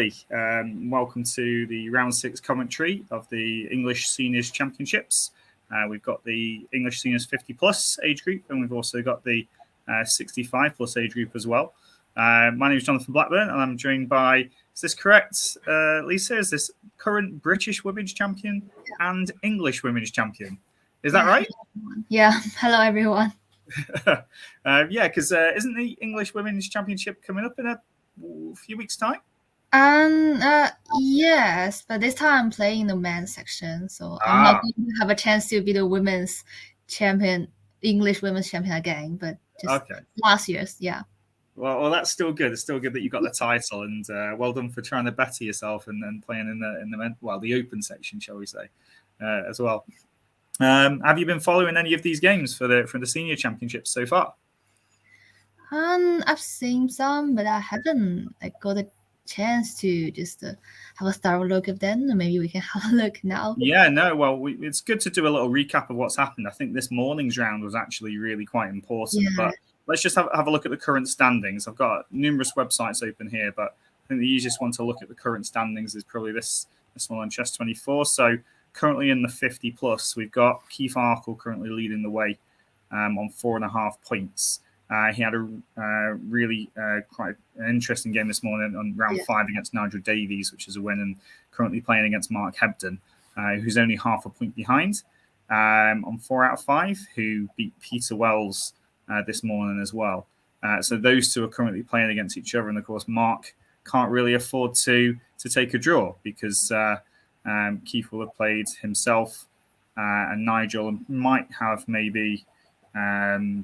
everybody. Welcome to the round 6 commentary of the English Seniors Championships. We've got the English Seniors 50 plus age group, and we've also got the 65 plus age group as well. My name is Jonathan Blackburn, and I'm joined by, is this correct, Lisa? Is this current British Women's Champion and English Women's Champion? Is that right? Yeah. Hello, everyone. Because isn't the English Women's Championship coming up in a few weeks' time? Yes, but this time I'm playing the men's section, so I'm not going to have a chance to be the women's champion, English women's champion again, but just last year's, yeah. Well, that's still good. It's still good that you got the title, and well done for trying to better yourself and playing in the open section, shall we say, as well. Have you been following any of these games for the senior championships so far? I've seen some, but I haven't got a chance to just have a thorough look at them. Maybe we can have a look now. Yeah, no, well, it's good to do a little recap of what's happened. I think this morning's round was actually really quite important, but let's just have a look at the current standings. I've got numerous websites open here, but I think the easiest one to look at the current standings is probably this one on Chess24. So currently in the 50 plus, we've got Keith Arkle currently leading the way on 4.5 points. He had a really quite an interesting game this morning on round 5 against Nigel Davies, which is a win, and currently playing against Mark Hebden, who's only half a point behind on 4 out of 5, who beat Peter Wells this morning as well. So those two are currently playing against each other, and of course Mark can't really afford to take a draw because Keith will have played himself and Nigel might have maybe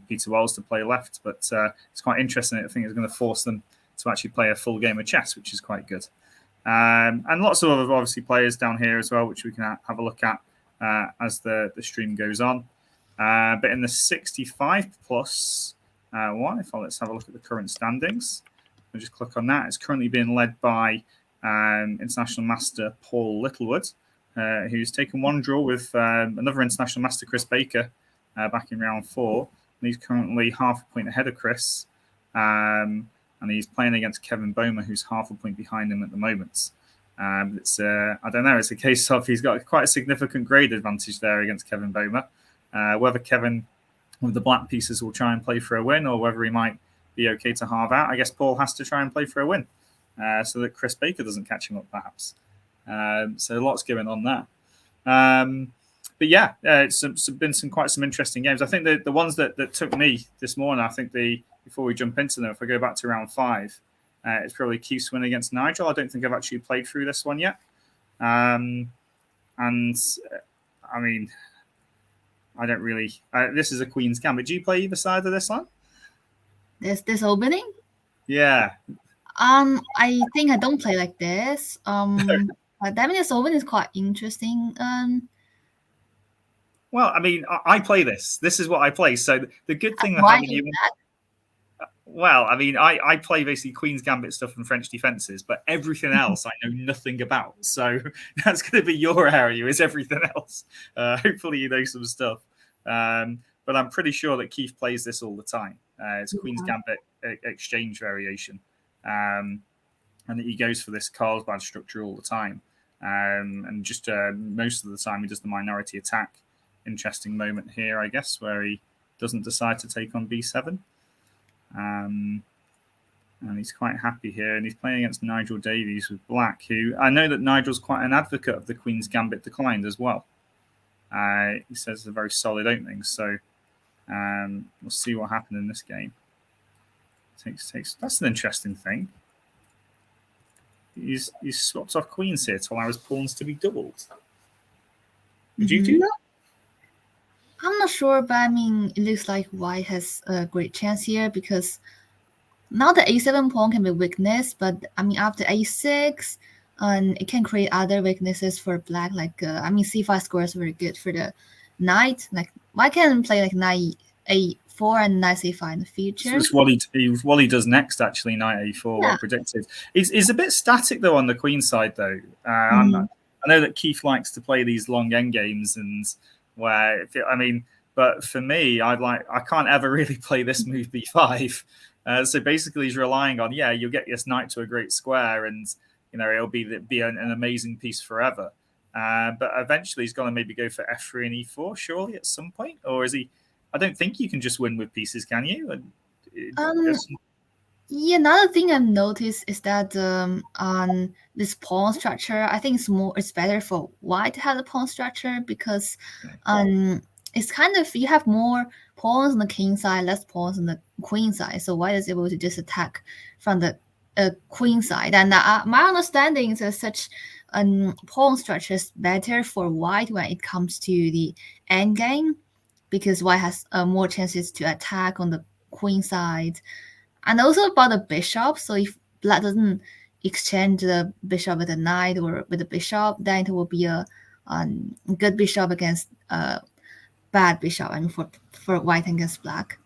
Peter Wells to play left, but it's quite interesting. I think it's going to force them to actually play a full game of chess, which is quite good. And lots of other obviously players down here as well, which we can have a look at as the stream goes on. But in the 65 plus one, let's have a look at the current standings. I'll just click on that. It's currently being led by International Master Paul Littlewood, who's taken one draw with another International Master, Chris Baker, back in round 4. And he's currently half a point ahead of Chris. And he's playing against Kevin Bomer, who's half a point behind him at the moment. It's I don't know. It's a case of he's got quite a significant grade advantage there against Kevin Bomer. Whether Kevin with the black pieces will try and play for a win, or whether he might be okay to halve out. I guess Paul has to try and play for a win so that Chris Baker doesn't catch him up, perhaps. So lots going on there. But yeah, it's been quite some interesting games. I think the ones that took me this morning, I think before we jump into them, if I go back to round 5, it's probably Keith's win against Nigel. I don't think I've actually played through this one yet. And I mean, I don't really. This is a Queen's Gambit. Do you play either side of this one? This opening? Yeah. I think I don't play like this. But this opening is quite interesting. Well, I mean, I play this. This is what I play. So the good thing that having you. Well, I mean, I play basically Queen's Gambit stuff and French defenses, but everything else I know nothing about. So that's going to be your area, is everything else. Hopefully you know some stuff. But I'm pretty sure that Keith plays this all the time. It's Queen's Gambit exchange variation. And that he goes for this Carlsbad structure all the time. And just most of the time he does the minority attack. Interesting moment here, I guess, where he doesn't decide to take on B7. And he's quite happy here. And he's playing against Nigel Davies with black, who I know that Nigel's quite an advocate of the Queen's Gambit declined as well. He says it's a very solid opening. So we'll see what happened in this game. That's an interesting thing. He's swapped off queens here to allow his pawns to be doubled. Would you do that? I'm not sure, but I mean, it looks like white has a great chance here because now the a7 pawn can be weakness, but I mean, after a6, it can create other weaknesses for black. Like, c5 square is very good for the knight. Like, white can play like knight a4 and knight a5 in the future. So it's what he does next, actually, knight a4, well predicted. He's a bit static, though, on the queen side, though. I know that Keith likes to play these long endgames and but for me, I can't ever really play this move b5. So basically, he's relying on, you'll get this knight to a great square, and it'll be an amazing piece forever. But eventually he's going to maybe go for f3 and e4, surely, at some point? Or is he... I don't think you can just win with pieces, can you? Yeah, another thing I've noticed is that on this pawn structure, I think it's better for white to have the pawn structure because it's kind of, you have more pawns on the king side, less pawns on the queen side. So white is able to just attack from the queen side. And my understanding is that such pawn structure is better for white when it comes to the endgame, because white has more chances to attack on the queen side. And also about the bishop. So if black doesn't exchange the bishop with the knight or with the bishop, then it will be a good bishop against a bad bishop. I mean, for white against black.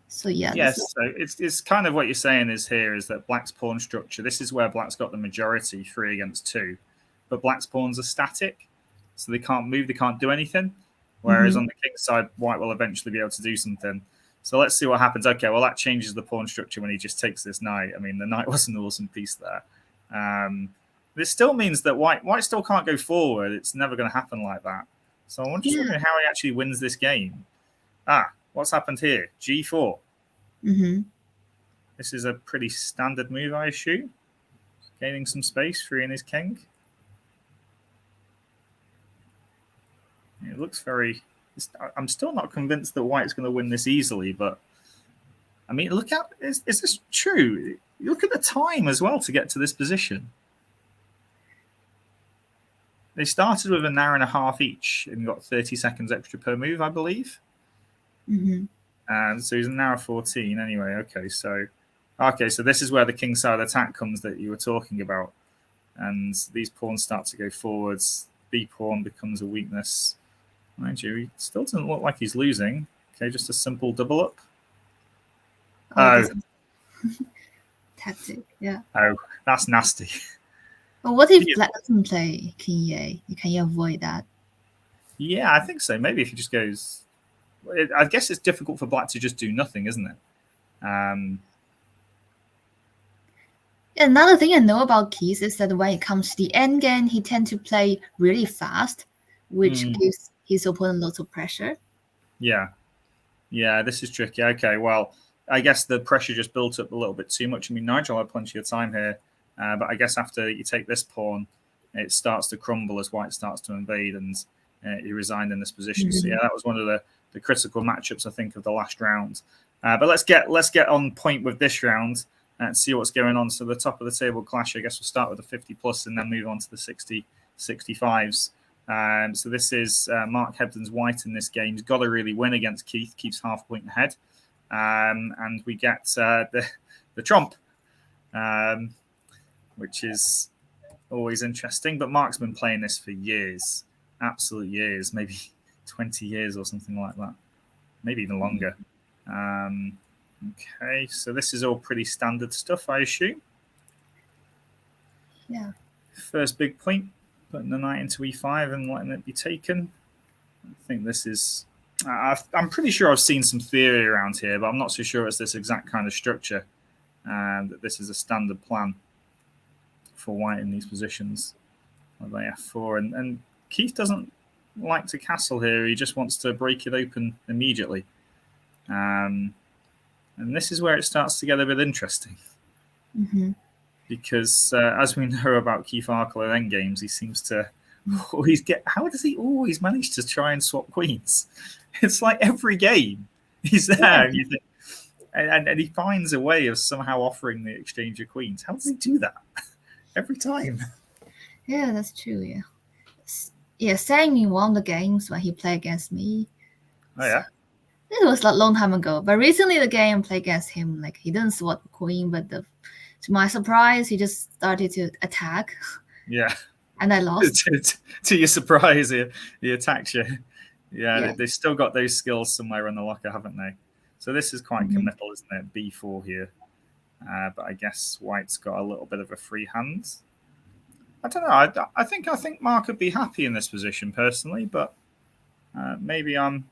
So yeah. Yes, so it's kind of what you're saying is that black's pawn structure, this is where black's got the majority, 3 against 2. But black's pawns are static, so they can't move, they can't do anything. Whereas on the king's side, white will eventually be able to do something. So let's see what happens. Okay, well, that changes the pawn structure when he just takes this knight. I mean, the knight was an awesome piece there. This still means that white still can't go forward. It's never going to happen like that. So I'm just wondering how he actually wins this game. What's happened here? G4. This is a pretty standard move, I assume. Gaining some space, freeing his king. It looks very... I'm still not convinced that white's going to win this easily, but I mean, look at... Is this true? Look at the time as well to get to this position. They started with an hour and a half each and got 30 seconds extra per move, I believe. And so he's an hour 14 anyway. Okay, so this is where the king side attack comes that you were talking about. And these pawns start to go forwards. B pawn becomes a weakness. Mind you, he still doesn't look like he's losing. Okay, just a simple double up. Tactic, yeah. Oh, that's nasty. But what if black doesn't play king e8? Can you avoid that? Yeah, I think so. Maybe if he just goes... I guess it's difficult for black to just do nothing, isn't it? Another thing I know about Keys is that when it comes to the endgame, he tends to play really fast, which gives his opponent lots of pressure. Yeah, this is tricky. Okay, well, I guess the pressure just built up a little bit too much. I mean, Nigel had plenty of time here, but I guess after you take this pawn, it starts to crumble as white starts to invade, and he resigned in this position. So yeah, that was one of the critical matchups, I think, of the last round. But let's get on point with this round and see what's going on. So the top of the table clash, I guess we'll start with the 50 plus and then move on to the 65s. So this is Mark Hebden's white in this game. He's got to really win against Keith. Keith's half a point ahead. And we get the trump, which is always interesting. But Mark's been playing this for years, absolute years, maybe 20 years or something like that, maybe even longer. Okay, so this is all pretty standard stuff, I assume. Yeah. First big point, putting the knight into e5 and letting it be taken. I think this is... I'm pretty sure I've seen some theory around here, but I'm not so sure it's this exact kind of structure. That this is a standard plan for white in these positions. They f4, and Keith doesn't like to castle here. He just wants to break it open immediately. And this is where it starts to get a bit interesting. Because as we know about Keith Arkell in endgames, he seems to always get... How does he always manage to try and swap queens? It's like every game he's there, and you think, and he finds a way of somehow offering the exchange of queens. How does he do that every time? Yeah, that's true. Yeah, saying in one of the games when he played against me. Oh yeah. This was a long time ago, but recently the game I played against him, like he didn't swap the queen, but to my surprise, he just started to attack. Yeah. And I lost. To your surprise, he attacks you. Yeah, they've still got those skills somewhere in the locker, haven't they? So this is quite committal, isn't it? B4 here. But I guess white's got a little bit of a free hand. I don't know. I think Mark would be happy in this position personally, but maybe I'm...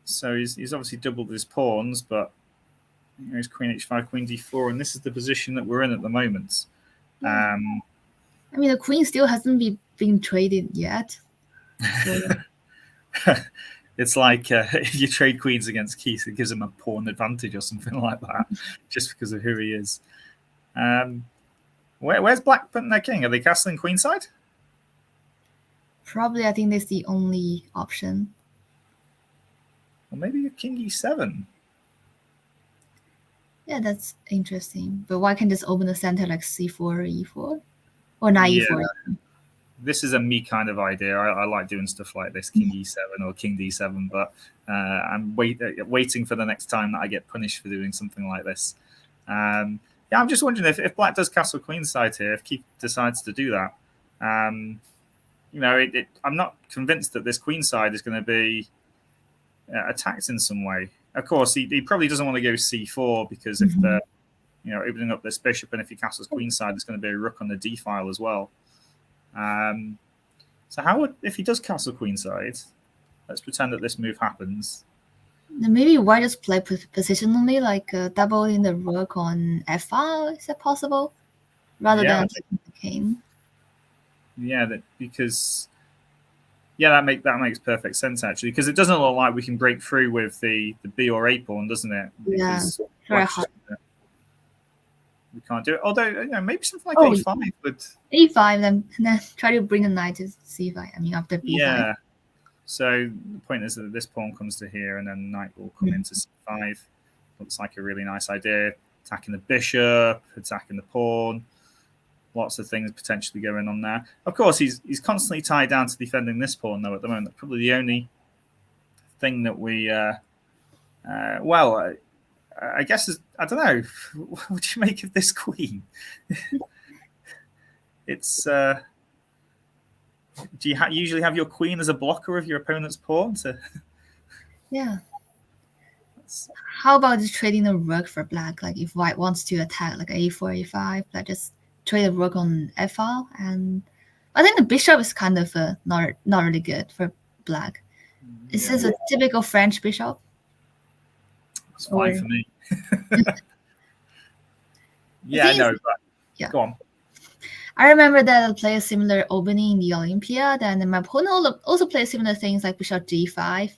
So he's obviously doubled his pawns, but he's queen h5, queen d4, and this is the position that we're in at the moment. I mean, the queen still hasn't been traded yet. So. It's like if you trade queens against Keith, it gives him a pawn advantage or something like that, just because of who he is. Where's Black putting their king? Are they castling queenside? Probably, I think that's the only option. Or maybe a king e7. Yeah, that's interesting. But why can't just open the center like c4 or e4? Or not e4? This is a me kind of idea. I like doing stuff like this, king e7 or king d7, but I'm waiting for the next time that I get punished for doing something like this. I'm just wondering if Black does castle queenside here, if Keith decides to do that. I'm not convinced that this queenside is going to be attacked in some way. Of course, he probably doesn't want to go c4 because if they're opening up this bishop, and if he castles queenside, there's going to be a rook on the d file as well. So how would, if he does castle queenside, let's pretend that this move happens. Then maybe why just play positionally, like doubling the rook on f file? Is that possible? Rather than taking the king. Yeah, that makes perfect sense actually, because it doesn't look like we can break through with the B or A pawn, doesn't it? Because very hard. We can't do it. Although maybe something like A5 would. A5, then try to bring the knight to C5. I mean, after B5. Yeah. So the point is that this pawn comes to here, and then knight will come into C5. Looks like a really nice idea. Attacking the bishop, attacking the pawn. Lots of things potentially going on there. Of course, he's constantly tied down to defending this pawn, though, at the moment. That's probably the only thing that we... I guess, I don't know. What do you make of this queen? It's... do you usually have your queen as a blocker of your opponent's pawn? Yeah. How about just trading the rook for black? Like if white wants to attack like a4, a5, like just trade the rook on f file. And I think the bishop is kind of not really good for black. Is this a typical French bishop? It's fine for me. Go on. I remember that I played a similar opening in the Olympiad, and my opponent also played similar things like bishop g5.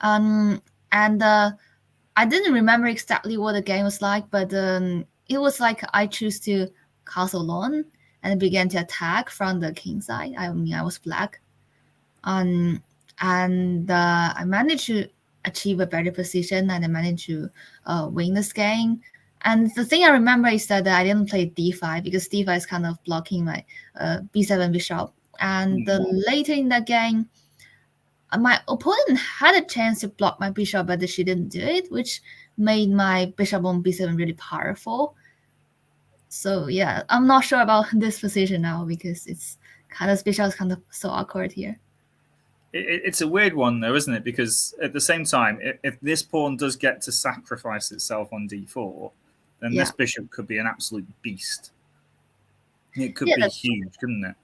And I didn't remember exactly what the game was like, but it was like I choose to castle alone and began to attack from the king side. I mean, I was black. And I managed to achieve a better position, and I managed to win this game. And the thing I remember is that I didn't play d5 because d5 is kind of blocking my b7 bishop. And later in that game, my opponent had a chance to block my bishop, but she didn't do it, which made my bishop on b7 really powerful. So yeah, I'm not sure about this position now because it's kind of bishop is kind of so awkward here. It's a weird one though, isn't it? Because at the same time, if this pawn does get to sacrifice itself on d4, then this bishop could be an absolute beast. It could be huge, couldn't it?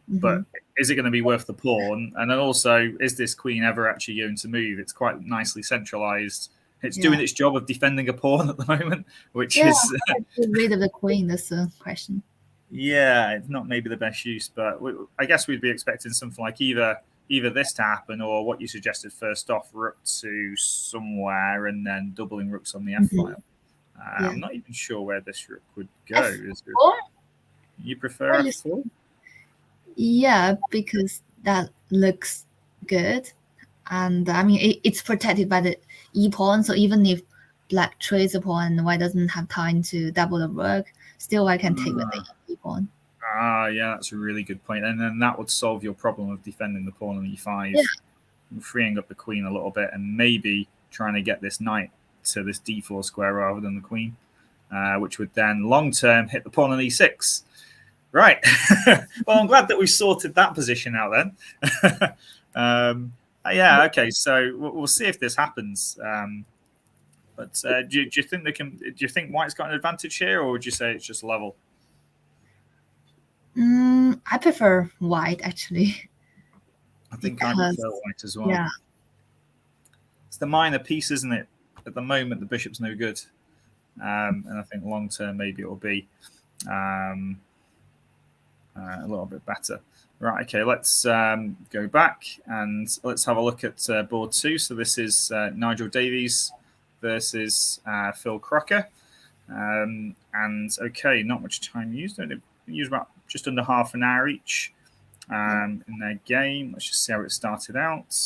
But is it going to be worth the pawn? And then also, is this queen ever actually going to move? It's quite nicely centralized. It's doing its job of defending a pawn at the moment, which is... get rid of the queen, that's the question. Yeah, it's not maybe the best use, but I guess we'd be expecting something like either this to happen, or what you suggested first off, rook to somewhere and then doubling rooks on the f file. I'm not even sure where this rook would go. You prefer f4? Yeah, because that looks good. And I mean, it's protected by the e pawn, so even if black trades the pawn and white doesn't have time to double the rook, still I can take with the e pawn. Yeah, that's a really good point. And then that would solve your problem of defending the pawn on e5, freeing up the queen a little bit, and maybe trying to get this knight to this d4 square rather than the queen, which would then long-term hit the pawn on e6. Right. Well, I'm glad that we sorted that position out then. Okay. So we'll see if this happens. But do you think do you think white's got an advantage here, or would you say it's just level? I prefer white, actually. I think I prefer white as well. Yeah. It's the minor piece, isn't it? At the moment, the bishop's no good. And I think long term, maybe it will be. a little bit better. Right, okay, let's go back and let's have a look at board 2. So this is Nigel Davies versus Phil Crocker. And okay, not much time used. They used about just under half an hour each in their game. Let's just see how it started out.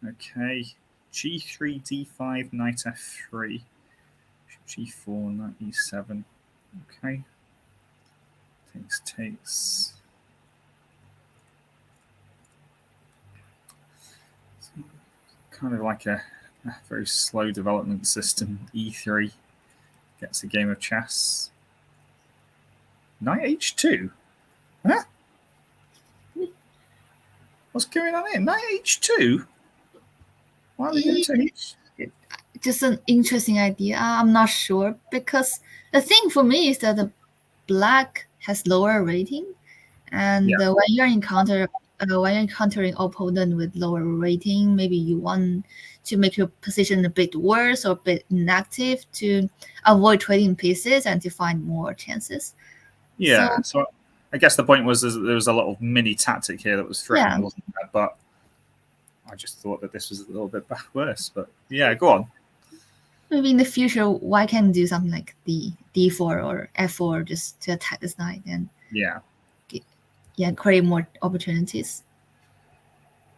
Okay, G3, D5, Knight F3, G4, Knight E7. Okay, takes. Kind of like a very slow development system. E3 gets a game of chess. Knight H2? Huh? What's going on here? Knight H2? Why are they going to H? Just an interesting idea. I'm not sure, because the thing for me is that the black has lower rating, and when you're encountering opponent with lower rating, maybe you want to make your position a bit worse or a bit inactive to avoid trading pieces and to find more chances. Yeah, so I guess the point was there was a little mini tactic here that was threatening, wasn't there? But I just thought that this was a little bit worse. But yeah, go on. Maybe in the future, why can't do something like D4 or F4 just to attack this knight and create more opportunities.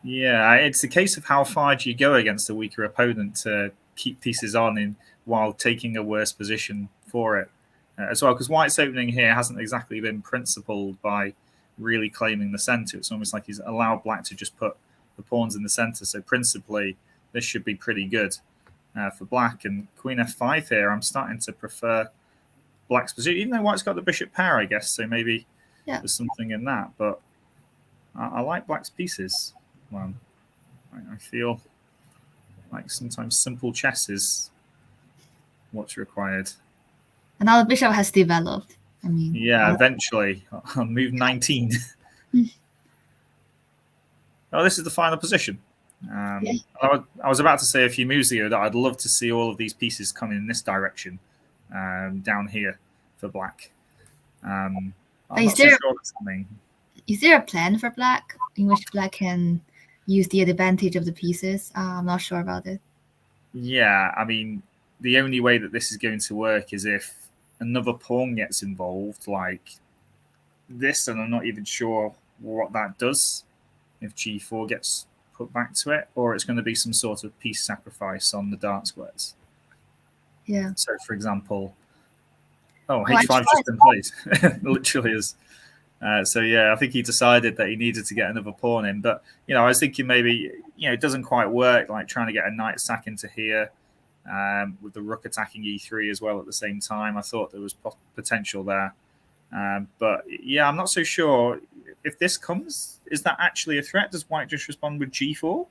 Yeah, it's a case of how far do you go against a weaker opponent to keep pieces on while taking a worse position for it as well. Because White's opening here hasn't exactly been principled by really claiming the center. It's almost like he's allowed Black to just put the pawns in the center. So principally, this should be pretty good for Black. And Queen F5 here, I'm starting to prefer Black's position, even though White's got the bishop pair, I guess. So maybe there's something in that. But I like Black's pieces. Well, I feel like sometimes simple chess is what's required. And now the bishop has developed. I mean, eventually on move 19. Oh, this is the final position. I was about to say a few moves ago that I'd love to see all of these pieces come in this direction, down here for Black. I'm not so sure what's happening. Is there a plan for Black in which Black can use the advantage of the pieces? I'm not sure about it. Yeah, I mean, the only way that this is going to work is if another pawn gets involved, like this, and I'm not even sure what that does. If G4 gets put back to it, or it's going to be some sort of piece sacrifice on the dark squares. Yeah. So, for example, H5 just been played. Literally is. So yeah, I think he decided that he needed to get another pawn in. But I was thinking maybe it doesn't quite work, like trying to get a knight sack into here with the rook attacking E3 as well at the same time. I thought there was potential there. But yeah, I'm not so sure if this comes. Is that actually a threat? Does White just respond with G4?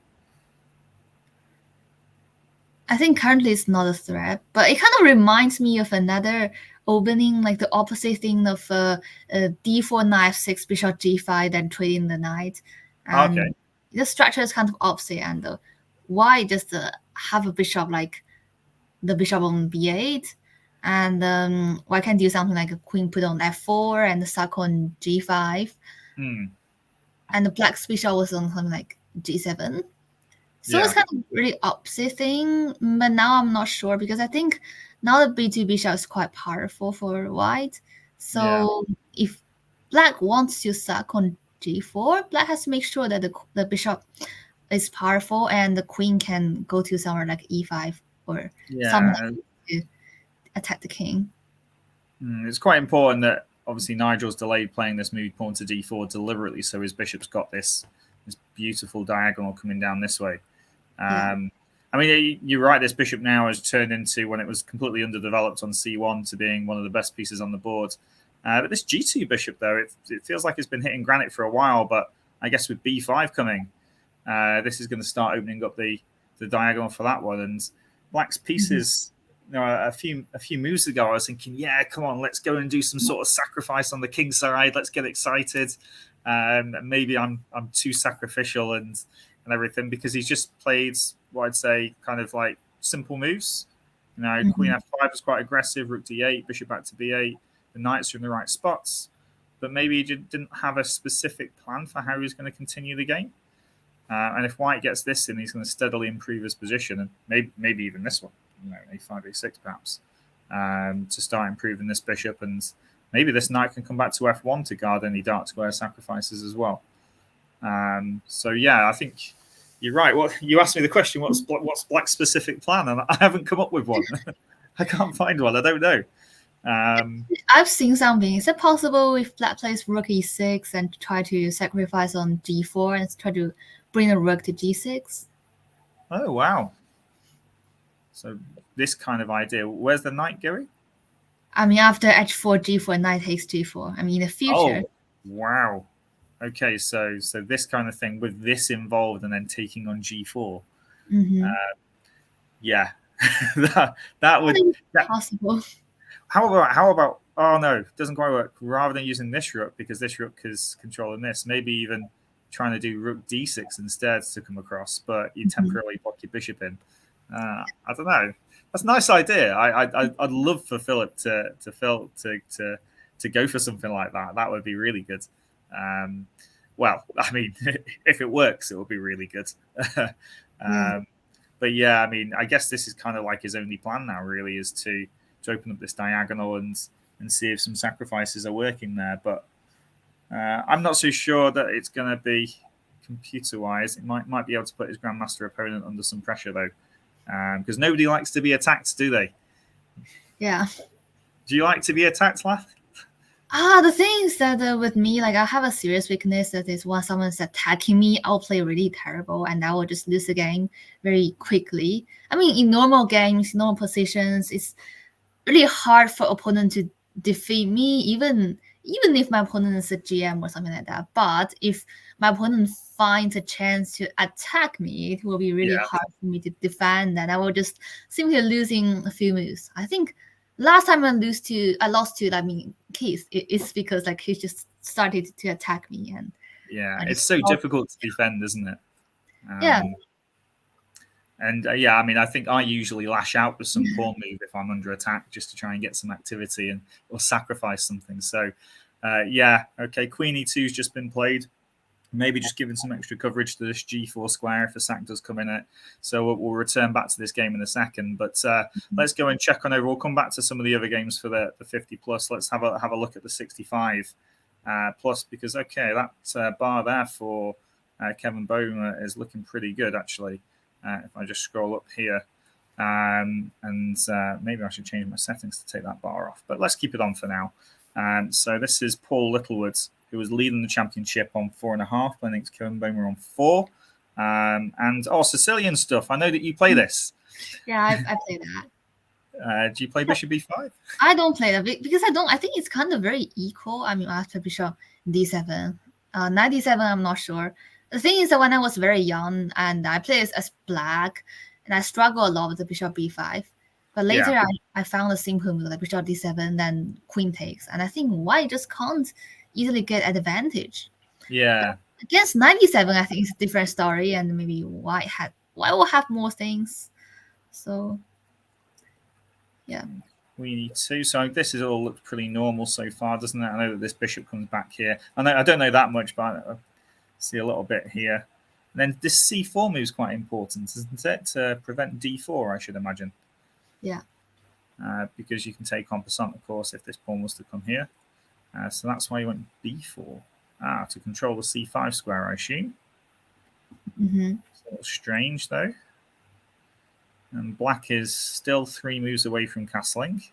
I think currently it's not a threat, but it kind of reminds me of another opening, like the opposite thing of D4, knight 6, bishop G5, then trading the knight. And okay. The structure is kind of opposite, and White just have a bishop like the bishop on B8, and White can do something like a queen put on F4 and the sack on G5. And the Black's bishop was on something like G7. So it's kind of really opposite thing, but now I'm not sure because I think now the B2 bishop is quite powerful for White. So if Black wants to sack on G4, Black has to make sure that the bishop is powerful and the queen can go to somewhere like E5 or something to attack the king. It's quite important that obviously Nigel's delayed playing this move pawn to D4 deliberately, so his bishop's got this beautiful diagonal coming down this way. I mean, you're right, this bishop now has turned into, when it was completely underdeveloped on C1, to being one of the best pieces on the board. But this G2 bishop, though, it feels like it's been hitting granite for a while, but I guess with B5 coming, this is going to start opening up the diagonal for that one. And Black's pieces, a few moves ago, I was thinking, yeah, come on, let's go and do some sort of sacrifice on the king side. Let's get excited. Maybe I'm too sacrificial and everything, because he's just played what I'd say kind of like simple moves. Queen F5 is quite aggressive, rook D8, bishop back to B8. The knights are in the right spots. but maybe he didn't have a specific plan for how he was going to continue the game. And if white gets this in, he's going to steadily improve his position, and maybe even this one, a5, a6 perhaps, to start improving this bishop. And maybe this knight can come back to f1 to guard any dark square sacrifices as well. So yeah, I think you're right. Well, you asked me the question, what's Black's specific plan? And I haven't come up with one. I can't find one. I don't know. I've seen something. Is it possible if Black plays rook e6 and try to sacrifice on g4 and try to bring a rook to g6? Oh, wow. So this kind of idea. Where's the knight going? I mean, after h4, g4, knight takes g4. I mean, in the future. Oh, wow. Okay, so this kind of thing with this involved and then taking on g4. Mm-hmm. Yeah, that would be possible. How about? Oh no, it doesn't quite work. Rather than using this rook, because this rook is controlling this, maybe even trying to do rook d6 instead to come across, but you temporarily block your bishop in. I don't know. That's a nice idea. I'd love for Philip to go for something like that. That would be really good. Well, I mean, if it works, it will be really good. But yeah, I mean, I guess this is kind of like his only plan now, really, is to open up this diagonal and see if some sacrifices are working there. But I'm not so sure that it's going to be computer-wise. It might be able to put his grandmaster opponent under some pressure, though, because nobody likes to be attacked, do they? Yeah. Do you like to be attacked, Lath? The thing is that with me, like, I have a serious weakness that is when someone's attacking me, I'll play really terrible and I will just lose the game very quickly. I mean, in normal games, normal positions, it's really hard for opponent to defeat me, even if my opponent is a GM or something like that. But if my opponent finds a chance to attack me, it will be really hard for me to defend, and I will just simply losing a few moves. I think last time I lost to Keith, it's because like he just started to attack me, and it's so difficult to defend, isn't it? And I mean, I think I usually lash out with some pawn move if I'm under attack, just to try and get some activity or sacrifice something. So okay, Queen E2's just been played. Maybe just giving some extra coverage to this G4 square if a sack does come in it. So we'll return back to this game in a second. But let's go and check on over. We'll come back to some of the other games for the 50 plus. Let's have a look at the 65 plus, because that bar there for Kevin Bowman is looking pretty good actually. If I just scroll up here, and maybe I should change my settings to take that bar off. But let's keep it on for now. So this is Paul Littlewood, who was leading the championship on 4.5. I think Kevin Bowman on 4. And Sicilian stuff. I know that you play this. Yeah, I play that. Do you play Bishop B5? I don't play that because I think it's kind of very equal. I mean, after Bishop D7, Knight D7, I'm not sure. The thing is that when I was very young and I played as Black, and I struggle a lot with the Bishop B5. But later I found a simple move like Bishop D7, then Queen takes. And I think White just can't easily get advantage. Yeah. Against 97, I think it's a different story, and maybe White will have more things. So yeah. Queen E2. So this is all looked pretty normal so far, doesn't it? I know that this bishop comes back here. I don't know that much, but I see a little bit here. And then this C4 move is quite important, isn't it? To prevent D4, I should imagine. Yeah. Because you can take en passant, of course, if this pawn was to come here. So that's why you went B4. To control the C5 square, I assume. Mm-hmm. It's a little strange, though. And Black is still 3 moves away from castling.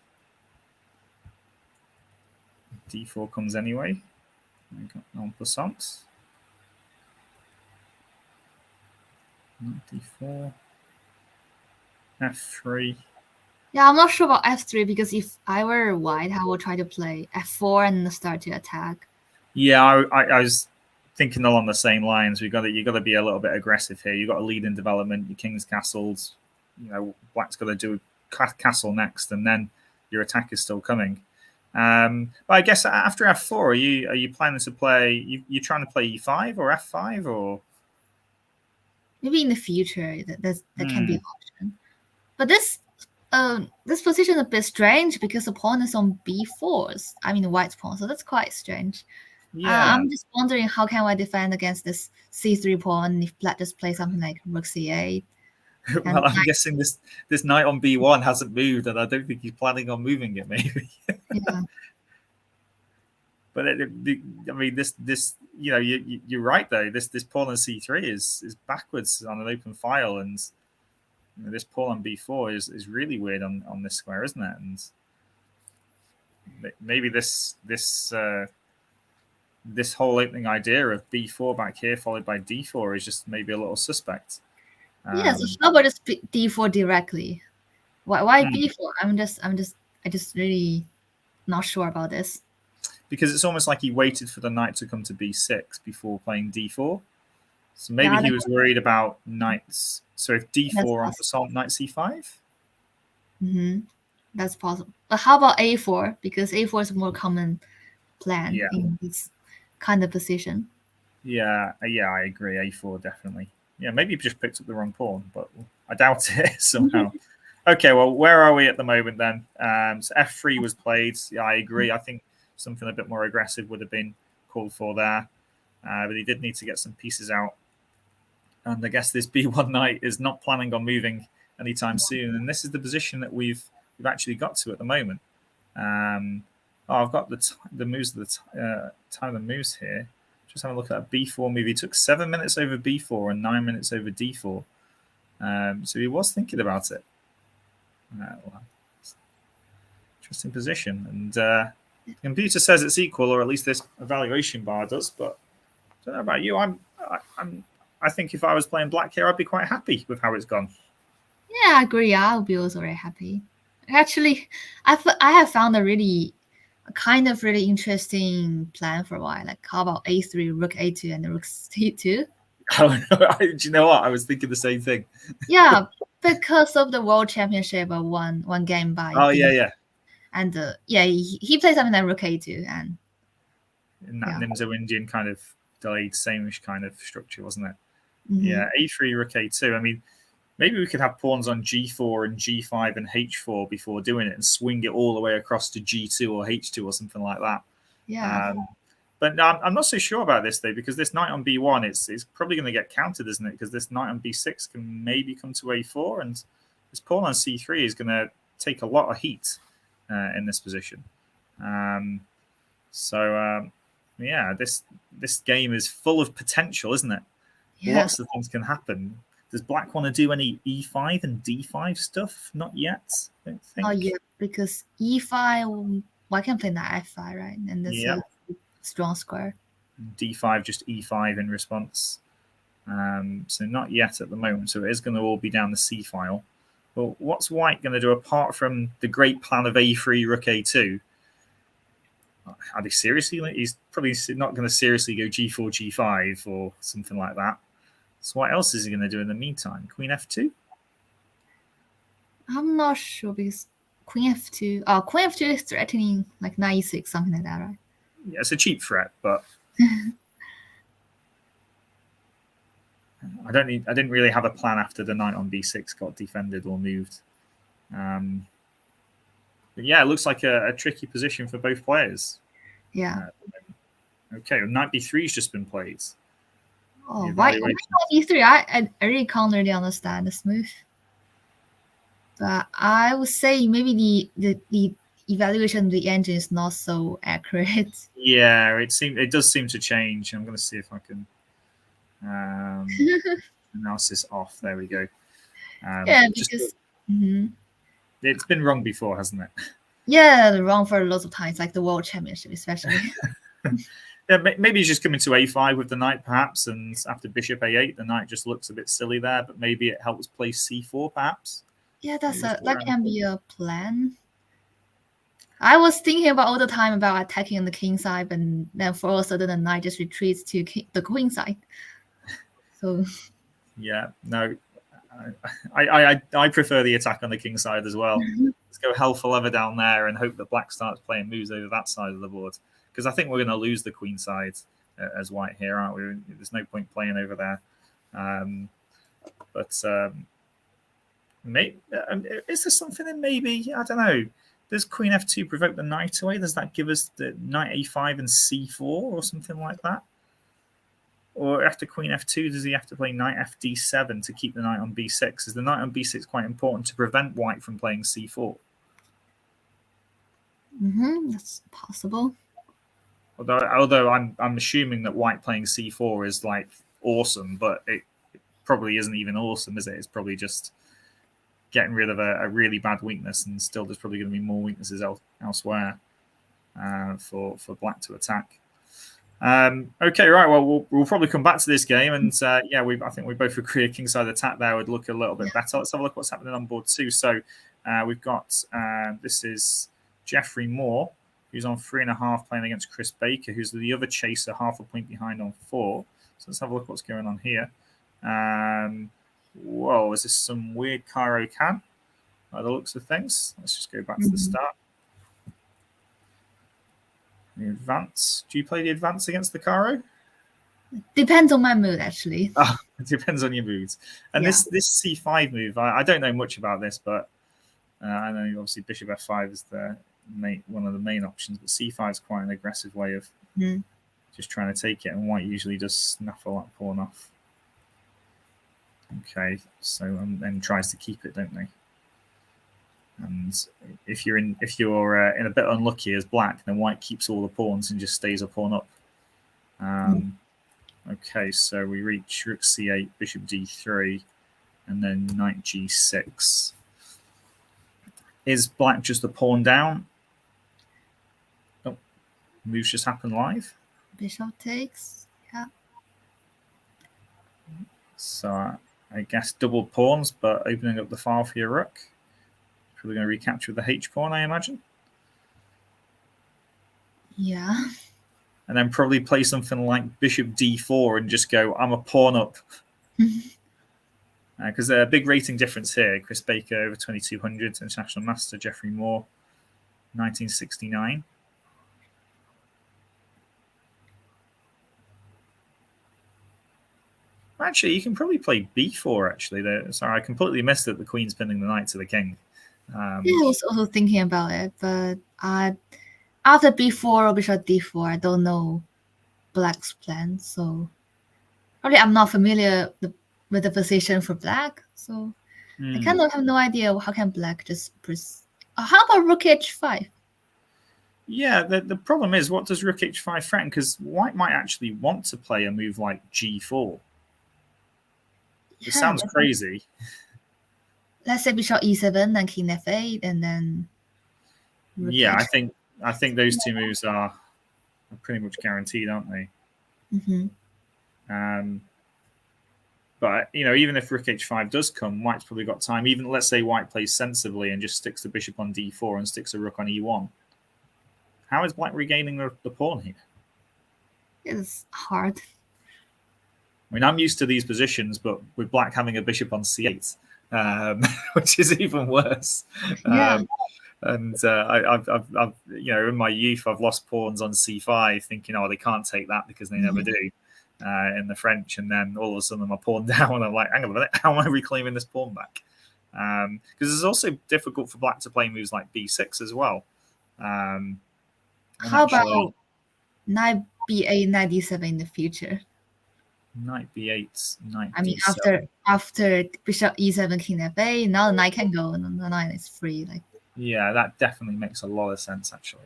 D4 comes anyway. We've got en passant. D4. F3. Yeah, I'm not sure about F3 because if I were White, I would try to play F4 and start to attack. Yeah, I was thinking along the same lines. You got to be a little bit aggressive here. You got to lead in development. Your king's castles. Black's got to do castle next, and then your attack is still coming. But I guess after F4, are you planning to play? You trying to play E5 or F5 or? Maybe in the future that can be an option. But this This position is a bit strange because the pawn is on b4s. I mean, the white's pawn, so that's quite strange. Yeah. I'm just wondering how can I defend against this c3 pawn if black just plays something like rook c8. Well, I'm guessing this knight on b1 hasn't moved, and I don't think he's planning on moving it. Maybe. Yeah. But I mean, this you know, you're right though. This pawn on c3 is backwards on an open file, and you know, this pawn on b4 is really weird on this square, isn't it? And maybe this whole opening idea of b4 back here followed by d4 is just maybe a little suspect. Yeah, so how about just d4 directly? Why b4? I just really not sure about this. Because it's almost like he waited for the knight to come to b6 before playing d4. So maybe he was worried about knights. So if d4 on assault, knight c5? That's possible. But how about a4? Because a4 is a more common plan in this kind of position. Yeah, I agree. A4 definitely. Yeah, maybe he just picked up the wrong pawn, but I doubt it somehow. Okay, well, where are we at the moment then? So f3 was played. Yeah, I agree. I think something a bit more aggressive would have been called for there. But he did need to get some pieces out. And I guess this b1 knight is not planning on moving anytime soon. And this is the position that we've actually got to at the moment. I've got the moves, time of the moves here. Just have a look at a b4 move. He took 7 minutes over b4 and 9 minutes over d4. So he was thinking about it. Well, interesting position. And the computer says it's equal, or at least this evaluation bar does. But I don't know about you. I think if I was playing black here, I'd be quite happy with how it's gone. Yeah, I agree. I'll be also very happy. Actually, I have found a really interesting plan for a while. Like, how about a3, rook a2, and rook c2? Oh no! Do you know what? I was thinking the same thing. Yeah, because of the world championship, one game by. Oh yeah. And he played something like rook a2, and in that Nimzo Indian kind of delayed sameish kind of structure, wasn't it? Mm-hmm. Yeah, a3, rook a2. I mean, maybe we could have pawns on g4 and g5 and h4 before doing it and swing it all the way across to g2 or h2 or something like that. Yeah. But no, I'm not so sure about this, though, because this knight on b1 it's probably going to get countered, isn't it? Because this knight on b6 can maybe come to a4, and this pawn on c3 is going to take a lot of heat in this position. Yeah, this game is full of potential, isn't it? Yeah. Lots of things can happen. Does black want to do any e5 and d5 stuff? Not yet, I don't think. Oh, yeah, because e5, I can play knight f5, right? And this a strong square. d5, just e5 in response. So not yet at the moment. So it is going to all be down the c file. But what's white going to do apart from the great plan of a3, rook a2? Are they seriously? He's probably not going to seriously go g4, g5 or something like that. So what else is he going to do in the meantime? Queen f2? I'm not sure because queen f2. Oh, queen f2 is threatening like knight e6, something like that, right? Yeah, it's a cheap threat, but I didn't really have a plan after the knight on b6 got defended or moved. But yeah, it looks like a tricky position for both players. Yeah. Okay, knight b3 has just been played. Oh, why not e3? I really can't really understand this move. But I would say maybe the evaluation of the engine is not so accurate. Yeah, it does seem to change. I'm going to see if I can analysis off. There we go. Yeah, because it's been wrong before, hasn't it? Yeah, wrong for lots of times, like the World Championship, especially. Yeah, maybe he's just coming to a5 with the knight, perhaps, and after bishop a8, the knight just looks a bit silly there. But maybe it helps play c4, perhaps. Yeah, that can be a plan. I was thinking about all the time about attacking on the king side, but then for all of a sudden the knight just retreats to the queen side. So. Yeah, no, I prefer the attack on the king side as well. Let's go hell for leather down there and hope that black starts playing moves over that side of the board. Because I think we're going to lose the queen side as white here, aren't we? There's no point playing over there. Maybe is there something in maybe, I don't know. Does Queen F2 provoke the knight away? Does that give us the knight A5 and C4 or something like that? Or after Queen F2, does he have to play knight FD7 to keep the knight on B6? Is the knight on B6 quite important to prevent white from playing C4? That's possible. Although I'm assuming that white playing C4 is like awesome, but it probably isn't even awesome, is it? It's probably just getting rid of a really bad weakness, and still there's probably going to be more weaknesses elsewhere for black to attack. Okay, right. Well, we'll probably come back to this game, and I think we both agree a kingside attack there would look a little bit better. Let's have a look what's happening on board two. So we've got this is Jeffrey Moore, who's on 3.5 playing against Chris Baker, who's the other chaser, half a point behind on 4. So let's have a look what's going on here. Whoa, is this some weird Caro-Kann by the looks of things? Let's just go back to the start. The advance. Do you play the advance against the Caro? Depends on my mood, actually. Oh, it depends on your moods. And this C5 move, I don't know much about this, but I know obviously Bishop F5 is one of the main options, but C5 is quite an aggressive way of just trying to take it, and white usually does snaffle that pawn off. Okay, so and tries to keep it, don't they? And if you're in a bit unlucky as black, then white keeps all the pawns and just stays a pawn up. Okay, so we reach rook c8, bishop d3, and then knight g6. Is black just a pawn down? Oh, moves just happen live. Bishop takes, yeah. So I guess double pawns, but opening up the file for your rook. Probably going to recapture the H pawn, I imagine. Yeah. And then probably play something like bishop d4 and just go, I'm a pawn up. Because there's a big rating difference here. Chris Baker over 2200, international master. Jeffrey Moore, 1969. Actually, you can probably play b4, actually. Sorry, I completely missed that the queen's pinning the knight to the king. I was also thinking about it, but after b4 or bishop d4, I don't know black's plan, so probably I'm not familiar with the position for black, so I kind of have no idea how can black just how about rook h5? Yeah, the problem is, what does rook h5 threaten? Because white might actually want to play a move like g4. It sounds crazy. Let's say bishop e7 and king f8, and then yeah, h5. I think those two moves are pretty much guaranteed, aren't they? But even if rook h5 does come, white's probably got time. Even let's say white plays sensibly and just sticks the bishop on d4 and sticks a rook on e1. How is black regaining the pawn here? It's hard. I mean, I'm used to these positions, but with black having a bishop on c8, which is even worse. Yeah. And I've in my youth, I've lost pawns on c5, thinking, they can't take that because they never do in the French. And then all of a sudden, I'm a pawn down, and I'm like, hang on a minute, how am I reclaiming this pawn back? Because it's also difficult for black to play moves like b6 as well. How about knight b8, knight d7 in the future? Knight b8, knight I mean, d7. after bishop e7, king f8, now the knight can go and the knight is free. Yeah, that definitely makes a lot of sense, actually.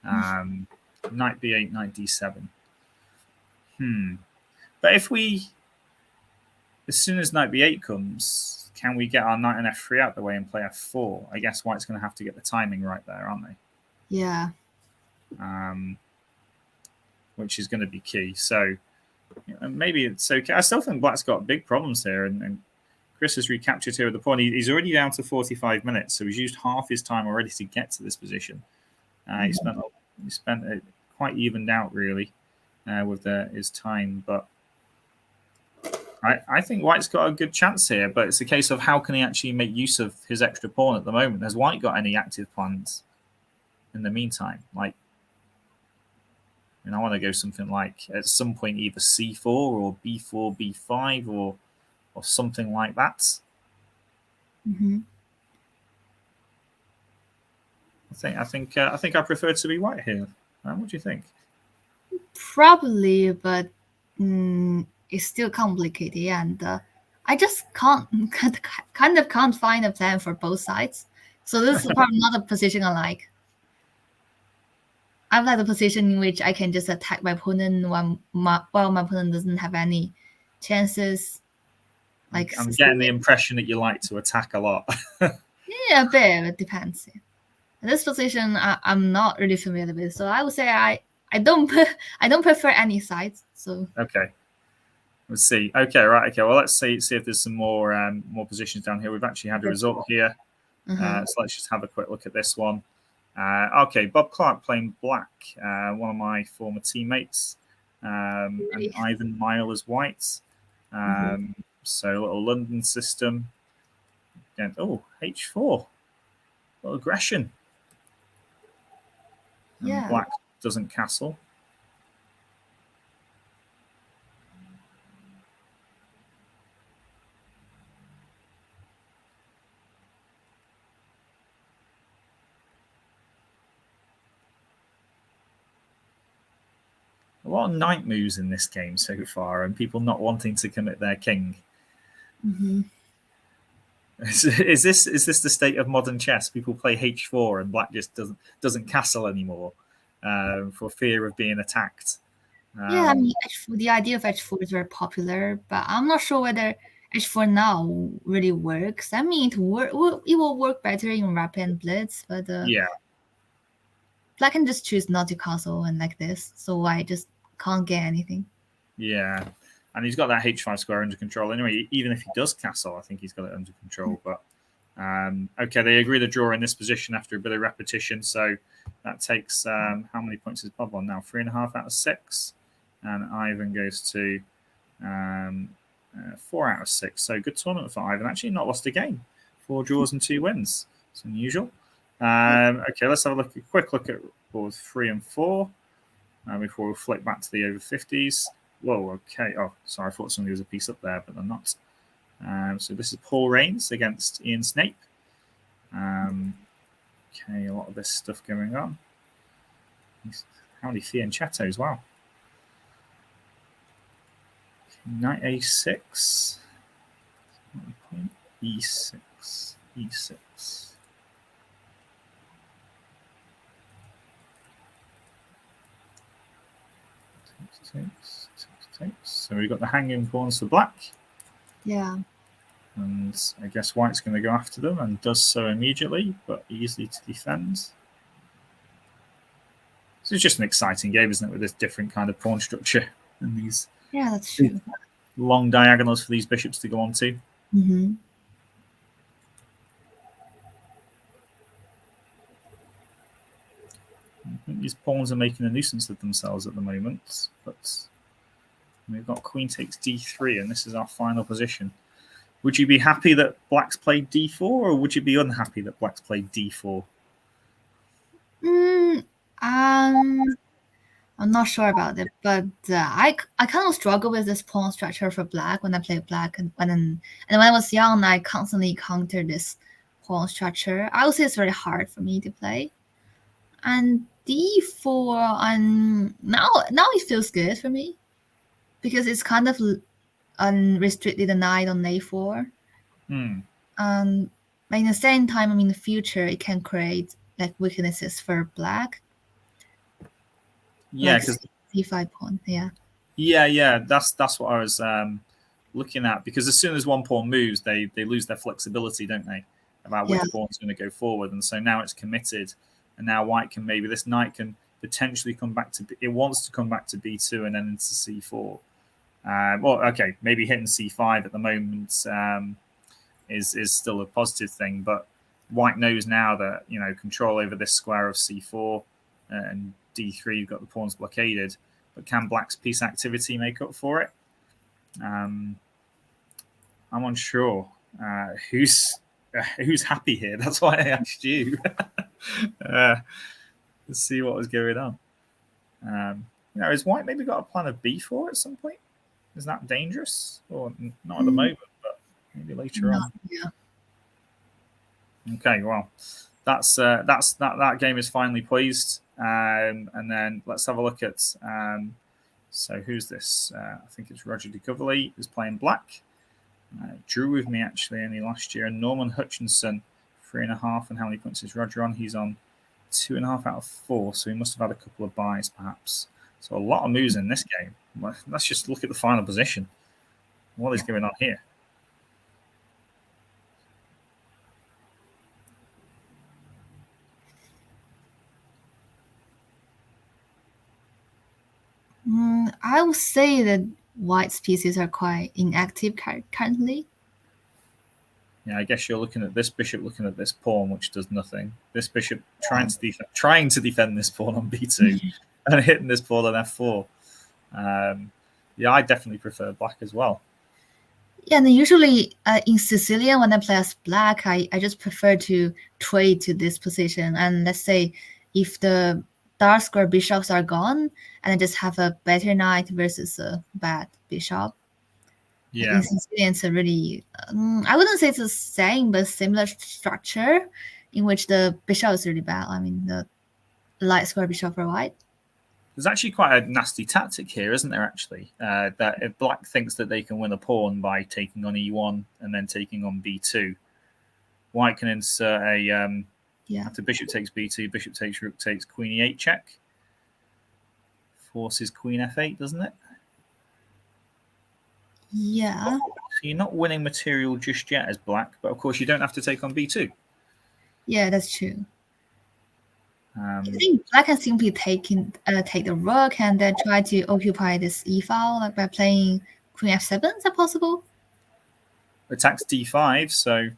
Knight b8, knight d7. But if as soon as knight b8 comes, can we get our knight and f3 out the way and play f4? I guess white's going to have to get the timing right there, aren't they? Yeah. Which is going to be key. So maybe it's okay. I still think black's got big problems here, and Chris has recaptured here with the pawn. He's already down to 45 minutes, so he's used half his time already to get to this position. He spent it quite evened out, really, with his time. But I think white's got a good chance here, but it's a case of how can he actually make use of his extra pawn at the moment. Has white got any active plans in the meantime? I want to go something like at some point either c4 or b4, b5 or something like that. Hmm. I think I prefer to be white here. What do you think? Probably, but it's still complicated, and I just can't kind of can't find a plan for both sides. So this is probably not a position I like. I like the position in which I can just attack my opponent while my opponent doesn't have any chances. Like I'm getting the impression that you like to attack a lot. yeah, a bit. It depends. This position I'm not really familiar with, so I would say I don't I don't prefer any sides. So Okay. Let's see. Okay, right. Okay. Well, let's see if there's some more positions down here. We've actually had a result here. So let's just have a quick look at this one. Okay, Bob Clark playing black, one of my former teammates, and Ivan Mile as white. So a little London system. And, H4. A little aggression. And yeah. black doesn't castle. A lot of knight moves in this game so far, and people not wanting to commit their king. Mm-hmm. Is this the state of modern chess? People play H4 and black just doesn't castle anymore for fear of being attacked. Yeah, I mean, the idea of H4 is very popular, but I'm not sure whether H4 now really works. I mean, it will work better in Rapid and Blitz, but yeah, black can just choose not to castle and like this, so I just can't get anything. Yeah, and he's got that H5 square under control anyway. Even if he does castle, I think he's got it under control. But okay, they agree to draw in this position after a bit of repetition. So that takes how many points is Bob on now? 3.5 out of 6, and Ivan goes to 4 out of 6. So good tournament for Ivan. Actually, not lost a game. 4 draws and 2 wins. It's unusual. Okay, let's have a quick look at boards 3 and 4 before we flick back to the over 50s. Whoa, okay. Oh, sorry, I thought somebody was a piece up there, but they're not. So this is Paul Rains against Ian Snape. Okay, a lot of this stuff going on. How many fianchettos? Wow. Knight A6. E6. E6. Takes. So we've got the hanging pawns for black. Yeah. And I guess white's going to go after them and does so immediately, but easily to defend. So it's just an exciting game, isn't it, with this different kind of pawn structure and these that's true. Long diagonals for these bishops to go onto. Mm-hmm. I think these pawns are making a nuisance of themselves at the moment, but we've got queen takes d3, and this is our final position. Would you be happy that black's played d4, or would you be unhappy that black's played d4? I'm not sure about it, but I kind of struggle with this pawn structure for black when I play black, and when I was young, I constantly encountered this pawn structure. I would say it's very hard for me to play. And d4, and now it feels good for me because it's kind of unrestricted the knight on a4. And but in the same time, I mean, in the future, it can create like weaknesses for black. Yeah, because c5 pawn. Yeah. Yeah. That's what I was looking at, because as soon as one pawn moves, they lose their flexibility, don't they, about which pawn's going to go forward. And so now it's committed, and now white can this knight can potentially come back to it wants to come back to b2 and then into c4. Well, okay, maybe hitting c5 at the moment is still a positive thing, but white knows now that control over this square of c4 and d3, you've got the pawns blockaded, but can black's piece activity make up for it? I'm unsure. Who's happy here? That's why I asked you. Let's see what was going on. Has white maybe got a plan of b4 at some point? Is that dangerous? Or not at the moment, but maybe later on. Yeah. Okay, well, that game is finally poised. And then let's have a look at. So who's this? I think it's Roger de Coverley who's playing black. Drew with me actually only last year. And Norman Hutchinson, 3.5. And how many points is Roger on? He's on 2.5 out of 4. So he must have had a couple of buys perhaps. So a lot of moves in this game. Let's just look at the final position. What is going on here? I would say that white's pieces are quite inactive currently. Yeah, I guess you're looking at this bishop, looking at this pawn, which does nothing. This bishop trying to defend this pawn on b2, and hitting this pawn on f4. Yeah, I definitely prefer black as well. Yeah, and usually in Sicilian, when I play as black, I just prefer to trade to this position. And let's say if the dark square bishops are gone, and I just have a better knight versus a bad bishop. Yeah. In Sicilian, it's a really, I wouldn't say it's the same, but similar structure in which the bishop is really bad. I mean, the light square bishop for white. There's actually quite a nasty tactic here, isn't there, actually? That if black thinks that they can win a pawn by taking on e1 and then taking on b2, white can insert a... After bishop takes b2, bishop takes, rook takes, queen e8 check. Forces queen f8, doesn't it? Yeah. So you're not winning material just yet as black, but of course you don't have to take on b2. Yeah, that's true. I think black can simply take the rook and then try to occupy this e file, like by playing queen f7. Is that possible? Attacks d5, so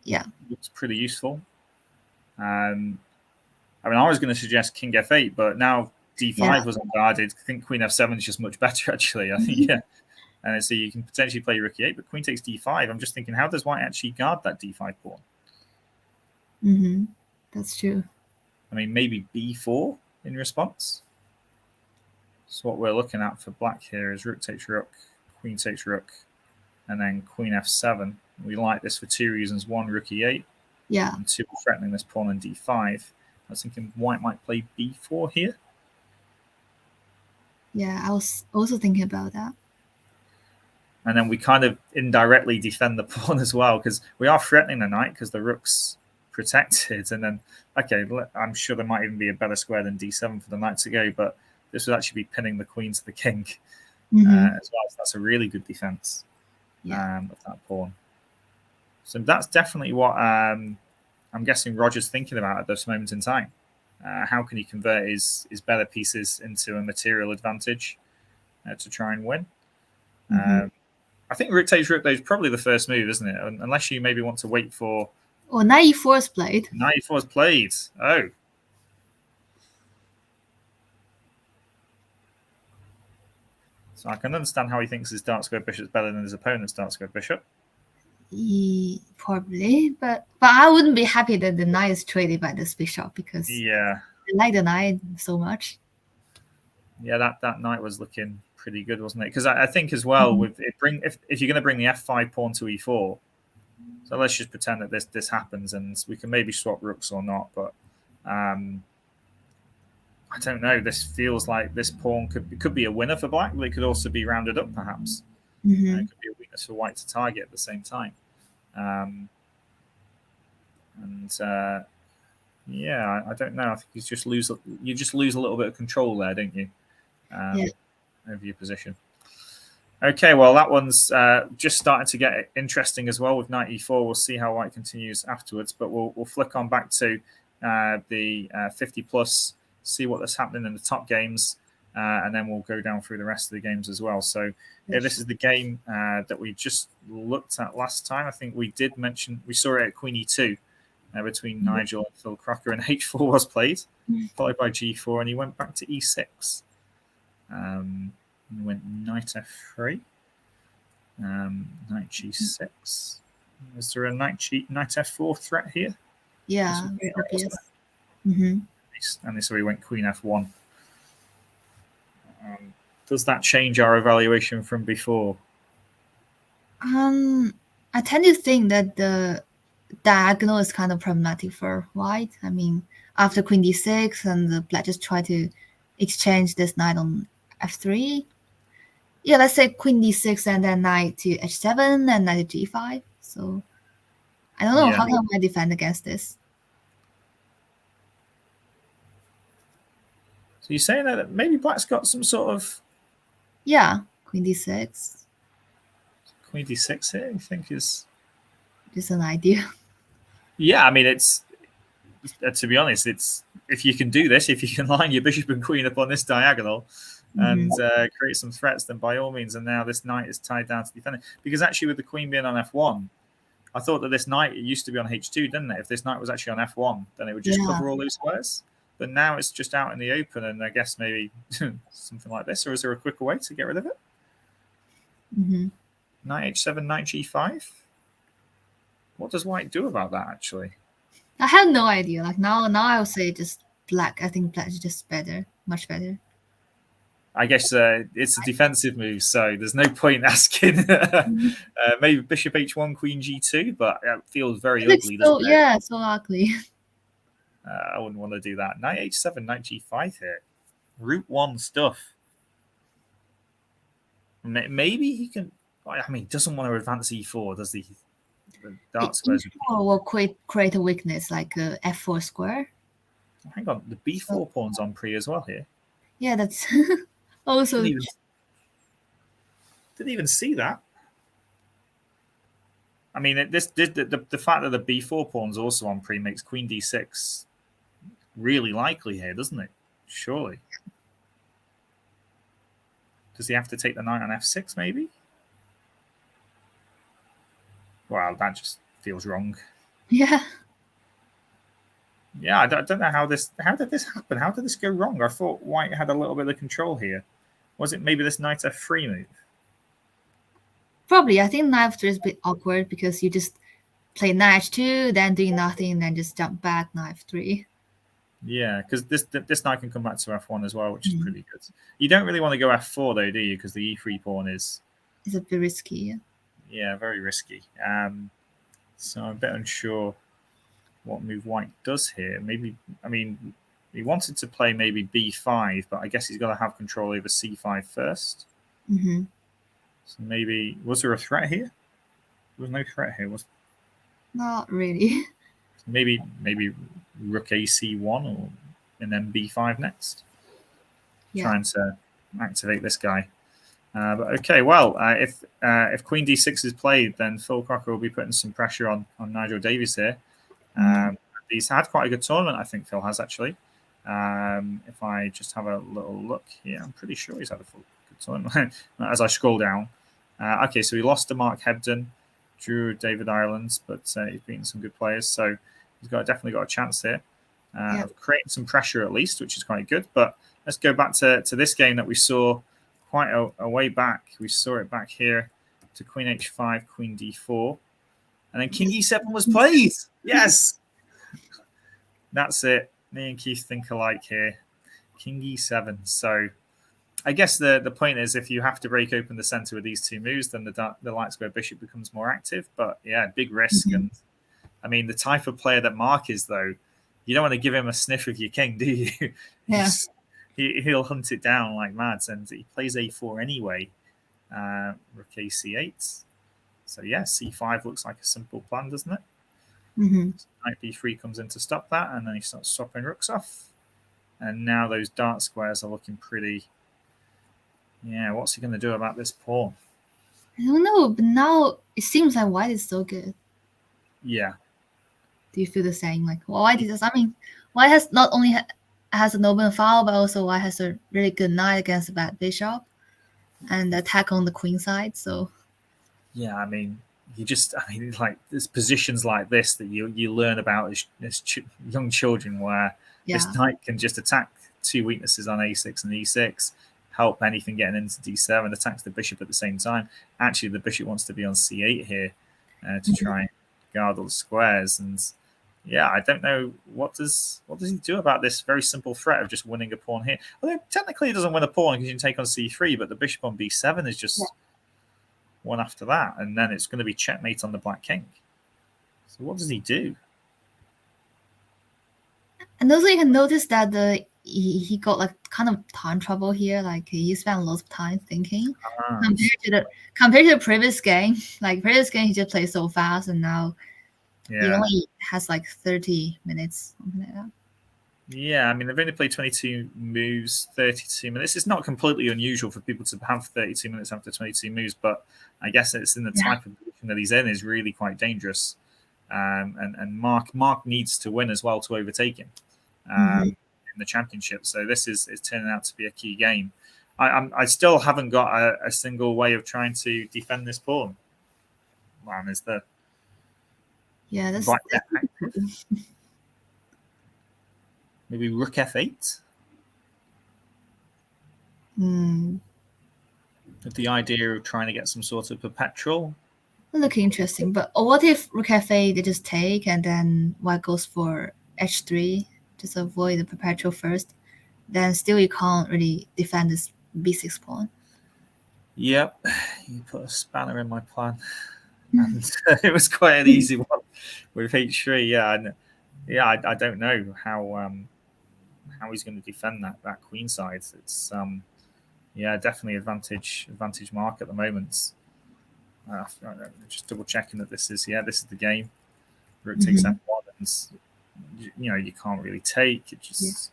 yeah, looks pretty useful. I mean, I was going to suggest king f8, but now d5 was unguarded. I think queen f7 is just much better, actually. I think, yeah. And so you can potentially play rook e8, but queen takes d5. I'm just thinking, how does white actually guard that d5 pawn? That's true. I mean, maybe b4 in response. So what we're looking at for black here is rook takes rook, queen takes rook, and then queen f7. We like this for two reasons. One, rook e8. Yeah. And two, threatening this pawn on d5. I was thinking white might play b4 here. Yeah, I was also thinking about that. And then we kind of indirectly defend the pawn as well, because we are threatening the knight because the rook's protected. And then, okay, I'm sure there might even be a better square than d7 for the knight to go, but this would actually be pinning the queen to the king as well. So that's a really good defense of that pawn. So that's definitely what I'm guessing Roger's thinking about at this moment in time. How can he convert his better pieces into a material advantage to try and win? I think rook takes rook, though, is probably the first move, isn't it? Unless you maybe want to wait for... Oh, knight e4 is played. Knight e4 is played. Oh. So I can understand how he thinks his dark square bishop is better than his opponent's dark square bishop. Probably, but I wouldn't be happy that the knight is traded by this bishop because I like the knight so much. Yeah, that knight was looking pretty good, wasn't it? Because I think as well with it if you're going to bring the f5 pawn to e4, so let's just pretend that this happens and we can maybe swap rooks or not, but I don't know. This feels like this pawn could be a winner for black, but it could also be rounded up perhaps. It could be a weakness for white to target at the same time. Yeah, I don't know. I think you just lose a little bit of control there, don't you? Over your position. Okay, well, that one's just starting to get interesting as well with knight e4. We'll see how white continues afterwards, but we'll flick on back to the 50 plus, see what's happening in the top games, and then we'll go down through the rest of the games as well. So this is the game that we just looked at last time. I think we did mention, we saw it at queen e2 between Nigel and Phil Crocker, and h4 was played, followed by g4, and he went back to e6. He went knight f3, knight g6. Is there a knight f4 threat here? Yeah, very obvious. And so we went queen f1. Does that change our evaluation from before? I tend to think that the diagonal is kind of problematic for white. I mean, after queen d6 and the black just try to exchange this knight on f3. Yeah, let's say queen d6 and then knight to h7 and knight to g5. So I don't know, how can I defend against this? So you're saying that maybe black's got some sort of... Yeah, queen d6. Queen d6 here, you think is... Just an idea. Yeah, I mean, it's... to be honest, it's... If you can do this, if you can line your bishop and queen up on this diagonal and create some threats, then by all means, and now this knight is tied down to defending. Because actually with the queen being on f1, I thought that this knight, it used to be on h2, didn't it? If this knight was actually on f1, then it would just cover all those squares. But now it's just out in the open, and I guess maybe something like this, or is there a quicker way to get rid of it? Knight h7, knight g5? What does white do about that, actually? I have no idea. Like now I would say just black. I think black is just better, much better. I guess it's a defensive move, so there's no point asking. Maybe bishop h1, queen g2, but it feels very ugly. So, yeah, so ugly. I wouldn't want to do that. Knight h7, knight g5 here. Route 1 stuff. Maybe he can... I mean, he doesn't want to advance e4, does he? The dark squares will create a weakness like a f4 square. Hang on, the b4 pawn's on pre as well here. Yeah, that's also... Didn't even see that. I mean, the fact that the b4 pawn's also on pre makes queen d6 really likely here, doesn't it? Surely. Does he have to take the knight on f6, maybe? Wow, that just feels wrong. Yeah. Yeah, I don't know how did this happen? How did this go wrong? I thought white had a little bit of control here. Was it maybe this knight f3 move? Probably. I think knight f3 is a bit awkward because you just play knight h2, then doing nothing, then just jump back knight f3. Yeah, because this knight can come back to f1 as well, which is pretty good. You don't really want to go f4 though, do you? Because the e3 pawn is... It's a bit risky, yeah. Yeah, very risky. So I'm a bit unsure what move white does here. Maybe, I mean, he wanted to play maybe b5, but I guess he's got to have control over c5 first. So maybe, was there a threat here? There was no threat here, was there? Not really. So maybe rook ac1 and then b5 next. Yeah. Trying to activate this guy. But okay, well, if queen d6 is played, then Phil Crocker will be putting some pressure on Nigel Davies here. He's had quite a good tournament, I think Phil has actually. If I just have a little look here, I'm pretty sure he's had a good tournament. As I scroll down. Okay, so he lost to Mark Hebden, drew David Ireland, but he's beaten some good players. So he's definitely got a chance here of creating some pressure at least, which is quite good. But let's go back to this game that we saw quite a way back. We saw it back here to queen h5, queen d4. And then king e7 was played. Yes. That's it. Me and Keith think alike here. King e7. So I guess the point is if you have to break open the center with these two moves, then the light square bishop becomes more active. But yeah, big risk. And I mean, the type of player that Mark is, though, you don't want to give him a sniff of your king, do you? Yeah. He'll hunt it down like mad, and he plays a4 anyway. Rook ac8. So yeah, c5 looks like a simple plan, doesn't it? Knight b3 comes in to stop that, and then he starts swapping rooks off. And now those dark squares are looking pretty... Yeah, what's he going to do about this pawn? I don't know, but now it seems like white is so good. Yeah. Do you feel the same? Like, well, white is... I mean, white has not only... has an open file, but also white has a really good knight against a bad bishop and attack on the queen side. So yeah, I mean, like there's positions like this that you learn about as young children, where this knight can just attack two weaknesses on a6 and e6, help anything getting into d7, attacks the bishop at the same time. Actually, the bishop wants to be on c8 here to try and guard all the squares. And yeah, I don't know what does he do about this very simple threat of just winning a pawn here. Although technically he doesn't win a pawn because you can take on c3, but the bishop on b7 is just one after that, and then it's going to be checkmate on the black king. So what does he do? And also you can notice that he got like kind of time trouble here. Like he spent lots of time thinking compared to the previous game. Like previous game he just played so fast, and now he only has like 30 minutes, something like that. Yeah, I mean, they've only played 22 moves, 32 minutes. It's not completely unusual for people to have 32 minutes after 22 moves, but I guess it's in the type of position that he's in is really quite dangerous. And Mark needs to win as well to overtake him in the championship. So this is turning out to be a key game. I still haven't got a single way of trying to defend this pawn. Man, is the that's black active? Maybe rook f8. With the idea of trying to get some sort of perpetual. Look interesting, but what if rook f8 they just take and then white goes for h3, just avoid the perpetual first? Then still you can't really defend this b6 pawn. Yep, you put a spanner in my plan, and it was quite an easy one with h3. I don't know how he's going to defend that queen side. It's definitely advantage Mark at the moment. Just double checking that this is the game. Rook takes f1, and you can't really take it. Just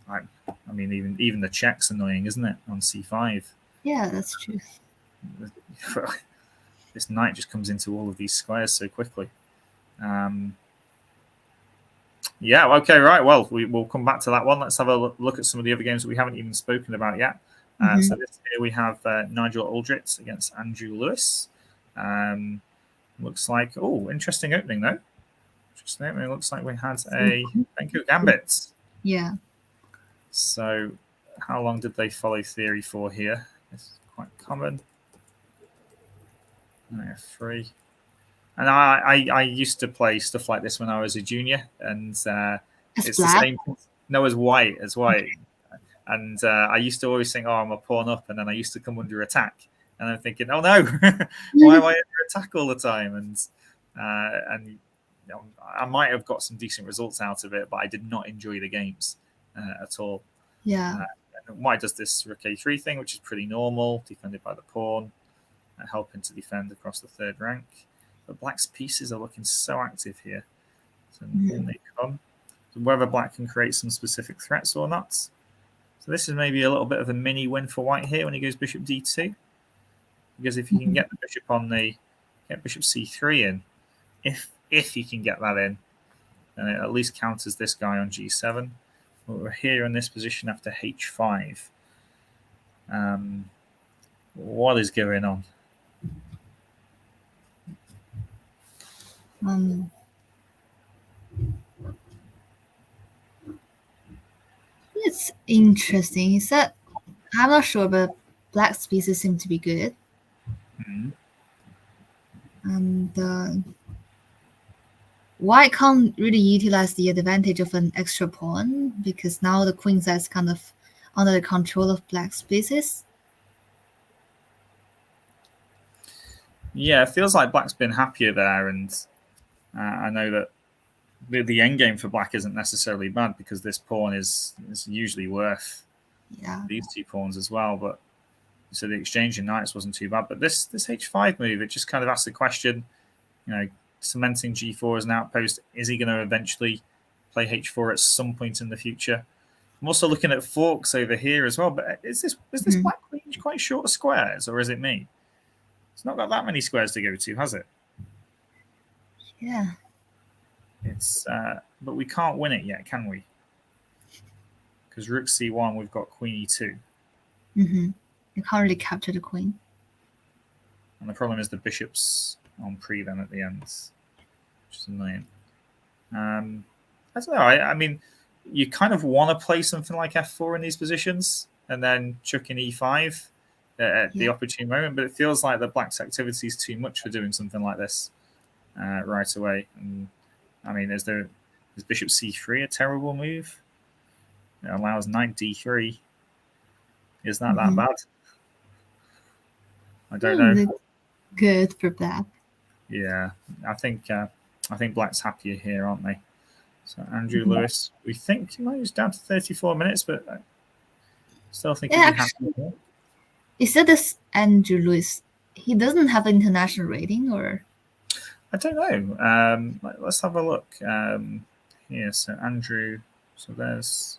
I mean, even the check's annoying, isn't it, on c5? Yeah, that's true. This knight just comes into all of these squares so quickly. Okay, right. Well, we'll come back to that one. Let's have a look at some of the other games that we haven't even spoken about yet. So this here we have Nigel Aldrich against Andrew Lewis. Looks like, interesting opening though. Interesting opening. Looks like we had a Benko Gambit. Yeah. So how long did they follow theory for here? It's quite common. F3. And I used to play stuff like this when I was a junior, and it's the same. No, as white. And I used to always think, I'm a pawn up, and then I used to come under attack, and I'm thinking, oh no, why am I under attack all the time? And I might have got some decent results out of it, but I did not enjoy the games at all. Yeah. White does this rook a3 thing, which is pretty normal, defended by the pawn, helping to defend across the third rank. But black's pieces are looking so active here. So they come. So whether black can create some specific threats or not. So this is maybe a little bit of a mini win for white here when he goes bishop d2. Because if you can get the bishop get bishop c3 in, if you can get that in, then it at least counters this guy on g7. But we're here in this position after h5. What is going on? It's interesting. He said, I'm not sure, but black's pieces seem to be good. And white can't really utilize the advantage of an extra pawn because now the queen side is kind of under the control of black's pieces. Yeah, it feels like black's been happier there, and I know that the end game for black isn't necessarily bad because this pawn is usually worth these two pawns as well. But so the exchange in knights wasn't too bad. But this h5 move, it just kind of asks the question, cementing g4 as an outpost. Is he going to eventually play h4 at some point in the future? I'm also looking at forks over here as well. But is this black queen quite short of squares, or is it me? It's not got that many squares to go to, has it? Yeah. It's but we can't win it yet, can we? Because rook c1, we've got queen e2. You can't really capture the queen. And the problem is the bishop's on pre then at the end, which is annoying. I don't know. I mean, you kind of want to play something like f4 in these positions and then chuck in e5 at the opportune moment, but it feels like the black's activity is too much for doing something like this right away. And I mean, is bishop c3 a terrible move? It allows knight d3. Is that bad? I don't know. Good for black. Yeah, I think I think Black's happier here, aren't they? So Andrew Lewis, we think he's down to 34 minutes, but I still think he'd be happy here. Is it this Andrew Lewis? He doesn't have an international rating, or? I don't know. Let's have a look here. So Andrew, so there's,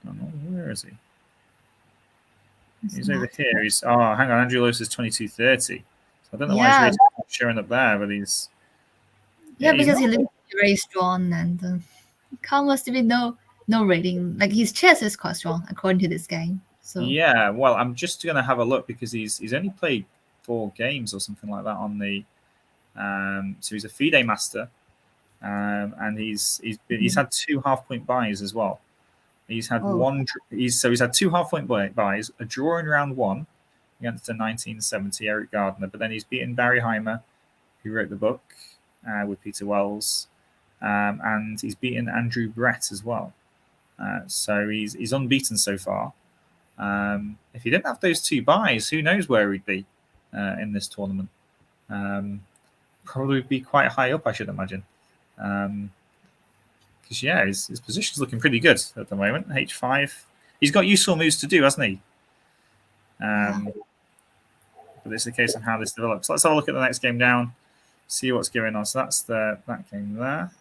I don't know, where is he? He's over here. Hang on. Andrew Lewis is 22:30. So I don't know why his rating is not showing up there, but he's. Because he looks very strong, and almost be no rating. Like his chess is quite strong according to this game. So yeah, well, I'm just gonna have a look because he's only played 4 games or something like that on the. So he's a FIDE master, and he's had 2 half-point buys as well. He's had one. He's had 2 half-point buys, a draw in round 1 against a 1970 Eric Gardner, but then he's beaten Barry Heimer, who wrote the book with Peter Wells, and he's beaten Andrew Brett as well. So he's unbeaten so far. If he didn't have those 2 buys, who knows where he'd be in this tournament? Probably be quite high up, I should imagine. Because his position's looking pretty good at the moment. H5. He's got useful moves to do, hasn't he? But it's a case of how this develops. Let's have a look at the next game down, see what's going on. So that's that game there.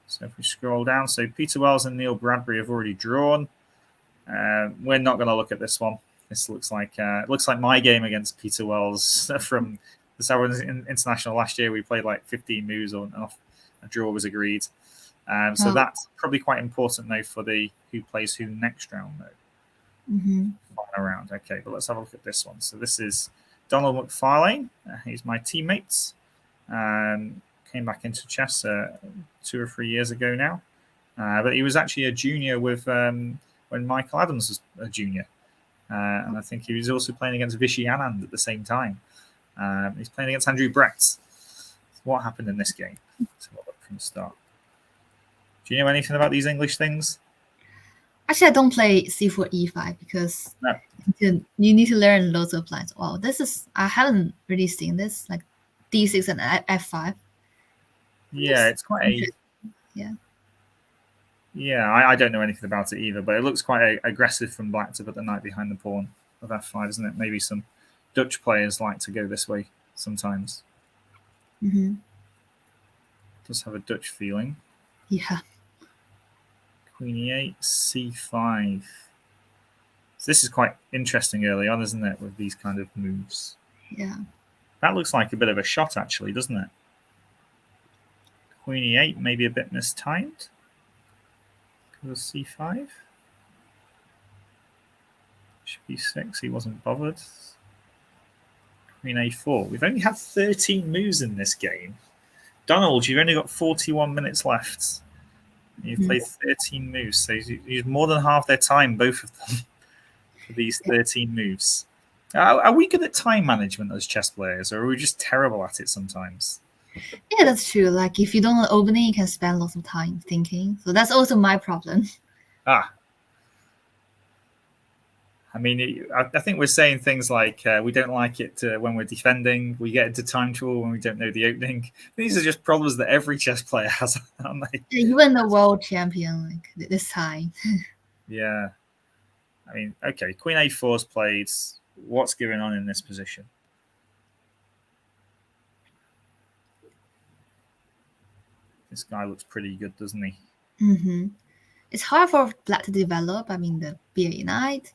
So if we scroll down, so Peter Wells and Neil Bradbury have already drawn. We're not going to look at this one. This looks like my game against Peter Wells from the Sauerland International last year. We played like 15 moves or a draw was agreed. So that's probably quite important though for the who plays who next round though. Around. Okay, but let's have a look at this one. So this is Donald McFarlane. He's my teammate. Came back into chess 2 or 3 years ago now. But he was actually a junior with when Michael Adams was a junior. And I think he was also playing against Vishy Anand at the same time. He's playing against Andrew Brett. So what happened in this game? Let's have a look from the start. Do you know anything about these English things? Actually, I don't play C4 E5 because you need to learn loads of lines. Wow, I haven't really seen this, like D6 and F5. Yeah, it's quite a... Yeah, I don't know anything about it either, but it looks quite aggressive from Black to put the knight behind the pawn of F5, isn't it? Maybe some Dutch players like to go this way sometimes. Does have a Dutch feeling. Yeah. Queen E8, C5. So this is quite interesting early on, isn't it, with these kind of moves? Yeah. That looks like a bit of a shot, actually, doesn't it? Queen E8, maybe a bit mistimed. Goes C5. B6, he wasn't bothered. Queen A4. We've only had 13 moves in this game. Donald, you've only got 41 minutes left. You've played 13 moves, so you used more than half their time, both of them, for these 13 moves. Are we good at time management as chess players, or are we just terrible at it sometimes? Yeah, that's true. Like, if you don't know opening, you can spend lots of time thinking. So that's also my problem. I mean, I think we're saying things like we don't like it when we're defending. We get into time trouble when we don't know the opening. These are just problems that every chess player has, aren't they? Even the world champion, like this time. Yeah. I mean, okay, Queen A4's played. What's going on in this position? This guy looks pretty good, doesn't he? It's hard for Black to develop. I mean, the BA knight.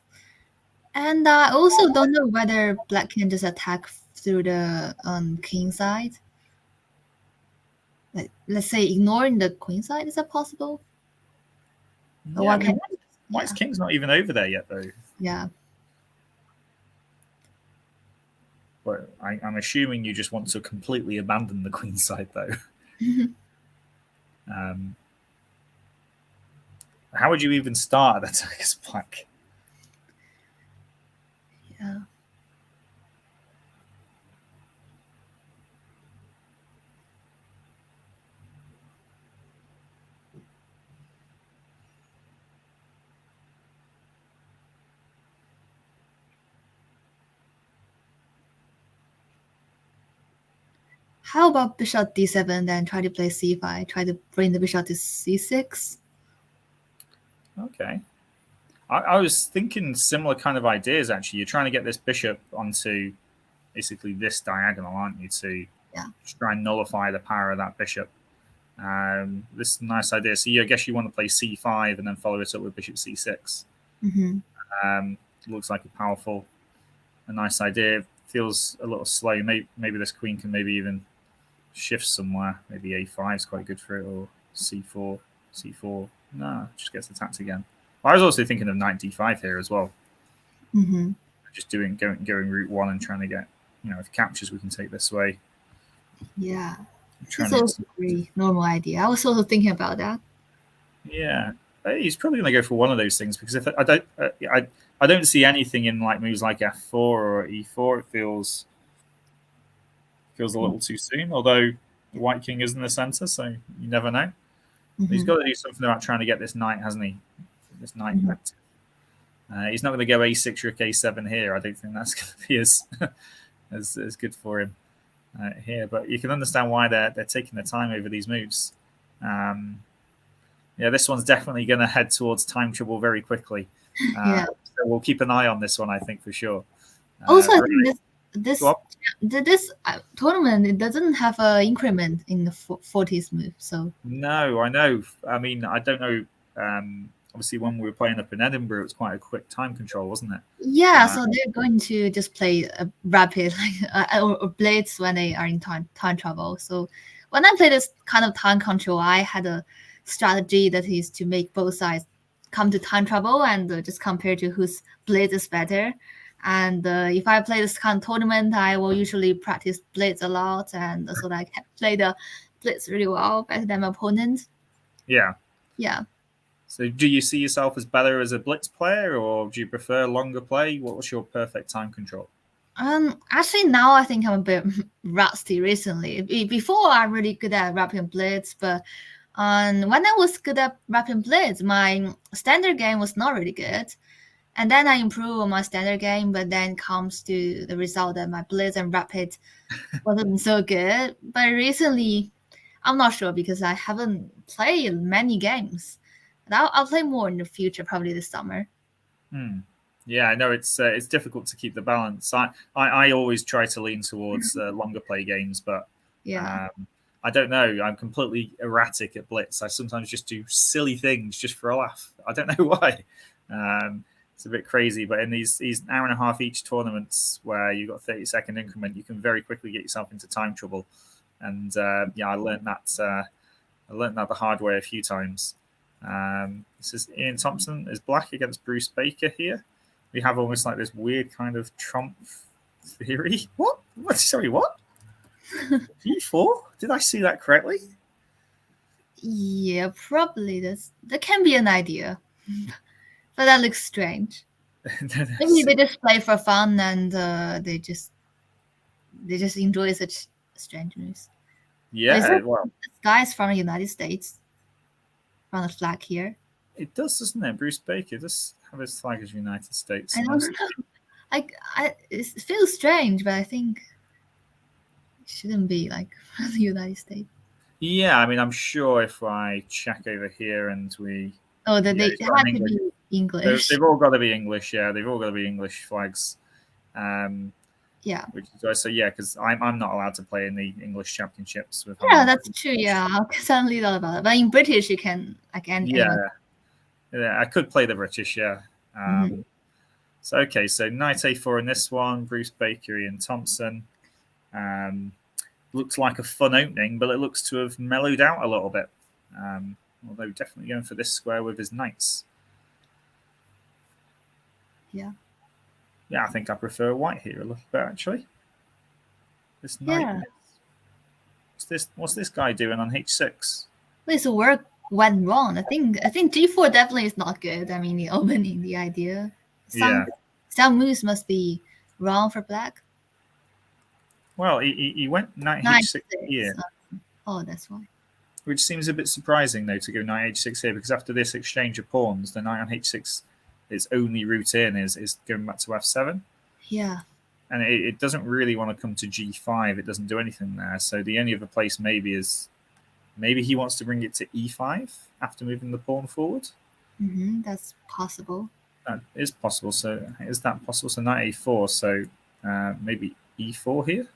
And I also don't know whether Black can just attack through the king side. Like, let's say ignoring the queen side. Is that possible? Yeah, White's king's not even over there yet, though. Yeah. But I'm assuming you just want to completely abandon the queen side, though. How would you even start an attack as Black? Yeah. How about bishop d7, then try to play c5, try to bring the bishop to c6? Okay. I was thinking similar kind of ideas, actually. You're trying to get this bishop onto basically this diagonal, aren't you, to try and nullify the power of that bishop. This is a nice idea. So I guess you want to play c5 and then follow it up with bishop c6. Looks like a nice idea. Feels a little slow. Maybe this queen can maybe even shift somewhere. Maybe a5 is quite good for it, or c4, c4. No, just gets attacked again. I was also thinking of knight d5 here as well. Just going route 1 and trying to get, if captures we can take this way. Yeah, that's also a very normal idea. I was also thinking about that. Yeah, he's probably going to go for one of those things, because if I don't see anything in like moves like f4 or e4. It feels a little too soon. Although the white king is in the center, so you never know. He's got to do something about trying to get this knight, hasn't he? This knight effective. He's not going to go a6 or a7 here. I don't think that's going to be as good for him here. But you can understand why they're taking their time over these moves. This one's definitely going to head towards time trouble very quickly. So we'll keep an eye on this one, I think, for sure. Also, I think this tournament, it doesn't have an increment in the 40th move. So no, I know. I mean, I don't know. Obviously, when we were playing up in Edinburgh, it was quite a quick time control, wasn't it? Yeah, so they're going to just play rapid or blitz when they are in time trouble. So when I play this kind of time control, I had a strategy that is to make both sides come to time trouble and just compare to whose blitz is better. And if I play this kind of tournament, I will usually practice blitz a lot, and so that I can play the blitz really well, better than my opponent. Yeah. Yeah. So do you see yourself as better as a blitz player, or do you prefer longer play? What was your perfect time control? Actually, now I think I'm a bit rusty recently. Before, I'm really good at rapid blitz, but when I was good at rapid blitz, my standard game was not really good. And then I improve on my standard game, but then comes to the result that my blitz and rapid wasn't so good. But recently, I'm not sure because I haven't played many games. And I'll play more in the future, probably this summer. Yeah, I know it's difficult to keep the balance. I always try to lean towards longer play games, but I don't know. I'm completely erratic at blitz. I sometimes just do silly things just for a laugh. I don't know why. It's a bit crazy, but in these hour and a half each tournaments where you've got 30-second increment, you can very quickly get yourself into time trouble. And I learned that the hard way a few times. This is Ian Thompson is black against Bruce Baker here. We have almost like this weird kind of Trump theory. What? Sorry, what? G4? Did I see that correctly? Yeah, probably that can be an idea. But that looks strange. Maybe they just play for fun and they just enjoy such strange news. Yeah, well, this guy's from the United States. From the flag here. It does, doesn't it? Bruce Baker does have his flag as United States. I don't know. It feels strange, but I think it shouldn't be like from the United States. Yeah, I mean, I'm sure if I check over here and we... Oh, that they have to be English. They've all got to be English, yeah. They've all got to be English flags. Yeah. Which is because I'm not allowed to play in the English championships. That's true. Yeah, I suddenly thought about it. But in British, you can again. Yeah, I could play the British. Yeah. So knight a4 in this one. Bruce Baker, Ian Thompson. Looks like a fun opening, but it looks to have mellowed out a little bit. Although definitely going for this square with his knights. Yeah. Yeah, I think I prefer white here a little bit, actually. This knight. What's this guy doing on h6? His work went wrong. I think g4 definitely is not good. I mean, the opening, the idea. Some moves must be wrong for black. Well, he went knight h6 here. Oh, that's why. Which seems a bit surprising, though, to go knight h6 here, because after this exchange of pawns, the knight on h6, its only route in is going back to f7. Yeah. and it doesn't really want to come to g5. It doesn't do anything there. So the only other place maybe is he wants to bring it to e5 after moving the pawn forward. That's possible. That is possible. So is that possible? So knight a4. So maybe e4 here.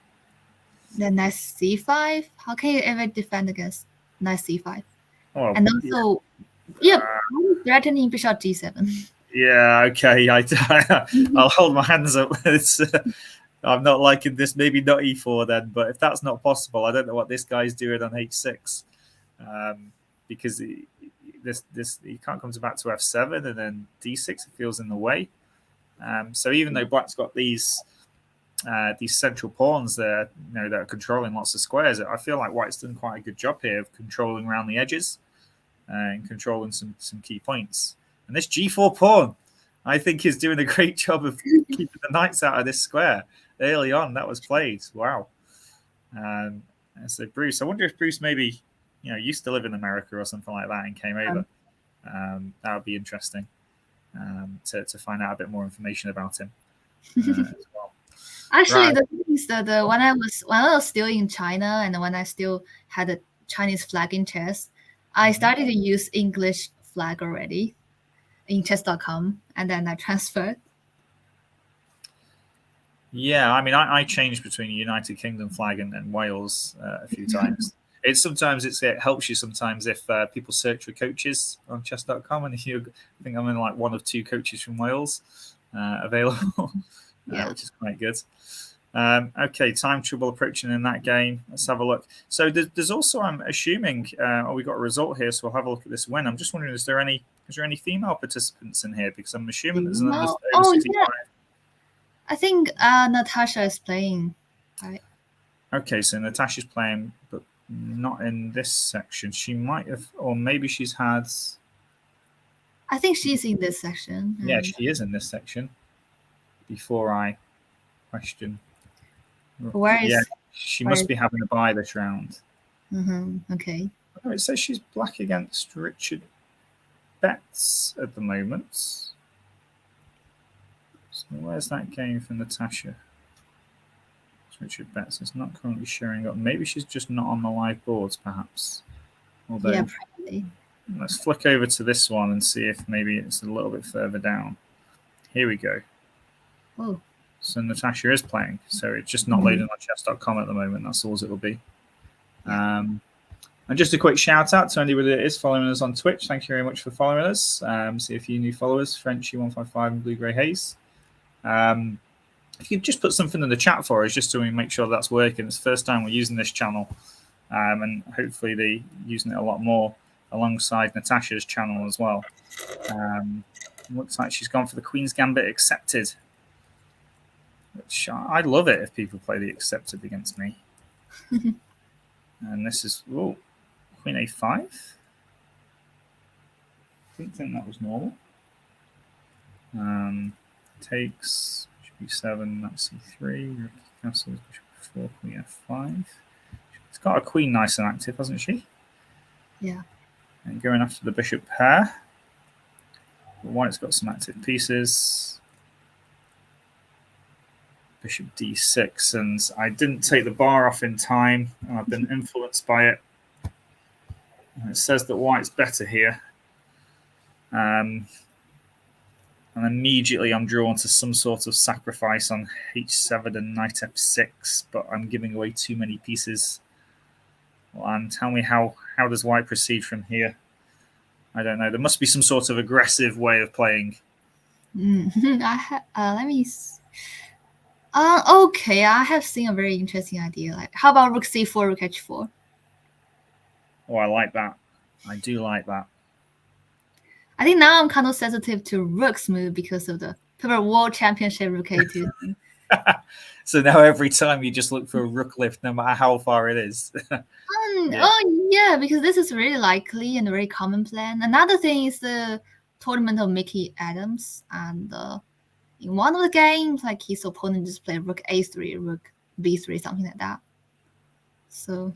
Then knight c5. How can you ever defend against knight c5? Oh, and also, threatening bishop g7. Yeah. Okay. I'll hold my hands up. I'm not liking this. Maybe not e4 then. But if that's not possible, I don't know what this guy's doing on h6, because he can't come back to f7 and then d6. It feels in the way. So even though Black's got these central pawns there, that are controlling lots of squares, I feel like White's done quite a good job here of controlling around the edges and controlling some key points. And this g4 pawn, I think, is doing a great job of keeping the knights out of this square. Early on, that was played. Wow. And so Bruce, I wonder if Bruce maybe, used to live in America or something like that and came over. That would be interesting to find out a bit more information about him as well. Actually, the thing is that when I was still in China and when I still had a Chinese flag in chess, I started to use English flag already in chess.com, and then I transferred. Yeah, I mean, I changed between United Kingdom flag and Wales a few times. It helps you sometimes if people search for coaches on chess.com, and I think I'm in like one of two coaches from Wales available, which is quite good. Okay, time trouble approaching in that game. Let's have a look. So there's also, I'm assuming, we got a result here, so we'll have a look at this win. I'm just wondering, is there any female participants in here? Because I'm assuming there's another over 65. Yeah. I think Natasha is playing, right? Okay, so Natasha's playing, but not in this section. She might have, or maybe she's had. I think she's in this section. Yeah, she is in this section. Before I question. She must be having a bye this round. Okay. Oh, it says she's black against Richard Betts at the moment. So where's that game for Natasha? Richard Betts is not currently showing up. Maybe she's just not on the live boards, perhaps. Although, probably. Let's flick over to this one and see if maybe it's a little bit further down. Here we go. Oh. So Natasha is playing. So it's just not loading on chess.com at the moment. That's all it will be. And just a quick shout out to anybody that is following us on Twitch. Thank you very much for following us. See a few new followers, Frenchy155 and Blue Grey Haze. If you could just put something in the chat for us, just to make sure that's working. It's the first time we're using this channel, and hopefully they're using it a lot more alongside Natasha's channel as well. Looks like she's gone for the Queen's Gambit accepted, which I love it if people play the accepted against me. And this is Queen A5. I didn't think that was normal. Takes b7, knight c3, castles, bishop f4, queen f5. She's got a queen nice and active, hasn't she? Yeah. And going after the bishop pair. But White's got some active pieces. Bishop d6, and I didn't take the bar off in time. I've been influenced by it. And it says that White's better here. And immediately I'm drawn to some sort of sacrifice on h7 and knight f6, but I'm giving away too many pieces. And tell me, how does White proceed from here? I don't know. There must be some sort of aggressive way of playing. Let me. Okay, I have seen a very interesting idea. Like, how about rook c4, rook h4? Oh, I like that. I do like that. I think now I'm kind of sensitive to rook's move because of the World Championship rook a2 thing. So now every time you just look for a rook lift, no matter how far it is. Oh, yeah, because this is really likely and a very common plan. Another thing is the tournament of Mickey Adams. And in one of the games, like his opponent just played rook a3, rook b3, something like that. So.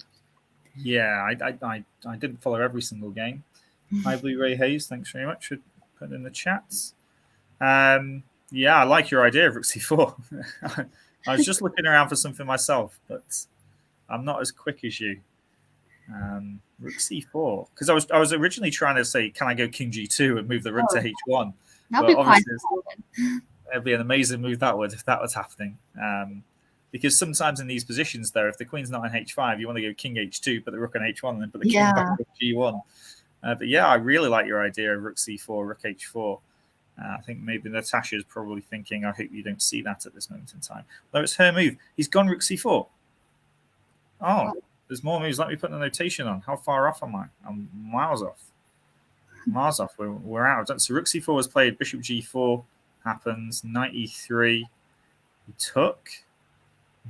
Yeah, I didn't follow every single game. Hi, Blue Ray Hayes. Thanks very much for putting in the chats. Yeah, I like your idea of rook c4. I was just looking around for something myself, but I'm not as quick as you. Rook c4, because I was originally trying to say, can I go king g2 and move the rook to h1? That'd But be quite obviously, important. it'd be an amazing move that would if that was happening. Because sometimes in these positions, though, if the queen's not on h5, you want to go king h2, put the rook on h1, and then put the king back on g1. But yeah, I really like your idea of rook c4, rook h4. I think maybe Natasha is probably thinking, I hope you don't see that at this moment in time. Though it's her move. He's gone rook c4. Oh, there's more moves. Let me put the notation on. How far off am I? I'm miles off. Miles off. We're out. So rook c4 was played. Bishop g4 happens. Knight e3. He took.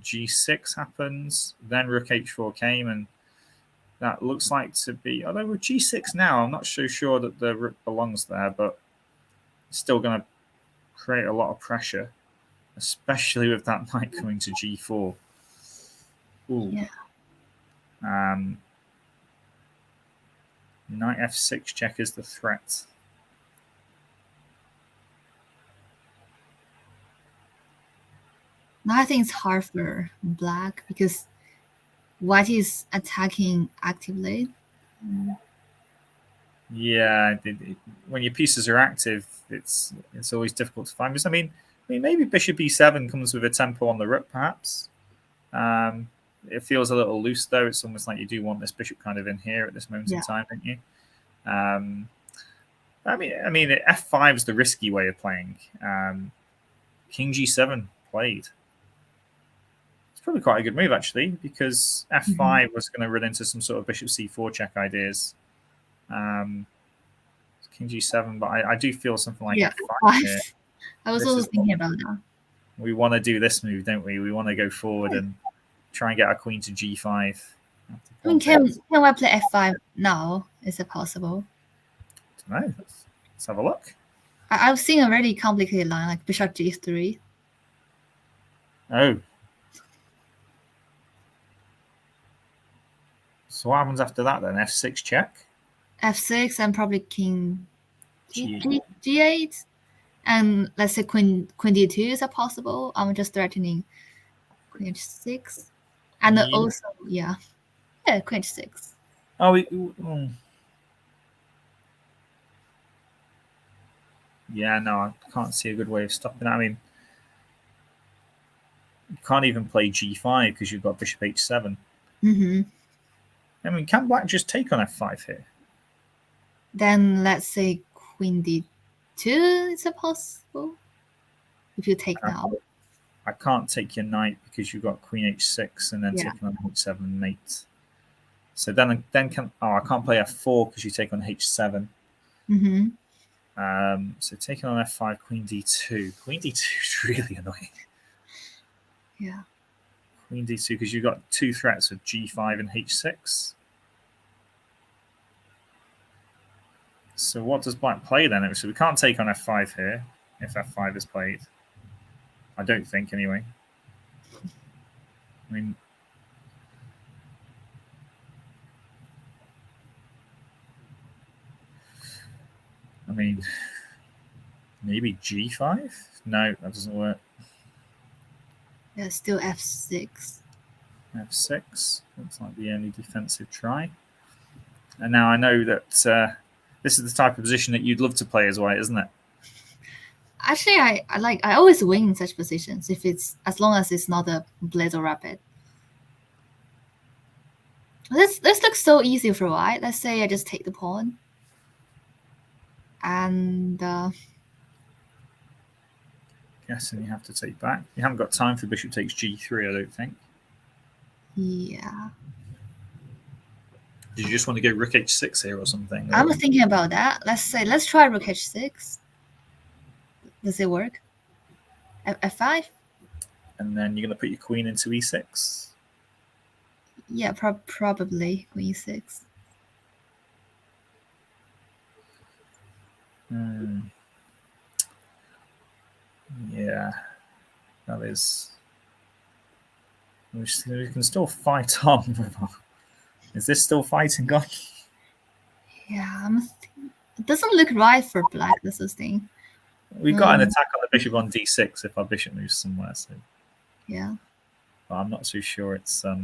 G6 happens. Then rook h4 came, and that looks like to be. Although with g6 now, I'm not so sure that the rook belongs there, but it's still going to create a lot of pressure, especially with that knight coming to g4. Ooh. Yeah. Knight f6 check is the threat. Now I think it's hard for black because white is attacking actively. Yeah, when your pieces are active, it's always difficult to find. Because I mean, maybe bishop e7 comes with a tempo on the rook, perhaps. It feels a little loose, though. It's almost like you do want this bishop kind of in here at this moment in time, don't you? I mean, f5 is the risky way of playing. King g7 played. It's probably quite a good move, actually, because f5 was going to run into some sort of bishop c4 check ideas. King g7, but I do feel something like f5 here. I was also thinking about that. We want to do this move, don't we? We want to go forward and try and get our queen to g5. I mean, can I play f5 now? Is it possible? I don't know. Let's have a look. I've seen a really complicated line, like bishop g3. Oh. So what happens after that then? f6 check? f6 and probably king g8. And let's say queen d2, is that possible? I'm just threatening queen h6. And also, queen h6. Oh, yeah, no, I can't see a good way of stopping that. I mean, you can't even play g5 because you've got bishop h7. I mean, can black just take on f5 here? Then let's say queen d2, is it possible? If you take now. I can't take your knight because you've got queen h6 and then taking on h7 mate. So then I can't play f4 because you take on h7. So taking on f5, queen d2. Queen d2 is really annoying. Yeah. Queen d2 because you've got two threats of g5 and h6. So what does black play then? So we can't take on f5 here if f5 is played. I don't think, anyway. I mean, maybe g5? No, that doesn't work. Yeah, still f6. f6 looks like the only defensive try. And now I know that this is the type of position that you'd love to play as white, isn't it? Actually, I always win in such positions if it's as long as it's not a blitz or rapid. This looks so easy for white. Let's say I just take the pawn. And guessing you have to take back. You haven't got time for bishop takes g3, I don't think. Yeah. Did you just want to go rook h6 here or something? I'm thinking about that. Let's try rook h6. Does it work? f5? And then you're going to put your queen into e6? Yeah, probably queen e6. Yeah, that is. We can still fight on. Is this still fighting on? Yeah, it doesn't look right for black. This is thing. We've got an attack on the bishop on d6 if our bishop moves somewhere. So Yeah. But I'm not too sure it's I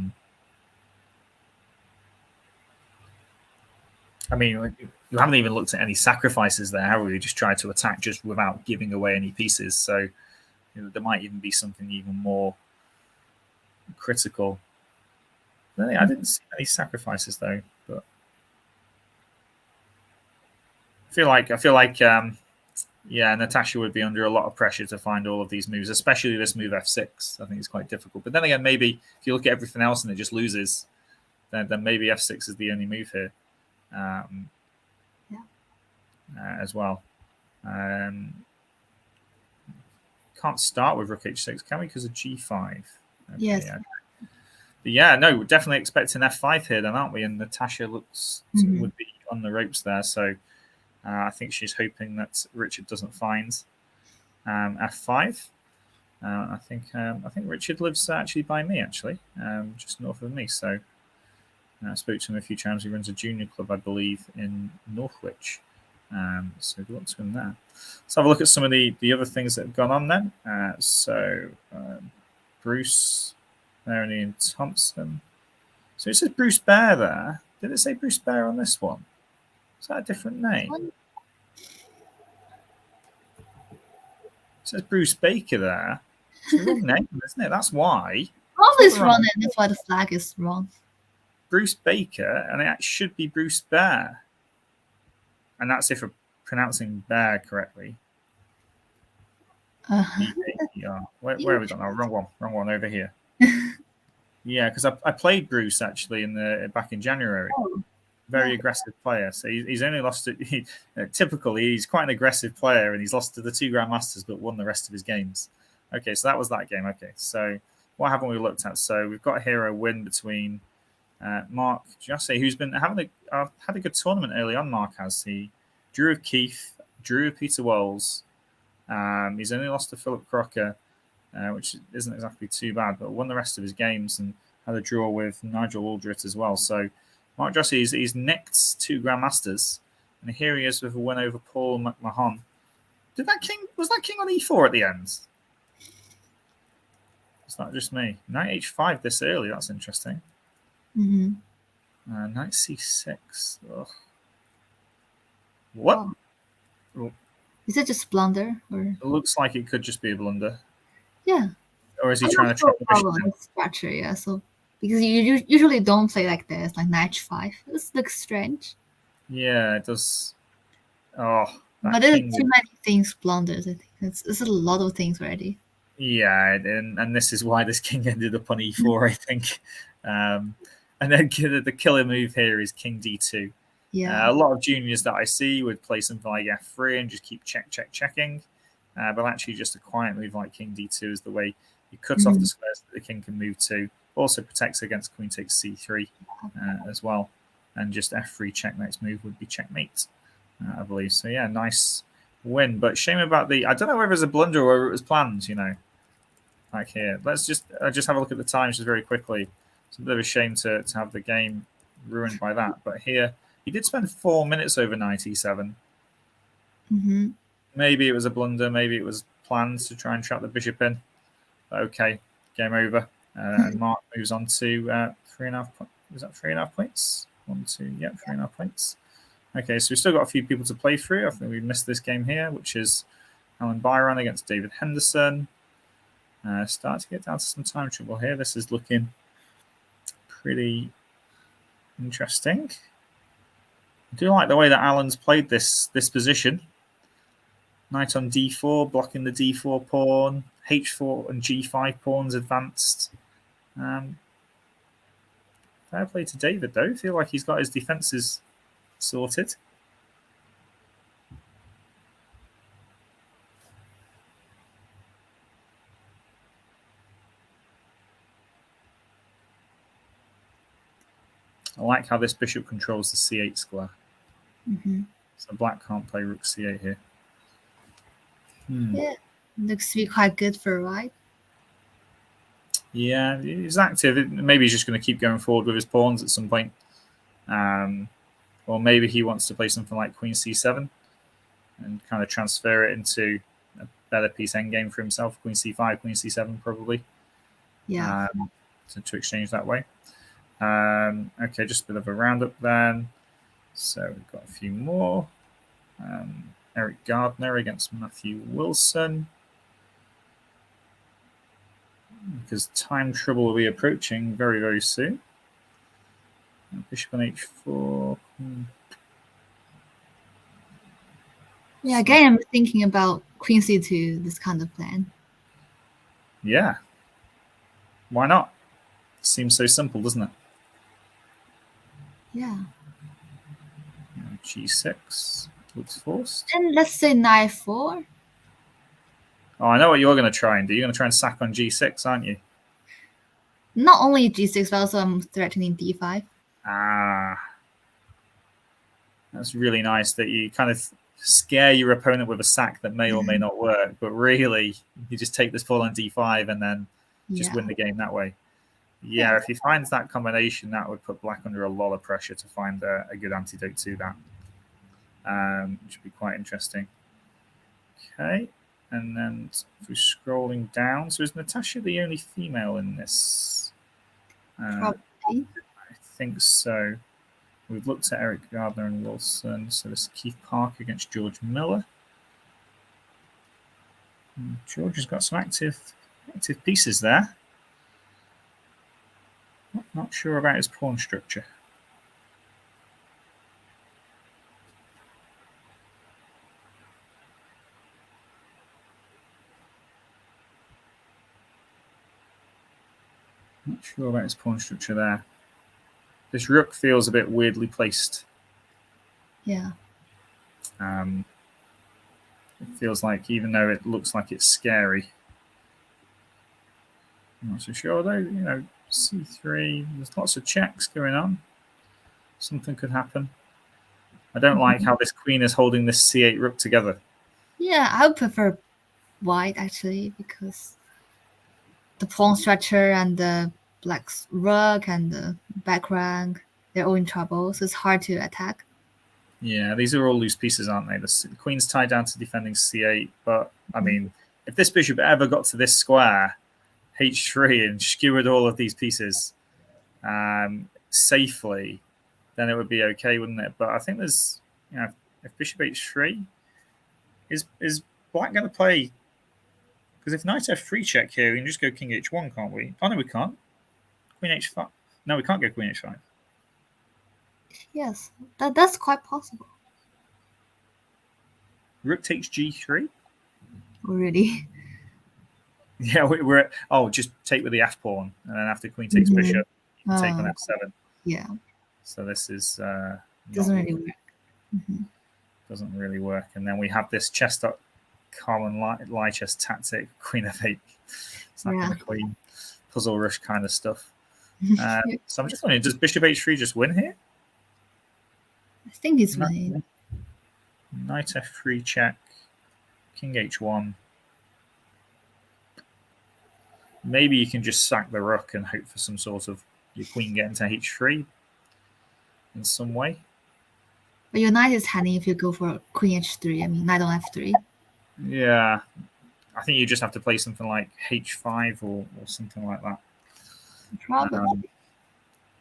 mean, you haven't even looked at any sacrifices there, have we? You just tried to attack just without giving away any pieces. So there might even be something even more critical. I didn't see any sacrifices though, but I feel like yeah, Natasha would be under a lot of pressure to find all of these moves, especially this move f6. I think it's quite difficult. But then again, maybe if you look at everything else and it just loses, then maybe f6 is the only move here as well. Can't start with rook h6, can we? Because of g5. Okay, yes. Yeah. But yeah, no, we're definitely expecting f5 here, then, aren't we? And Natasha looks would be on the ropes there. So I think she's hoping that Richard doesn't find f5. I think Richard lives actually by me, actually, just north of me. So I spoke to him a few times. He runs a junior club, I believe, in Northwich. So good luck to him there. Let's have a look at some of the other things that have gone on then. Bruce, Maroney and Thompson. So it says Bruce Bear there. Did it say Bruce Bear on this one? Is that a different name? It says Bruce Baker there. It's the wrong name, isn't it? That's why. Always wrong, and that's why the flag is wrong. Bruce Baker, and it should be Bruce Bear. And that's if we're pronouncing bear correctly. Where have we got now? Wrong one over here. Yeah, because I played Bruce actually back in January. Very aggressive player. So he's only lost to typically he's quite an aggressive player, and he's lost to the 2 Grandmasters but won the rest of his games. Okay, so that was that game. Okay, so what haven't we looked at? So we've got here a win between Mark Jose, who's been had a good tournament early on. Mark has he drew with Keith, drew with Peter Wells. He's only lost to Philip Crocker, which isn't exactly too bad, but won the rest of his games and had a draw with Nigel Aldrit as well. So Mark Jose, he's nicked 2 Grandmasters, and here he is with a win over Paul McMahon. Was that king on e4 at the end? Is that just me? Knight h5 this early. That's interesting. Knight c6. Ugh. What? Oh. Is it just blunder? Or it looks like it could just be a blunder. Yeah. Or is he trying to trap the bishop? Structure, yeah. So because you usually don't play like this, like knight h5. This looks strange. Yeah, it does. Oh, but there's too many things blunders. I think it's a lot of things already. Yeah, and this is why this king ended up on e4, I think. And then the killer move here is king d2. Yeah. A lot of juniors that I see would play something like f3 and just keep checking. But actually just a quiet move like king d2 is the way he cuts off the squares that the king can move to. Also protects against queen takes c3 as well. And just f3 check next move would be checkmate, I believe. So yeah, nice win. But shame about I don't know whether it was a blunder or whether it was planned, Like here. Let's just have a look at the times just very quickly. It's a bit of a shame to have the game ruined by that. But here, he did spend 4 minutes over knight e7. Maybe it was a blunder. Maybe it was planned to try and trap the bishop in. But okay, game over. And Mark moves on to 3.5 points. Was that 3.5 points? 1, 2, yeah, 3.5 points. Okay, so we've still got a few people to play through. I think we missed this game here, which is Alan Byron against David Henderson. Start to get down to some time trouble here. This is looking pretty interesting. I do like the way that Alan's played this position. Knight on d4, blocking the d4 pawn. h4 and g5 pawns advanced. Fair play to David, though. I feel like he's got his defenses sorted. I like how this bishop controls the c8 square. So black can't play rook c8 here. Yeah, looks to be quite good for white. Yeah, he's active. Maybe he's just going to keep going forward with his pawns at some point. Or maybe he wants to play something like queen c7 and kind of transfer it into a better piece endgame for himself. Queen c5, queen c7 probably. Yeah. To exchange that way. Okay, just a bit of a roundup then. So we've got a few more. Eric Gardner against Matthew Wilson. Because time trouble will be approaching very, very soon. Bishop on h4. Yeah, again, I'm thinking about queen c2, this kind of plan. Yeah. Why not? Seems so simple, doesn't it? Yeah. G6 looks forced. And let's say knight 4. Oh, I know what you're going to try and do. You're going to try and sack on G6, aren't you? Not only G6, but also I'm threatening D5. Ah. That's really nice that you kind of scare your opponent with a sack that may or may not work, but really you just take this pawn on D5 and then just win the game that way. Yeah, if he finds that combination, that would put black under a lot of pressure to find a good antidote to that. Which would be quite interesting. Okay, and then if we're scrolling down, so is Natasha the only female in this? Probably. I think so. We've looked at Eric Gardner and Wilson. So this is Keith Park against George Miller. George has got some active pieces there. Not sure about his pawn structure. Not sure about his pawn structure there. This rook feels a bit weirdly placed. Yeah. It feels like, even though it looks like it's scary, I'm not so sure though. You know, C3. There's lots of checks going on. Something could happen. I don't like how this queen is holding this C8 rook together. Yeah, I would prefer white actually, because the pawn structure and the black's rook and the back rank, they're all in trouble, so it's hard to attack. Yeah, these are all loose pieces, aren't they? The queen's tied down to defending C8, but I mean, if this bishop ever got to this square, H3, and skewered all of these pieces safely, then it would be okay, wouldn't it? But I think there's, you know, if bishop H3, is black going to play? Because if knight F3 check here, we can just go king H1, can't we? Oh, no, we can't. Queen H5. No, we can't go queen H5. Yes, that's quite possible. Rook takes G3? Really? Yeah, we're just take with the F pawn, and then after queen takes bishop, you can take on F7. Yeah. So this is doesn't really work. Doesn't really work. And then we have this chess.com and lie chess tactic, queen F8. It's like the queen puzzle rush kind of stuff. So I'm just wondering, does bishop H3 just win here? I think it's winning. Knight F3 check, king H1. Maybe you can just sack the rook and hope for some sort of your queen getting to H3 in some way. But your knight is hanging if you go for queen H3. I mean, knight on F3. Yeah. I think you just have to play something like H5 or something like that. Probably.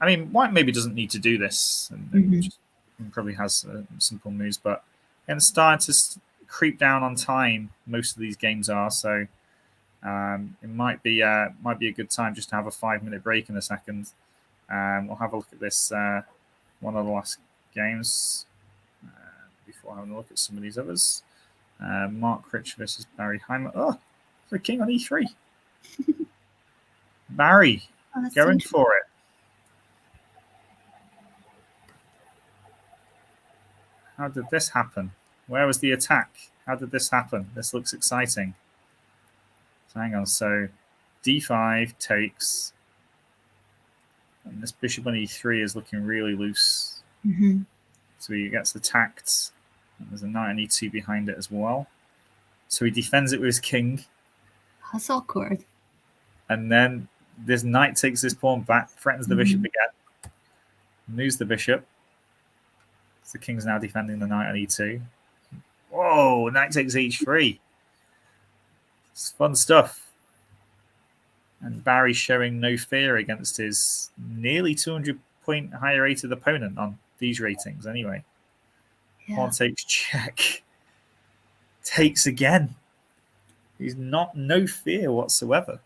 I mean, white maybe doesn't need to do this. And just probably has simple moves. But it's starting to creep down on time. Most of these games are. So it might be a good time just to have a 5-minute break in a second. We'll have a look at this one of the last games before having a look at some of these others. Mark Rich versus Barry Heimer. Oh, the king on E3. Barry going for it. How did this happen? Where was the attack? How did this happen? This looks exciting. So hang on. So D5 takes. And this bishop on E3 is looking really loose. So he gets attacked. And there's a knight on E2 behind it as well. So he defends it with his king. That's awkward. And then this knight takes this pawn back, threatens the bishop again. Moves the bishop. So the king's now defending the knight on E2. Whoa, knight takes H3. It's fun stuff. And Barry showing no fear against his nearly 200-point higher rated opponent on these ratings anyway. Yeah. Pawn takes check. Takes again. He's no fear whatsoever.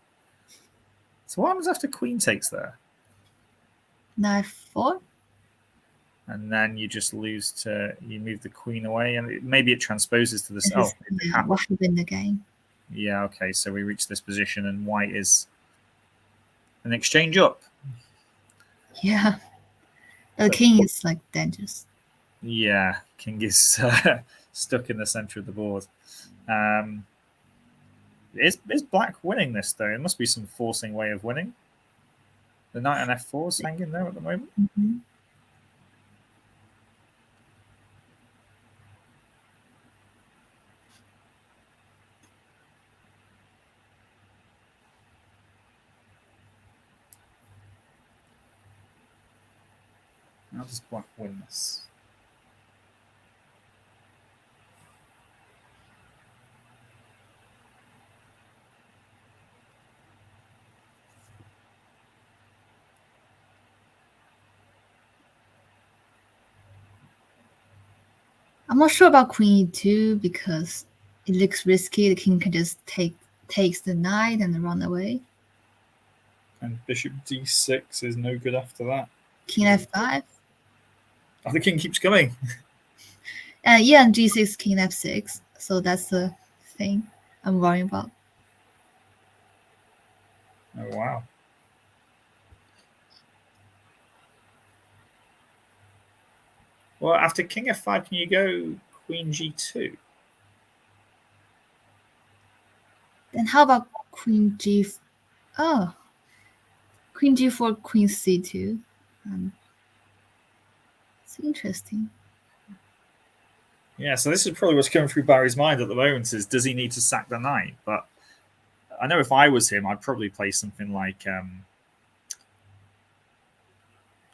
So what happens after queen takes there? Knight 4. And then you just lose to, you move the queen away, and maybe it transposes to this. This is what happened in the game. Yeah, okay. So we reach this position, and white is an exchange up. Yeah. The king is like dangerous. Yeah, king is stuck in the center of the board. Is black winning this, though? It must be some forcing way of winning. The knight on f4 is hanging there at the moment. Mm-hmm. How does black win this? I'm not sure about queen e2 because it looks risky. The king can just takes the knight and run away. And bishop d6 is no good after that. King f5. Oh, the king keeps coming. Yeah, and g6, king f6. So that's the thing I'm worrying about. Oh, wow. Well, after king f5, can you go queen g2? Then how about queen g? Oh, queen g4, queen c2. It's interesting. Yeah, so this is probably what's going through Barry's mind at the moment is, does he need to sack the knight? But I know if I was him, I'd probably play something like...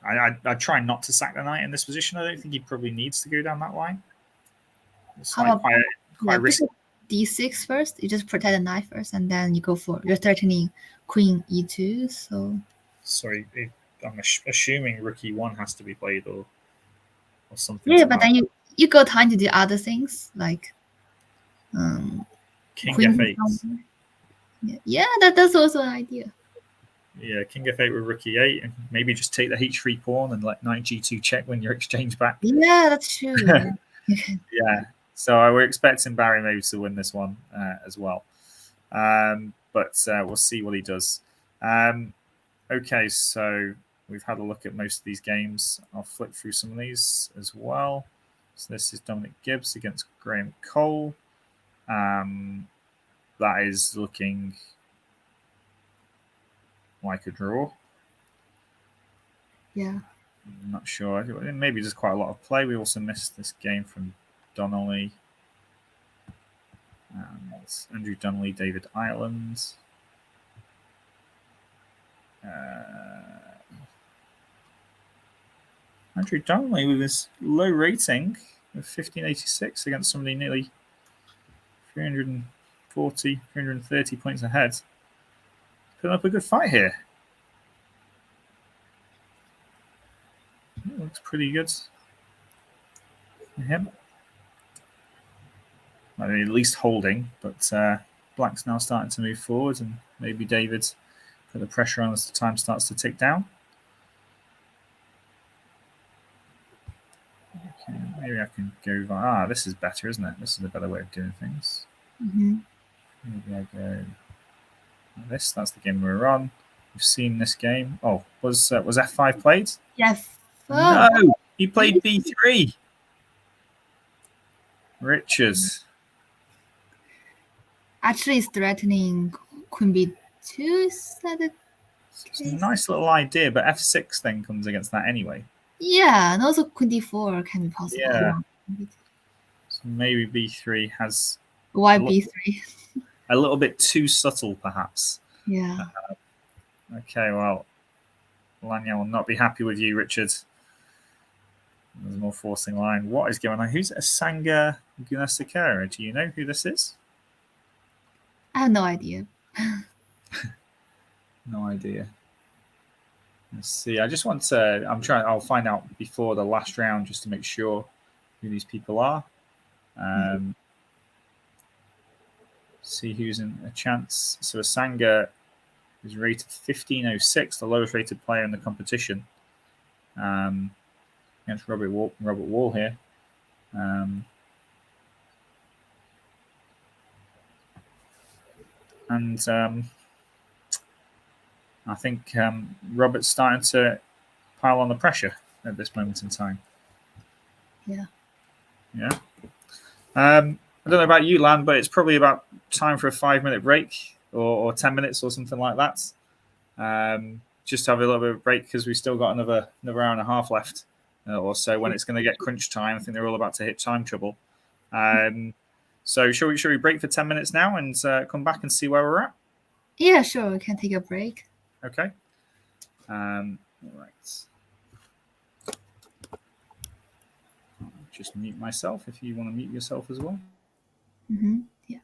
I'd try not to sack the knight in this position. I don't think he probably needs to go down that line. It's How like about quite risky. d6 first? You just protect the knight first, and then you go for you're threatening queen e2. So sorry, I'm assuming rook e1 has to be played or something. yeah, but then you got time to do other things like king queen f8. Yeah, that's also an idea. Yeah, king f8 with rook e8, and maybe just take the h3 pawn and let knight g2 check when you're exchange back. Yeah, that's true. Yeah, so we're expecting Barry maybe to win this one as well, but we'll see what he does. Okay, so we've had a look at most of these games. I'll flip through some of these as well. So this is Dominic Gibbs against Graham Cole. That is looking like a draw. Yeah. I'm not sure. Maybe just quite a lot of play. We also missed this game from Donnelly. It's Andrew Donnelly, David Ireland. Andrew Donnelly with his low rating of 1586 against somebody nearly 340, 330 points ahead. Putting up a good fight here. It looks pretty good for him. I mean, at least holding, but Black's now starting to move forward, and maybe David put the pressure on as the time starts to tick down. Okay, maybe I can go. This is better, isn't it? This is a better way of doing things. Mm-hmm. Maybe I go this. That's the game we're on. We've seen this game. Oh, was f5 played? Yes. No, he played b3. Richard. Actually, it's threatening queen b2. Is that the It's a nice little idea, but f6 then comes against that anyway. Yeah, and also queen d4 can be possible. Yeah. So maybe b3 has... Why b3? A little bit too subtle, perhaps. Yeah. Okay, well, Lanya will not be happy with you, Richard. There's more forcing line. What is going on? Who's Asanga Gunasekera? Do you know who this is? I have no idea. No idea. Let's see. I just want to. I'll find out before the last round just to make sure who these people are. See who's in a chance. So Asanga is rated 1506, the lowest rated player in the competition. Against Robert Wall here. I think Robert's starting to pile on the pressure at this moment in time. Yeah. I don't know about you, Lan, but it's probably about time for a 5-minute break or 10 minutes or something like that. Just to have a little bit of a break because we've still got another hour and a half left or so when it's going to get crunch time. I think they're all about to hit time trouble. So shall we break for 10 minutes now and come back and see where we're at? Yeah, sure. We can take a break. Okay. All right. I'll just mute myself if you want to mute yourself as well. Yeah.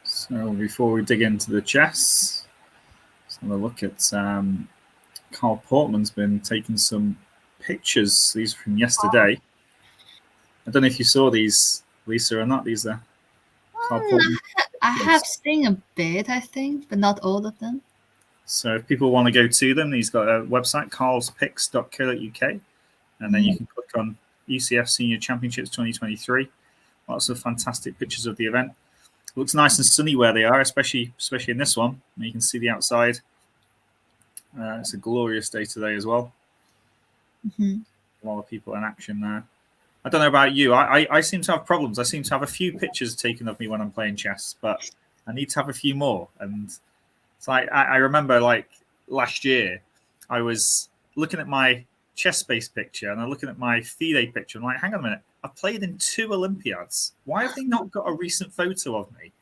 So before we dig into the chess, let's have a look at Carl Portman's been taking some pictures. These are from yesterday. I don't know if you saw these, Lisa, or not. These are Carl Portman. I have seen a bit, I think, but not all of them. So if people want to go to them, he's got a website, carlspicks.co.uk, and then you can click on ECF Senior Championships 2023. Lots of fantastic pictures of the event. It looks nice and sunny where they are, especially in this one. You can see the outside. It's a glorious day today as well. A lot of people in action there. I don't know about you. I seem to have problems. I seem to have a few pictures taken of me when I'm playing chess, but I need to have a few more. And it's like I remember, like last year, I was looking at my chess space picture and I'm looking at my FIDE picture. I'm like, hang on a minute. I've played in 2 Olympiads. Why have they not got a recent photo of me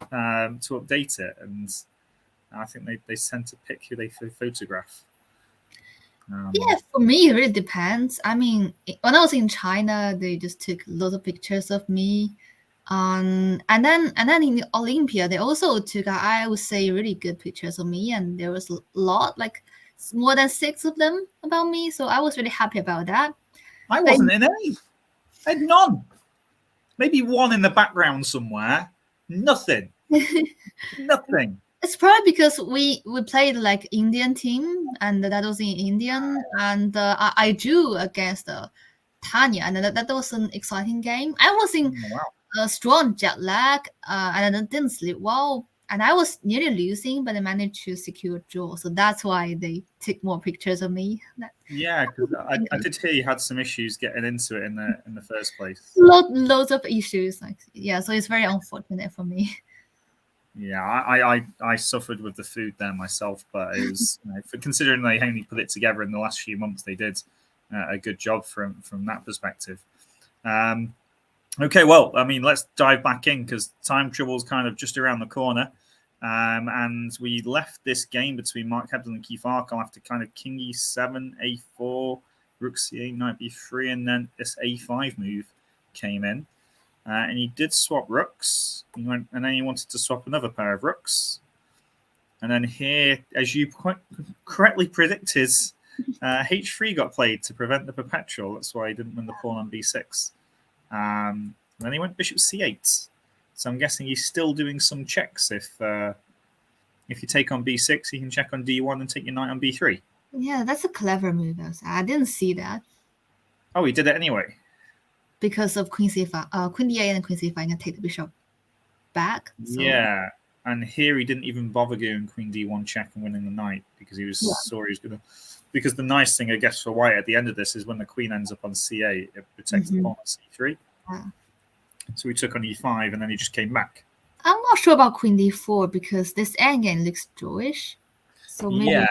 to update it? And I think they sent a pic who they photograph. Yeah, for me, it really depends. I mean, when I was in China, they just took lots of pictures of me. And then in the Olympia, they also took, I would say, really good pictures of me. And there was a lot, like more than 6 of them about me. So I was really happy about that. I wasn't in any. I had none. Maybe one in the background somewhere. Nothing. Nothing. It's probably because we played like Indian team, and that was in Indian, and I drew against Tanya, and that was an exciting game. I was in a strong jet lag, and I didn't sleep well, and I was nearly losing, but I managed to secure a draw. So that's why they took more pictures of me. Yeah, because I did hear you had some issues getting into it in the first place. Loads of issues, like so it's very unfortunate for me. Yeah, I suffered with the food there myself, but it was for considering they only put it together in the last few months, they did a good job from that perspective. Okay, well, I mean, let's dive back in because time trouble's kind of just around the corner. And we left this game between Mark Hebden and Keith Arkell after kind of King E7, A4, Rook C8, Knight B3, and then this A5 move came in. And he did swap rooks, and then he wanted to swap another pair of rooks. And then here, as you quite correctly predicted, H3 got played to prevent the perpetual. That's why he didn't win the pawn on B6. And then he went bishop C8. So I'm guessing he's still doing some checks. If you take on B6, you can check on D1 and take your knight on B3. Yeah, that's a clever move. I didn't see that. Oh, he did it anyway. Because of Queen C5, Queen D8 and Queen C5 can take the bishop back. So. Yeah, and here he didn't even bother going Queen D1 check and winning the knight because he was saw he was going to. Because the nice thing, I guess, for White at the end of this is when the queen ends up on C8, it protects the pawn on C3. Yeah. So he took on E5 and then he just came back. I'm not sure about Queen D4 because this endgame looks drawish. So maybe,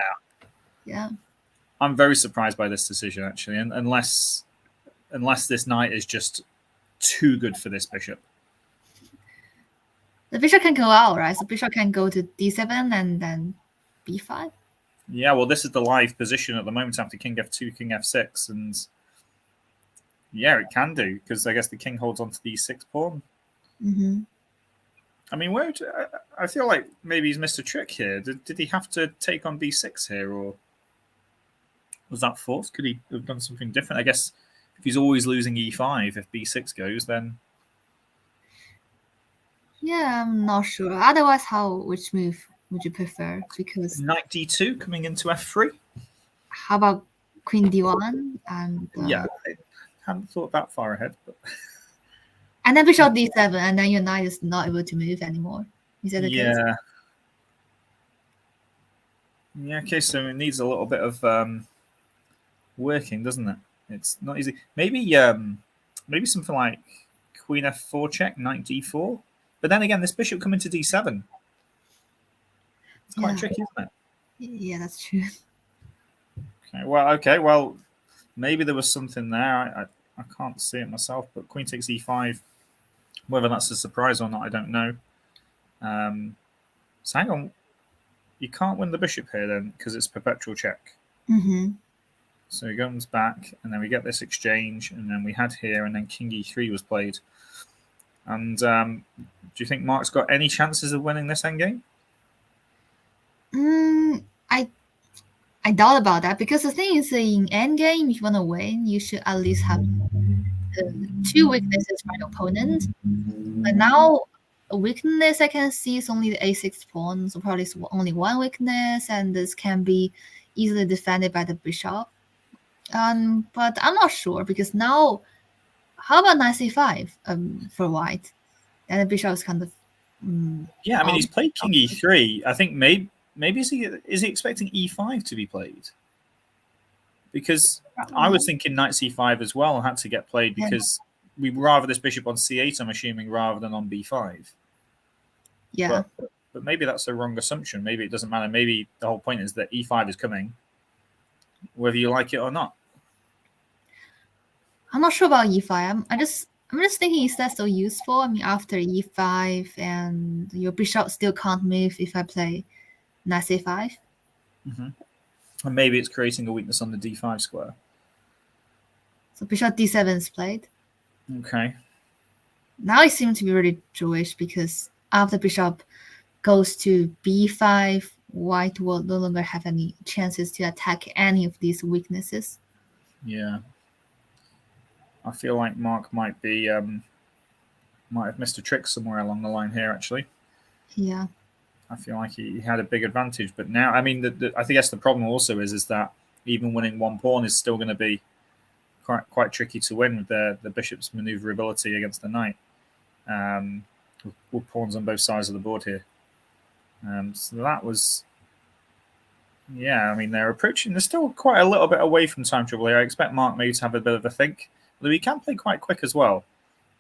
yeah. I'm very surprised by this decision actually, and unless this knight is just too good for this bishop. The bishop can go out, right? So bishop can go to D7 and then B5. Yeah, well, this is the live position at the moment after King F2, King F6, and yeah, it can do because I guess the king holds on to the E6 pawn. I mean, I feel like maybe he's missed a trick here. Did he have to take on B6 here, or was that forced? Could he have done something different? I guess if he's always losing E5, if B6 goes, then... Yeah, I'm not sure. Otherwise, which move would you prefer? Because Knight D2 coming into F3. How about Queen D1? And yeah, I hadn't thought that far ahead. But... and then bishop D7, and then your knight is not able to move anymore. Is that the case? Yeah, okay, so it needs a little bit of working, doesn't it? It's not easy. Maybe something like Queen F4 check, Knight D4. But then again, this bishop coming to D7. It's quite tricky, isn't it? Yeah, that's true. Okay, well, maybe there was something there. I can't see it myself, but Queen takes E5. Whether that's a surprise or not, I don't know. So hang on. You can't win the bishop here then because it's perpetual check. So he comes back, and then we get this exchange, and then we had here, and then King E3 was played. And do you think Mark's got any chances of winning this endgame? I doubt about that, because the thing is, in endgame, if you want to win, you should at least have 2 weaknesses by the opponent. But now, a weakness I can see is only the a6 pawn, so probably it's only 1 weakness, and this can be easily defended by the bishop. But I'm not sure, because now, how about knight c5 for white? Then the bishop is kind of yeah. I mean, he's played king e3. I think maybe is he expecting e5 to be played? Because I was thinking knight c5 as well had to get played, because we rather this bishop on c8, I'm assuming, rather than on b5. Yeah. But maybe that's a wrong assumption. Maybe it doesn't matter. Maybe the whole point is that e5 is coming, whether you like it or not. I'm not sure about e5. I'm just thinking, is that so useful? I mean, after e5 and your bishop still can't move if I play knight c5. And maybe it's creating a weakness on the d5 square. So bishop d7 is played. Okay. Now it seems to be really Jewish, because after bishop goes to b5, white will no longer have any chances to attack any of these weaknesses. Yeah. I feel like Mark might have missed a trick somewhere along the line here, actually. Yeah. I feel like he had a big advantage, but now, I mean, I guess the problem also is that even winning one pawn is still going to be quite tricky to win with the bishop's maneuverability against the knight. With pawns on both sides of the board here. So that was, yeah, I mean, they're still quite a little bit away from time trouble here. I expect Mark maybe to have a bit of a think, although he can play quite quick as well,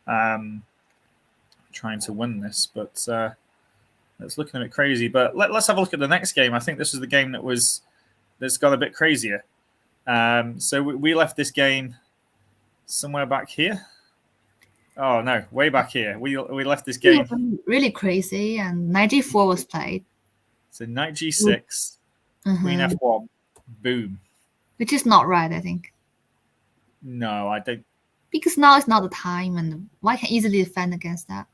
trying to win this, but it's looking a bit crazy. But let's have a look at the next game. I think this is the game that's got a bit crazier. So we left this game somewhere back here. Oh no, way back here. We left this game really crazy, and knight g4 was played. So knight g6, queen f1, boom. Which is not right, I think. No, I don't. Because now is not the time, and white can easily defend against that.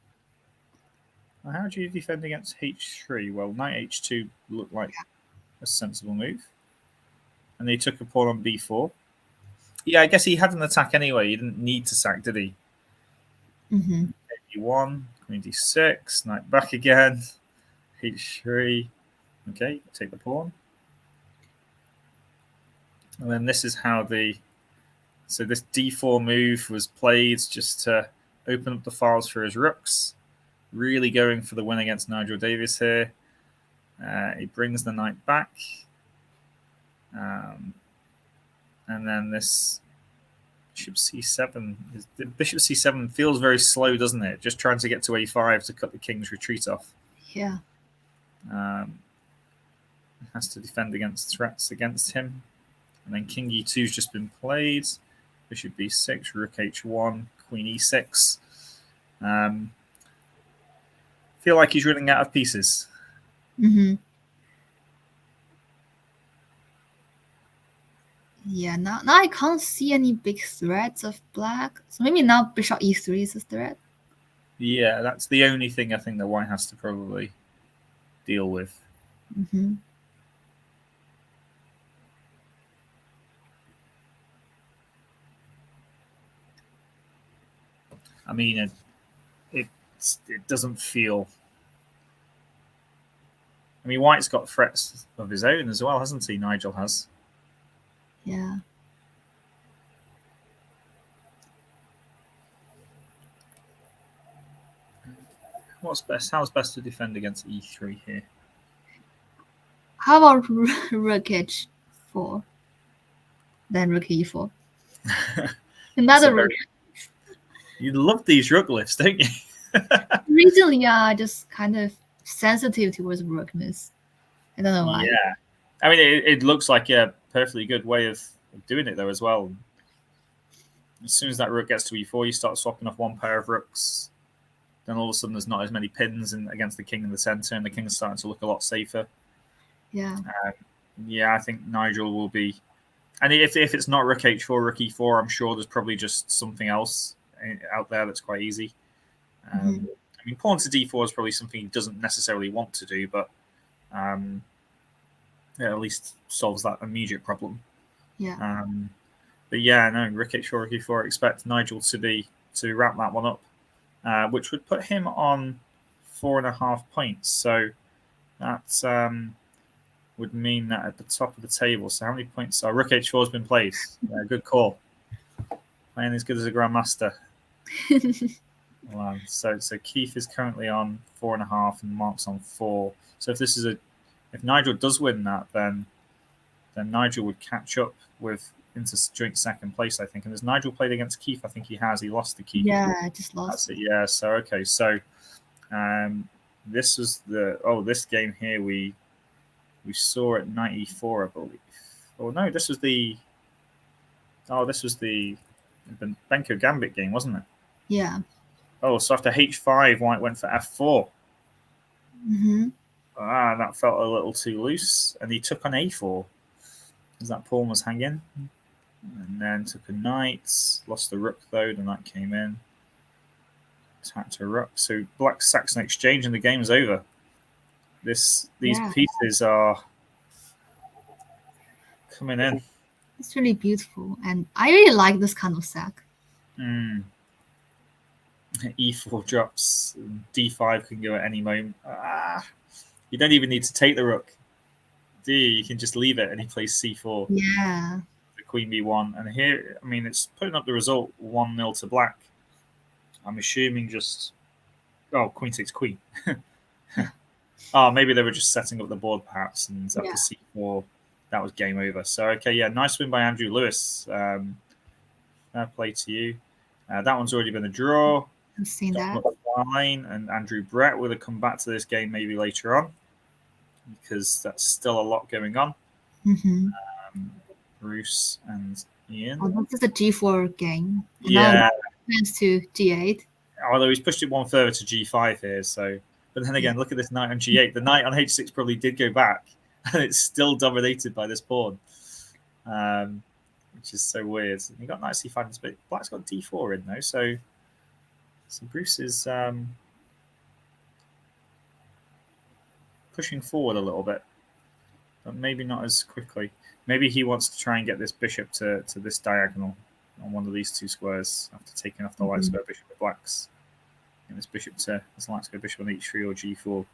How do you defend against h3? Well, knight h2 looked like a sensible move. And they took a pawn on b4. Yeah, I guess he had an attack anyway. He didn't need to sack, did he? Mm-hmm. d1, queen d6, knight back again, h3. Okay, take the pawn. And then this is how so this d4 move was played just to open up the files for his rooks. Really going for the win against Nigel Davis here. He brings the knight back. And then this bishop c7. Bishop c7 feels very slow, doesn't it? Just trying to get to a5 to cut the king's retreat off. Yeah. Has to defend against threats against him. And then king e2's just been played. Bishop b6, rook h1, queen e6. Feel like he's running out of pieces. Mm-hmm. Yeah, now I can't see any big threats of black. So maybe now bishop e3 is a threat. Yeah, that's the only thing I think that white has to probably deal with. Mm-hmm. I mean, it doesn't feel. I mean, white's got threats of his own as well, hasn't he? Nigel has. Yeah. What's best? How's best to defend against e3 here? How about rook h4? Then rook e4. Another rook. You love these rook lifts, don't you? Recently, yeah, just kind of sensitive towards rookness. I don't know why. Yeah. I mean, it looks like a perfectly good way of doing it, though, as well. As soon as that rook gets to e4, you start swapping off one pair of rooks. Then all of a sudden, there's not as many pins against the king in the center, and the king's starting to look a lot safer. Yeah. Yeah, I think Nigel will be. And if it's not rook h4, rook e4, I'm sure there's probably just something else out there that's quite easy. I mean, pawn to d4 is probably something he doesn't necessarily want to do, but it at least solves that immediate problem. Yeah. But yeah, no, rook h4, rook e4. Expect Nigel to wrap that one up, which would put him on 4.5 points. So that would mean that at the top of the table. So how many points? Rook h4 has been played. Yeah, good call. Playing as good as a grandmaster. Wow. So Keith is currently on 4.5 and Mark's on 4. So if Nigel does win that, then Nigel would catch up with into joint second place, I think. And has Nigel played against Keith? I think he has. He lost to Keith. Yeah, I just lost. That's it. Yeah. So okay. So this was this game here we saw at knight e4, I believe. Oh no, this was the Benko Gambit game, wasn't it? Yeah. Oh, so after h5, White went for f4. That felt a little too loose, and he took on a4 as that pawn was hanging, and then took a knight, lost the rook though. The knight came in, attacked a rook. So Black sacks an exchange, and the game's over. These pieces are coming in. It's really beautiful, and I really like this kind of sack. E4 drops, d5 can go at any moment. You don't even need to take the rook, do you? You can just leave it, and he plays c4. Yeah. The queen b1, and here, I mean, it's putting up the result 1-0 to Black. I'm assuming just queen takes queen. Maybe they were just setting up the board perhaps, and after c4, that was game over. So okay, yeah, nice win by Andrew Lewis. Fair play to you. That one's already been a draw. I've seen that. Fine, and Andrew Brett will come back to this game maybe later on, because that's still a lot going on. Bruce and Ian. This is a g4 game. Yeah. Moves to g8. Although he's pushed it one further to g5 here, so. But then again, look at this knight on g8. The knight on h6 probably did go back, and it's still dominated by this pawn, which is so weird. You got knight c5, but Black's got d4 in though, so Bruce is pushing forward a little bit, but maybe not as quickly. Maybe he wants to try and get this bishop to this diagonal on one of these two squares after taking off the light square bishop with Black's. And this bishop to this light square bishop on h3 or g4.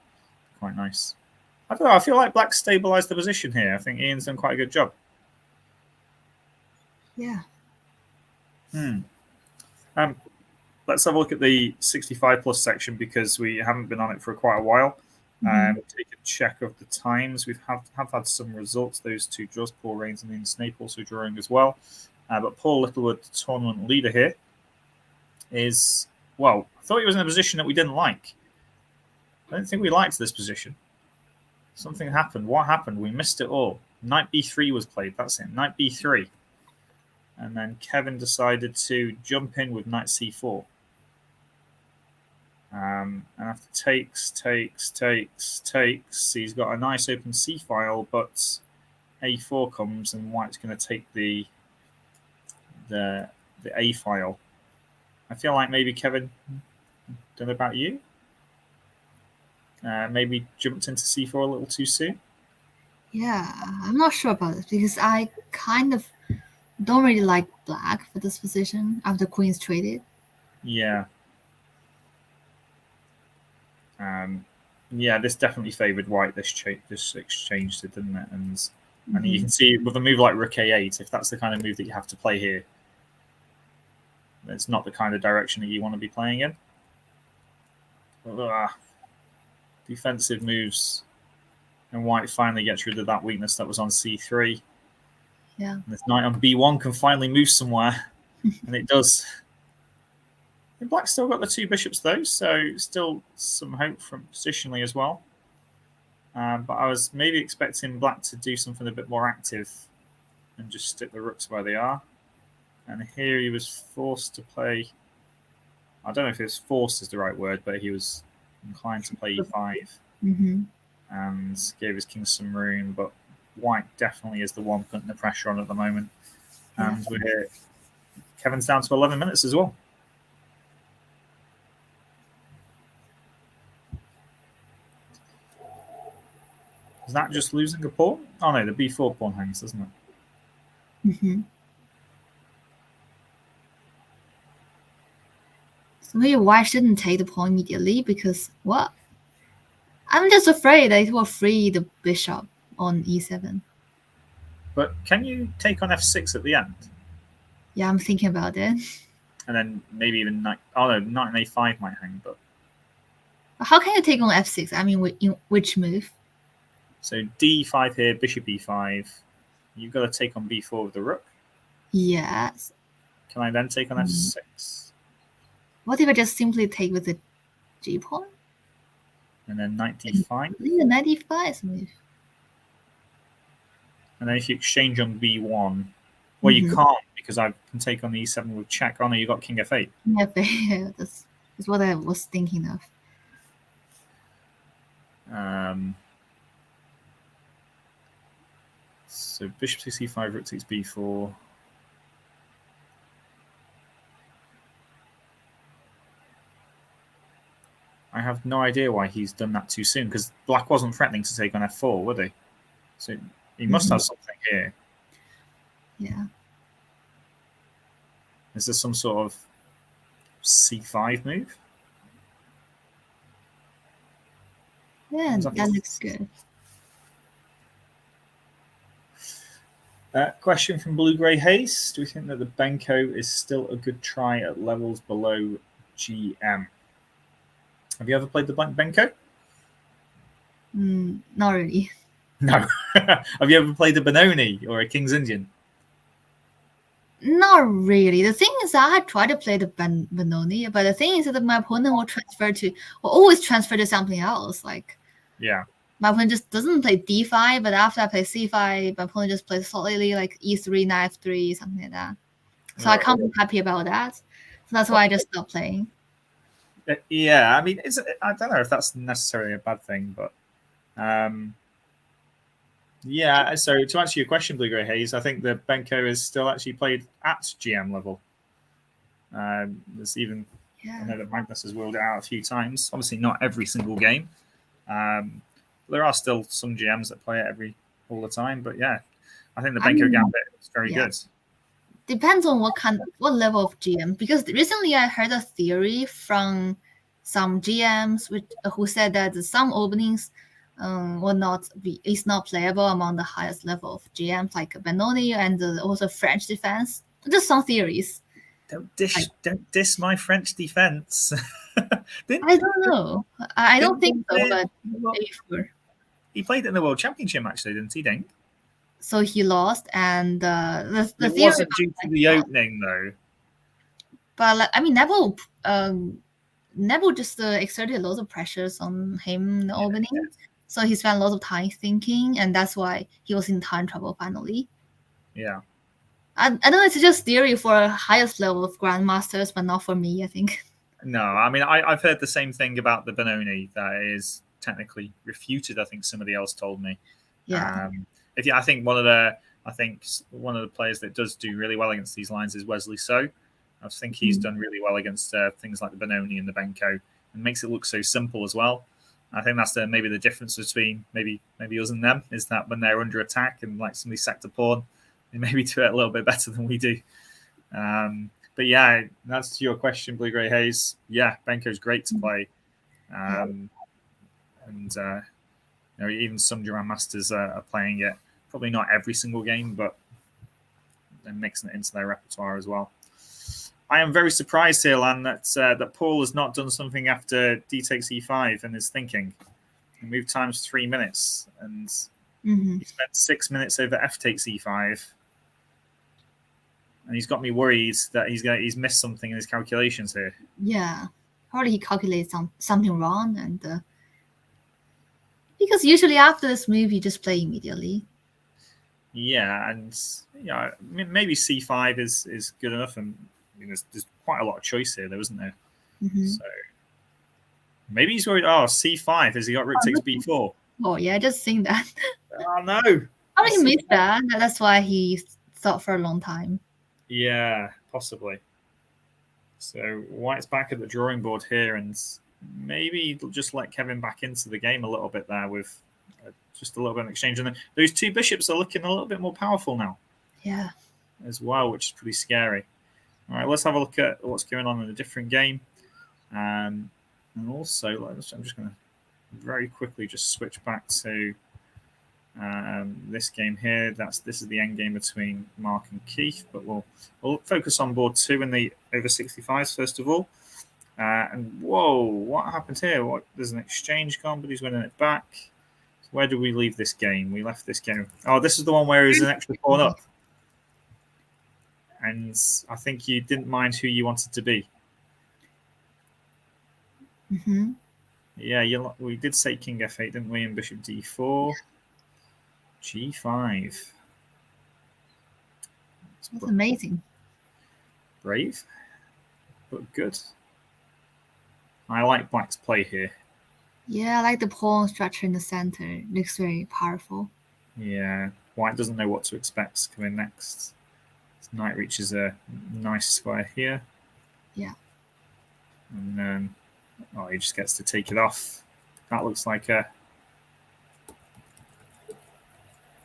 Quite nice. I don't know. I feel like Black stabilized the position here. I think Ian's done quite a good job. Yeah. Let's have a look at the 65 plus section, because we haven't been on it for quite a while. Take a check of the times. We've have had some results. Those two draws, Paul Rains and Ian Snape also drawing as well. But Paul Littlewood, the tournament leader here, is, I thought he was in a position that we didn't like. I don't think we liked this position. Something happened. What happened? We missed it all. Knight b3 was played. That's it. Knight b3. And then Kevin decided to jump in with knight c4. And after takes, he's got a nice open c file, but a4 comes, and White's going to take the a file. I feel like maybe Kevin, don't know about you, maybe jumped into c4 a little too soon. Yeah, I'm not sure about this, because I kind of don't really like Black for this position after Queen's traded. Yeah. This definitely favoured White. This exchange did, didn't it? And you can see with a move like Rook A8, if that's the kind of move that you have to play here, it's not the kind of direction that you want to be playing in. Defensive moves, and White finally gets rid of that weakness that was on c3. Yeah. And this knight on b1 can finally move somewhere, and it does. And Black's still got the two bishops though, so still some hope from positionally as well. But I was maybe expecting Black to do something a bit more active and just stick the rooks where they are. And here he was forced to play. I don't know if it's forced is the right word, but he was inclined to play e5 and gave his king some room. But White definitely is the one putting the pressure on at the moment. And Kevin's down to 11 minutes as well. Is that just losing a pawn? Oh no, the b4 pawn hangs, doesn't it? Mm-hmm. So maybe white shouldn't take the pawn immediately because what? I'm just afraid that it will free the bishop on e7. But can you take on f6 at the end? Yeah, I'm thinking about it. And then maybe even knight. Oh no, knight and a5 might hang, but. How can you take on f6? I mean, in which move? So d5 here, bishop e5. You've got to take on b4 with the rook. Yes. Can I then take on f6? What if I just simply take with the g pawn? And then knight d5. The knight d5 is a move. And then if you exchange on b1, well, you can't because I can take on the e7 with check. Oh no, you got king f8. Yeah, that's what I was thinking of. So bishop takes e5, rook takes b4. I have no idea why he's done that too soon, because black wasn't threatening to take on f4, would he? So he must have something here. Yeah. Is there some sort of c5 move? Yeah, that looks good. Question from Blue Grey Haze. Do we think that the Benko is still a good try at levels below GM? Have you ever played the Benko? Not really. No. Have you ever played a Benoni or a King's Indian? Not really. The thing is, I tried to play the Benoni, but the thing is that my opponent will always transfer to something else. Like, yeah, my opponent just doesn't play d5, but after I play c5, my opponent just plays solidly like e3, knight f3, something like that. So I can't be happy about that. So that's why I just stopped playing. Yeah, I mean, I don't know if that's necessarily a bad thing, but yeah. So to answer your question, Blue Grey Haze, I think the Benko is still actually played at GM level. There's even I know that Magnus has wheeled it out a few times. Obviously, not every single game. There are still some GMs that play it all the time, but yeah, I think the Benko Gambit is very good. Depends on what level of GM. Because recently I heard a theory from some GMs who said that some openings is not playable among the highest level of GMs like Benoni and also French defense. Just some theories. Don't diss my French defense. I don't know. I don't think so, but he played it in the World Championship actually, didn't he, Dink? So he lost, and the it wasn't due to the opening though. But I mean, Neville just exerted lots of pressures on him in the opening, so he spent lots of time thinking, and that's why he was in time trouble finally. Yeah. I know it's just theory for highest level of grandmasters, but not for me, I think. No, I mean, I've heard the same thing about the Benoni that is technically refuted. I think somebody else told me. Yeah. I think one of the players that does do really well against these lines is Wesley So. I think he's done really well against things like the Benoni and the Benko, and makes it look so simple as well. I think that's maybe the difference between maybe us and them is that when they're under attack and like somebody sacked a pawn, they maybe do it a little bit better than we do. But yeah, that's to your question, Blue Grey Haze. Yeah, Benko's great to play, and even some Grandmasters are playing it. Probably not every single game, but they're mixing it into their repertoire as well. I am very surprised here, Lan, that Paul has not done something after d takes e5 and is thinking. The move time's 3 minutes, and he spent 6 minutes over f takes e5. And he's got me worried that he's missed something in his calculations here. Yeah, probably he calculated something wrong, and because usually after this move you just play immediately. Yeah, and maybe c5 is good enough, and there's quite a lot of choice here, though, isn't there? So maybe he's worried. Oh, c5 has he got rook takes b4? Oh yeah, just think that. Oh no! How did he miss that? That's why he thought for a long time. Yeah, possibly. So White's back at the drawing board here, and maybe just let Kevin back into the game a little bit there with just a little bit of exchange. And then those two bishops are looking a little bit more powerful now. Yeah. As well, which is pretty scary. All right, let's have a look at what's going on in a different game. And also, I'm just going to very quickly just switch back to this game here. This is the end game between Mark and Keith, but we'll focus on board 2 in the over 65s first of all. And whoa, what happened here? There's an exchange gone, but he's winning it back. So where did we leave this game? We left this game. Oh, this is the one where he's an extra pawn up. And I think you didn't mind who you wanted to be. Mm-hmm. Yeah, we did say King F8, didn't we? And Bishop D4. G5. That's amazing. Brave, but good. I like Black's play here. Yeah, I like the pawn structure in the center. It looks very powerful. Yeah, White doesn't know what to expect coming next. Knight reaches a nice square here. Yeah. And then, he just gets to take it off. That looks like a...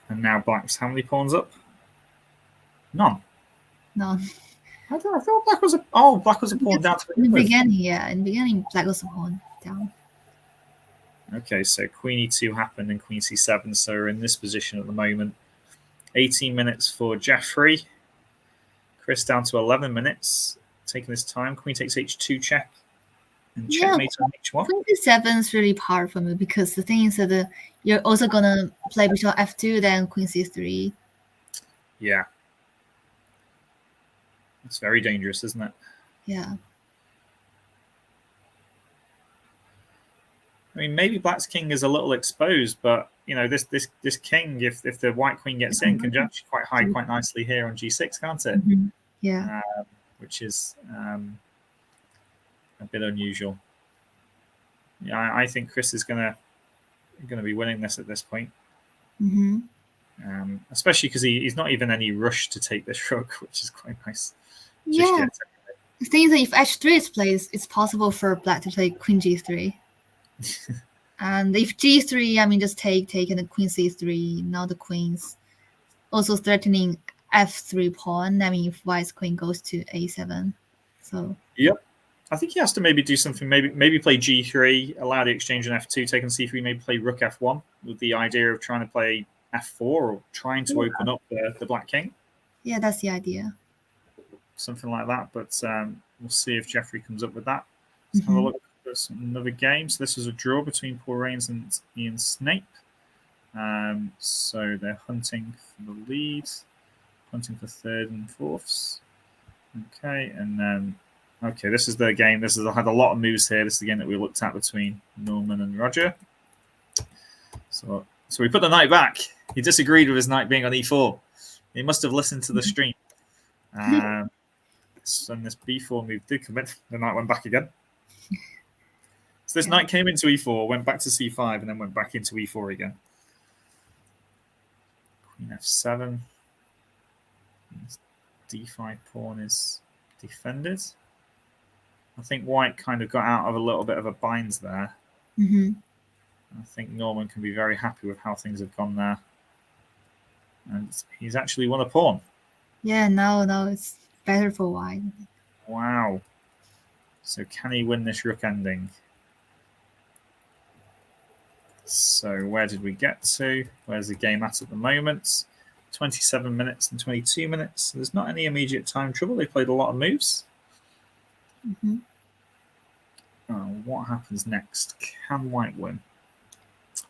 And now Black's how many pawns up? None. None. I thought Black was a... Oh, Black was a pawn down. In the beginning, yeah. In the beginning, Black was a pawn down. Okay, so Queen E2 happened and Queen C7. So we're in this position at the moment. 18 minutes for Jeffrey. Chris down to 11 minutes, taking his time. Queen takes H2 check and checkmate on H1. Queen C7 is really powerful move because the thing is that you're also gonna play bishop F2, then Queen C3. Yeah, it's very dangerous, isn't it? Yeah. I mean, maybe Black's king is a little exposed, but this king, if the White queen gets in, can actually quite hide quite nicely here on G6, can't it? Mm-hmm. Yeah. Which is a bit unusual. Yeah, I think Chris is gonna be winning this at this point. Mm-hmm. Especially because he's not even any rush to take this rook, which is quite nice. Yeah. The thing is that if H3 is played, it's possible for Black to play Queen G3. And if G3, I mean, just take and then Queen C3. Now the Queen's also threatening F3 pawn. I mean, if White's queen goes to A7, so. Yep, I think he has to maybe do something. Maybe play G3, allow the exchange on F2, take on C3. Maybe play Rook F1 with the idea of trying to play F4 or trying to open up the Black king. Yeah, that's the idea. Something like that, but we'll see if Jeffrey comes up with that. Let's have a look. There's another game. So this was a draw between Paul Rains and Ian Snape. So they're hunting for the lead, hunting for third and fourths. Okay, and then this is the game. Had a lot of moves here. This is the game that we looked at between Norman and Roger. So we put the knight back. He disagreed with his knight being on E4. He must have listened to the stream. And this B4 move did commit. The knight went back again. So this knight came into E4, went back to C5, and then went back into E4 again. Queen F7. D5 pawn is defended. I think White kind of got out of a little bit of a bind there. Mm-hmm. I think Norman can be very happy with how things have gone there. And he's actually won a pawn. Yeah, now it's better for White. Wow. So can he win this rook ending? So where did we get to? Where's the game at the moment? 27 minutes and 22 minutes. There's not any immediate time trouble. They played a lot of moves. Mm-hmm. What happens next? Can White win?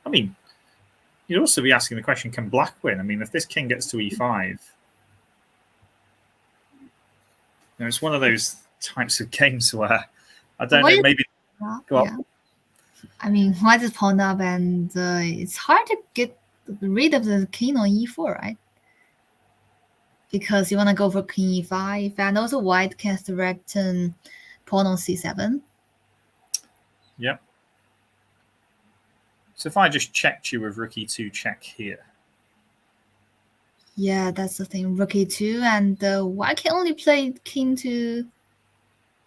I mean, you'd also be asking the question, can Black win? I mean, if this king gets to E5, it's one of those types of games where, I don't know, maybe... Go on. Yeah. I mean, White is pawned up, and it's hard to get rid of the king on E4, right? Because you want to go for king E5, and also White can threaten pawn on C7. Yep. So if I just checked you with rook E2 check here. Yeah, that's the thing. Rook E2, and White can only play king to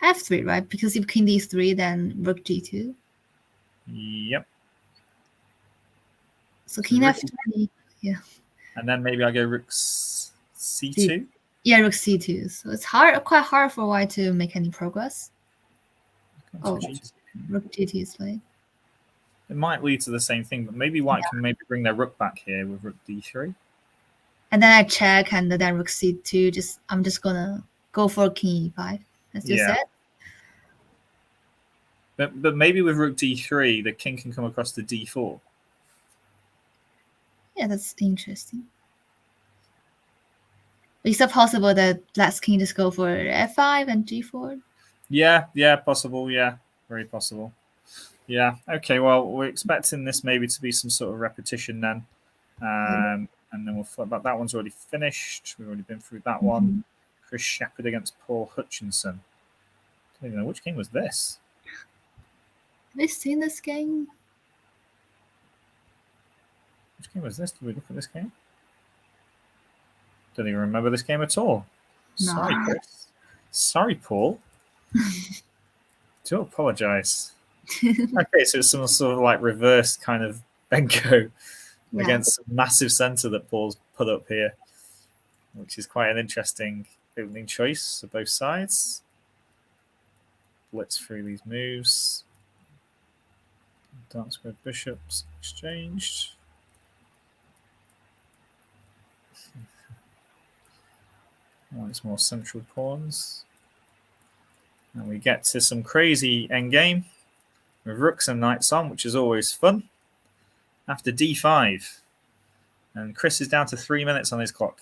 F3, right? Because if king D3, then rook G2. Yep. So king rook f3. Yeah. And then maybe I go rook c2. Yeah, rook c2. So it's quite hard for white to make any progress. Oh, rook g2 is played. It might lead to the same thing, but maybe white can maybe bring their rook back here with rook d3. And then I check, and then rook c2. I'm just gonna go for king e5, as you said. But maybe with rook d3, the king can come across to d4. Yeah, that's interesting. Is it possible that black's king just go for f5 and g4? Yeah, possible. Yeah, very possible. Yeah. Okay. Well, we're expecting this maybe to be some sort of repetition then, and then we'll flip back. That one's already finished. We've already been through that one. Chris Shepherd against Paul Hutchinson. I don't even know which game was this. Have you seen this game? Which game was this? Did we look at this game? Don't even remember this game at all. No. Sorry, Chris. Sorry, Paul. Do apologize. Okay, so it's some sort of like reverse kind of Benko against a massive center that Paul's put up here, which is quite an interesting opening choice of both sides. Blitz through these moves. Dark square bishops exchanged. It's more central pawns. And we get to some crazy endgame with rooks and knights on, which is always fun. After d5. And Chris is down to 3 minutes on his clock.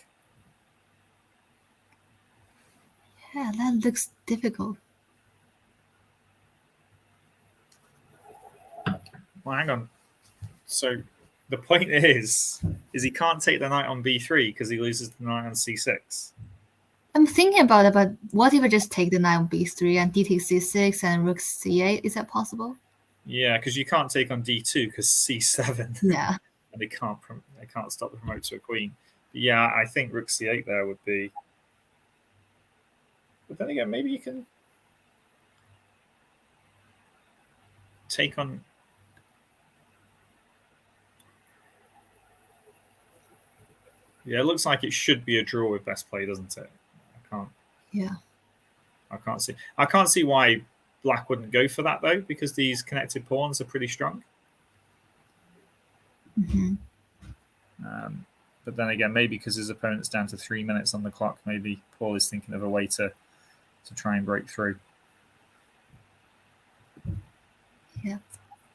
Yeah, that looks difficult. Well, hang on. So the point is he can't take the knight on b3 because he loses the knight on c6. I'm thinking about it, but what if I just take the knight on b3 and d takes c6 and rook c8? Is that possible? Yeah, because you can't take on d2 because c7. Yeah. And they can't stop the promote to a queen. But yeah, I think rook c8 there would be. But then again, maybe you can take on. Yeah, it looks like it should be a draw with best play, doesn't it? Yeah. I can't see why black wouldn't go for that though, because these connected pawns are pretty strong. But then again, maybe because his opponent's down to 3 minutes on the clock, maybe Paul is thinking of a way to try and break through. Yeah.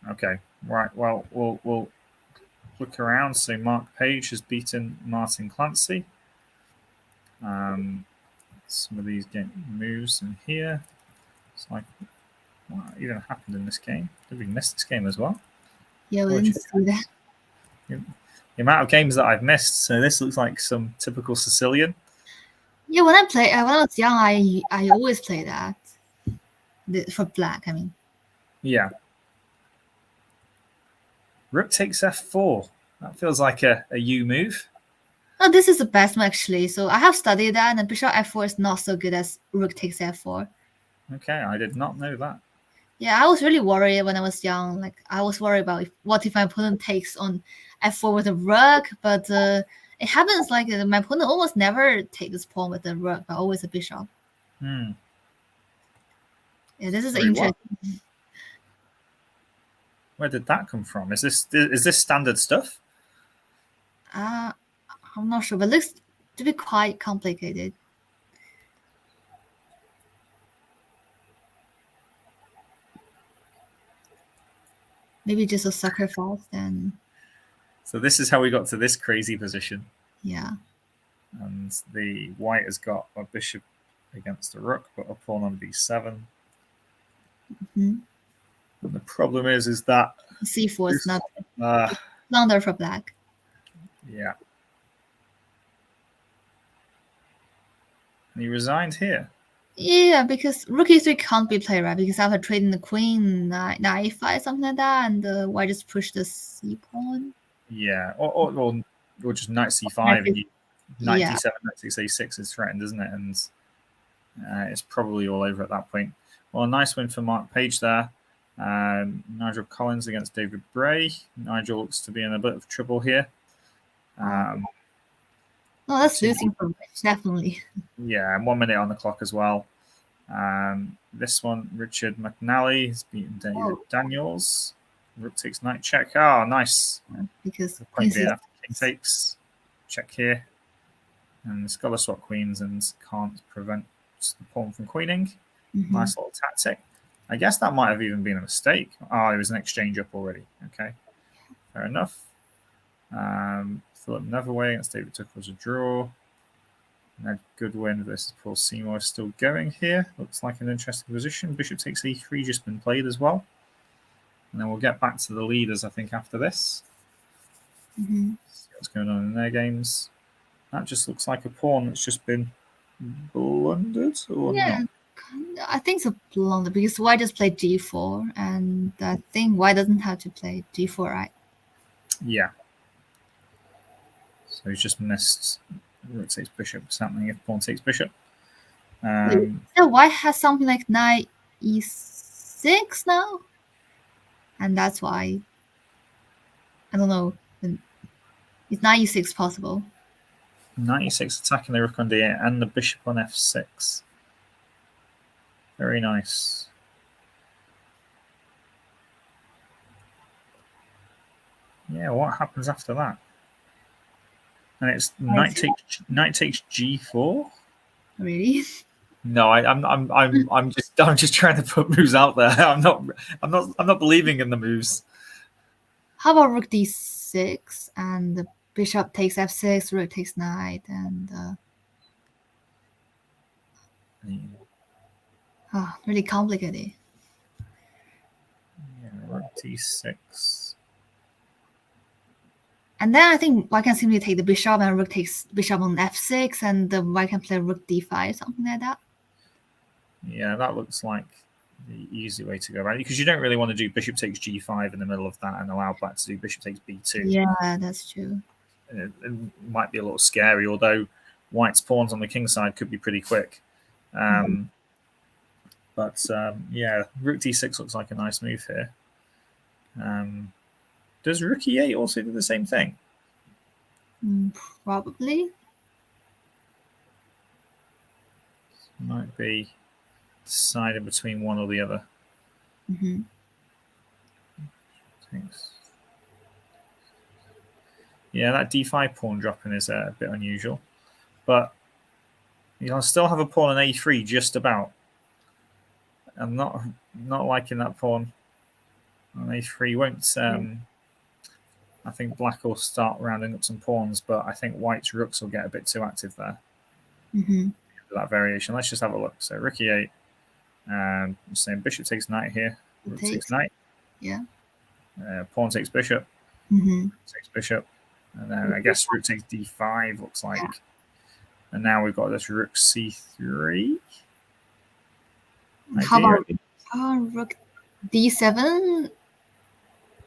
Okay. Right. Well, we'll look around. So Mark Page has beaten Martin Clancy. Some of these game moves in here. It's like, what even happened in this game? Did we miss this game as well? Yeah, we didn't see that. The amount of games that I've missed. So this looks like some typical Sicilian. Yeah, when I was young, I always play that for black. I mean. Yeah. Rook takes f4. That feels like a U move. Oh, this is the best one actually. So I have studied that, and bishop f4 is not so good as rook takes f4. Okay, I did not know that. Yeah, I was really worried when I was young. Like I was worried about what if my opponent takes on f4 with a rook, but it happens like my opponent almost never takes this pawn with a rook, but always a bishop. Yeah, this is interesting. Where did that come from? Is this standard stuff? I'm not sure, but it looks to be quite complicated. Maybe just a sacrifice then. So this is how we got to this crazy position. Yeah. And the white has got a bishop against the rook, but a pawn on b7. And the problem is that c4 is not longer for black. Yeah. And he resigned here. Yeah, because rook e3 can't be played, right? Because after trading the queen, knight e5, something like that, and white just push the c pawn. Yeah, or just knight c5 and knight d7, knight a6 is threatened, isn't it? And it's probably all over at that point. Well, a nice win for Mark Page there. Nigel Collins against David Bray. Nigel looks to be in a bit of trouble here. No, that's losing for Rich, definitely. Yeah, and 1 minute on the clock as well. This one, Richard McNally has beaten David Daniels. Rook takes knight check. Oh, nice. Because the point being after king takes. Check here. And it's got to swap queens and can't prevent the pawn from queening. Nice little tactic. I guess that might have even been a mistake. Oh, it was an exchange up already. Okay, fair enough. Philip Netherway against David Tucker was a draw. Ned Goodwin versus Paul Seymour is still going here. Looks like an interesting position. Bishop takes e3 just been played as well. And then we'll get back to the leaders, I think, after this. See what's going on in their games. That just looks like a pawn that's just been blundered or not. I think it's a blunder because White just played g4, and I think White doesn't have to play g4, right? Yeah. So he's just missed. Rook takes bishop. What's happening if pawn takes bishop? So White has something like knight e6 now, and that's why I don't know. Is knight e6 possible? Knight e6 attacking the rook on d8 and the bishop on f6. Very nice. Yeah, what happens after that? And it's knight takes g4. Really? No, I'm just trying to put moves out there. I'm not believing in the moves. How about rook d6 and the bishop takes f6, rook takes knight, and really complicated. Yeah, rook d6. And then I think White can simply take the bishop, and rook takes bishop on f6, and the White can play rook d5, something like that. Yeah, that looks like the easy way to go about it, because you don't really want to do bishop takes g5 in the middle of that and allow Black to do bishop takes b2. Yeah, that's true. It might be a little scary, although White's pawns on the king side could be pretty quick. But yeah, rook d6 looks like a nice move here. Does rook e8 also do the same thing? Probably. Might be decided between one or the other. Thanks. Yeah, that d5 pawn dropping is a bit unusual, but you'll still have a pawn on a3 just about. I'm not liking that pawn on a3. Won't I think Black will start rounding up some pawns, but I think White's rooks will get a bit too active there. That variation. Let's just have a look. So rook e8. I'm saying bishop takes knight here. Rook takes knight. Yeah. Pawn takes bishop. Takes bishop. And then I guess rook takes d5, looks like. And now we've got this rook c3. How about rook d7?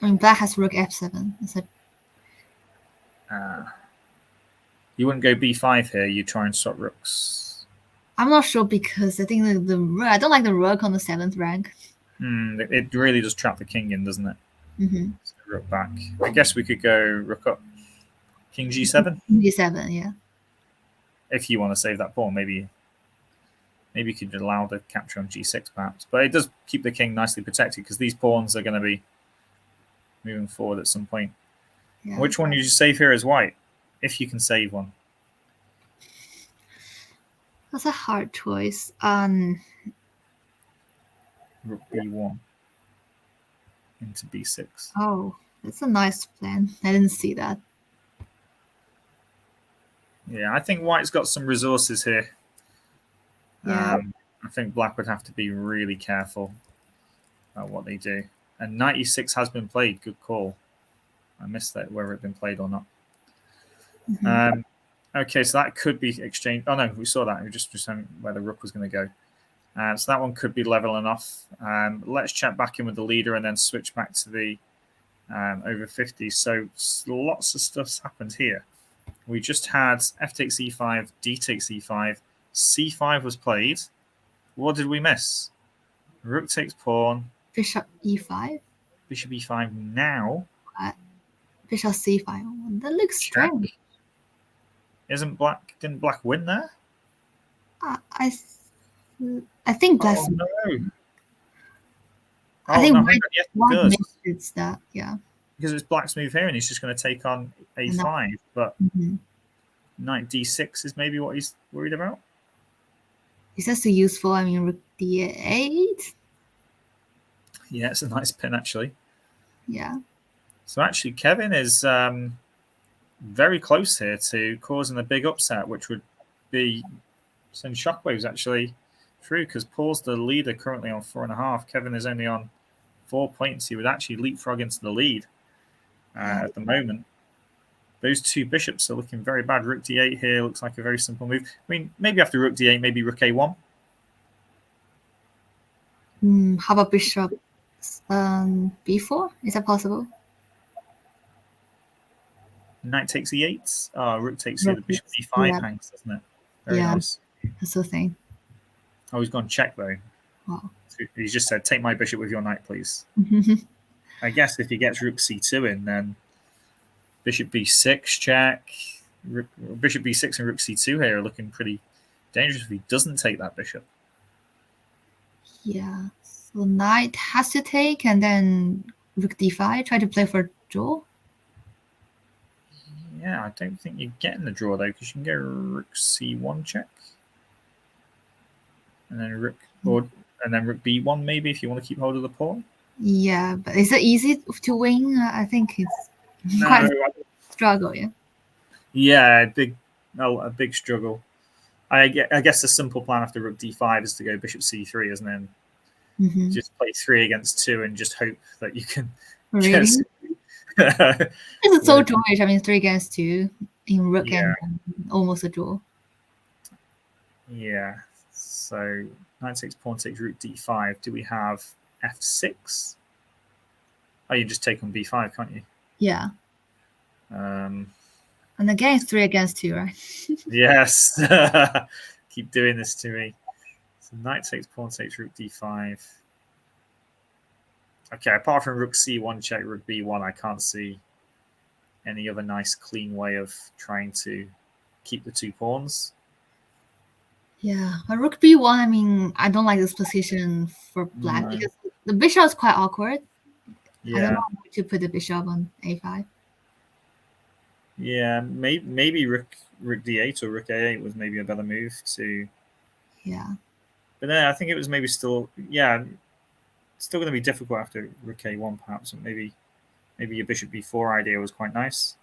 I mean, Black has rook f7. You wouldn't go b5 here. You try and stop rooks. I'm not sure because I think I don't like the rook on the 7th rank. It really does trap the king in, doesn't it? So rook back. I guess we could go rook up. King g7? G7, yeah. If you want to save that pawn, maybe you could allow the capture on g6 perhaps. But it does keep the king nicely protected because these pawns are going to be moving forward at some point. Yeah. Which one did you save here as White? If you can save one. That's a hard choice. Rook b1 into b6. Oh, that's a nice plan. I didn't see that. Yeah, I think White's got some resources here. Yeah. I think Black would have to be really careful about what they do. And knight e6 has been played. Good call. I missed that, whether it's been played or not. Okay, so that could be exchanged. Oh, no, we saw that. We just saying where the rook was going to go. So that one could be level enough. Let's check back in with the leader and then switch back to the over 50. So lots of stuff's happened here. We just had f takes e5, d takes e5, c5 was played. What did we miss? Rook takes pawn, Bishop e5. Bishop e5 now. Bishop c5. That looks Check. strange. Didn't black win there? I think black. Oh no. I think no, white makes that, yeah. Because it's black's move here, and he's just going to take on a5. But knight d6 is maybe what he's worried about. Is that so useful? I mean, rook d8. Yeah, it's a nice pin actually. Yeah. So actually, Kevin is very close here to causing a big upset, which would be send shockwaves actually through, because Paul's the leader currently on 4.5. Kevin is only on 4 points. He would actually leapfrog into the lead at the moment. Those two bishops are looking very bad. Rook d8 here looks like a very simple move. I mean, maybe after rook d8, maybe rook a1. How about bishop b4? Is that possible? Knight takes e8. Oh, rook takes here. The bishop d5 hangs, doesn't it? Very nice. That's the thing. Oh, he's gone check though. Wow. He's just said, take my bishop with your knight, please. I guess if he gets rook c2 in, then bishop b6 check. Bishop b6 and rook c2 here are looking pretty dangerous if he doesn't take that bishop. Yeah. So knight has to take, and then rook d5, try to play for draw. Yeah, I don't think you're getting the draw though, because you can go rook c1 check, and then rook b1 maybe if you want to keep hold of the pawn. Yeah, but is it easy to win? I think it's quite a struggle. Yeah. Yeah, a big struggle. I guess the simple plan after rook d5 is to go bishop c3, isn't it? Just play 3 against 2 and just hope that you can. Really? It's so drawish. I mean, 3 against 2 in rook and almost a draw. Yeah. So knight takes, pawn takes, rook d5. Do we have f6? Oh, you just take on b5, can't you? Yeah. And again, it's 3 against 2, right? Yes. Keep doing this to me. So knight takes, pawn takes, rook d5. Okay, apart from rook c1 check, rook b1, I can't see any other nice clean way of trying to keep the 2 pawns. Yeah, but rook b1, I mean, I don't like this position for black because the bishop is quite awkward. Yeah. I don't know where to put the bishop on a5. Yeah, maybe rook d8 or rook a8 was maybe a better move to. Yeah. But then I think it was maybe still going to be difficult after rook a1 perhaps, and maybe your bishop b4 idea was quite nice.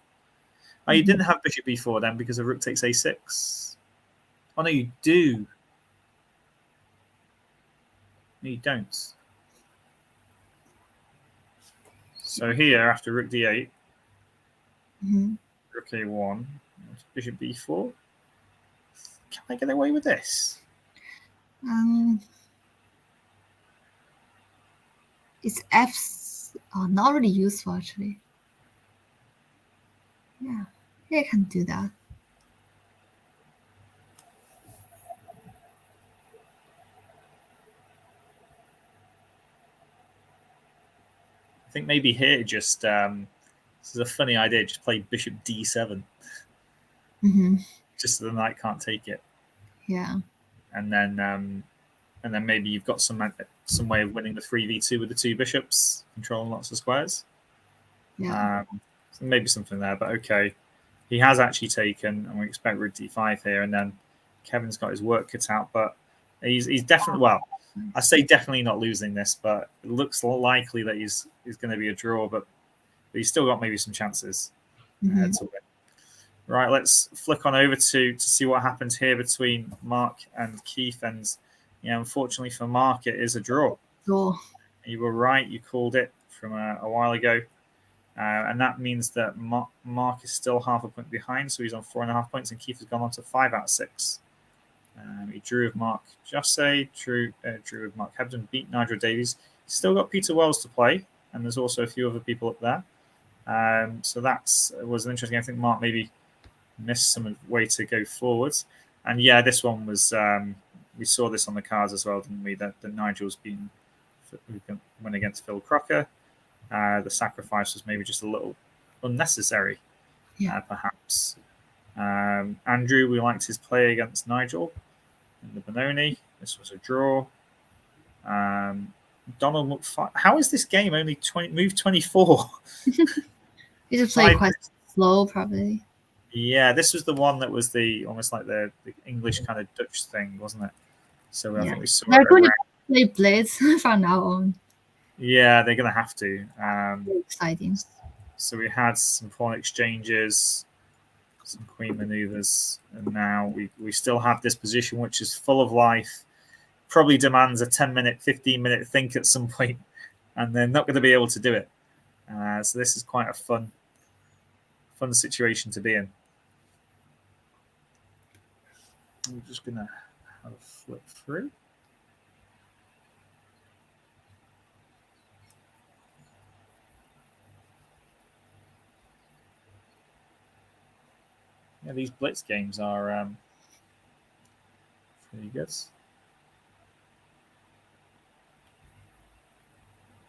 Oh, you didn't have bishop b4 then because of rook takes a6. Oh no, you do. No, you don't. So here after rook d8, rook a1, bishop b4. Can I get away with this? It's F's not really useful actually. Yeah, I can do that. I think maybe here just this is a funny idea. Just play bishop d7, just so the knight can't take it. Yeah, and then maybe you've got some way of winning the 3v2 with the 2 bishops, controlling lots of squares. Yeah, so maybe something there. But okay, he has actually taken, and we expect rook d5 here, and then Kevin's got his work cut out. But he's definitely I say definitely not losing this, but it looks likely that he's going to be a draw. But he's still got maybe some chances to win. Right, let's flick on over to see what happens here between Mark and Keith. And unfortunately for Mark, it is a draw. You were right; you called it from a while ago, and that means that Mark is still half a point behind, so he's on 4.5 points, and Keith has gone on to 5 out of 6. He drew with Mark Jasse, drew with Mark Hebden, beat Nigel Davies. He's still got Peter Wells to play, and there's also a few other people up there. So that was an interesting. I think Mark maybe missed some way to go forwards. And yeah, this one was we saw this on the cards as well, didn't we? That Nigel's been win against Phil Crocker. The sacrifice was maybe just a little unnecessary, perhaps. Andrew, we liked his play against Nigel in the Benoni. This was a draw. Donald, how is this game only move 24? He just played quite slow, probably. Yeah, this was the one that was almost like the English kind of Dutch thing, wasn't it? So I think we saw they're going to play Blitz from now on. Yeah, they're going to have to. Exciting. So we had some pawn exchanges, some queen maneuvers, and now we still have this position which is full of life. Probably demands a 10-minute, 15-minute think at some point, and they're not going to be able to do it. So this is quite a fun situation to be in. I'm just going to have a flip through. Yeah, these blitz games are pretty good.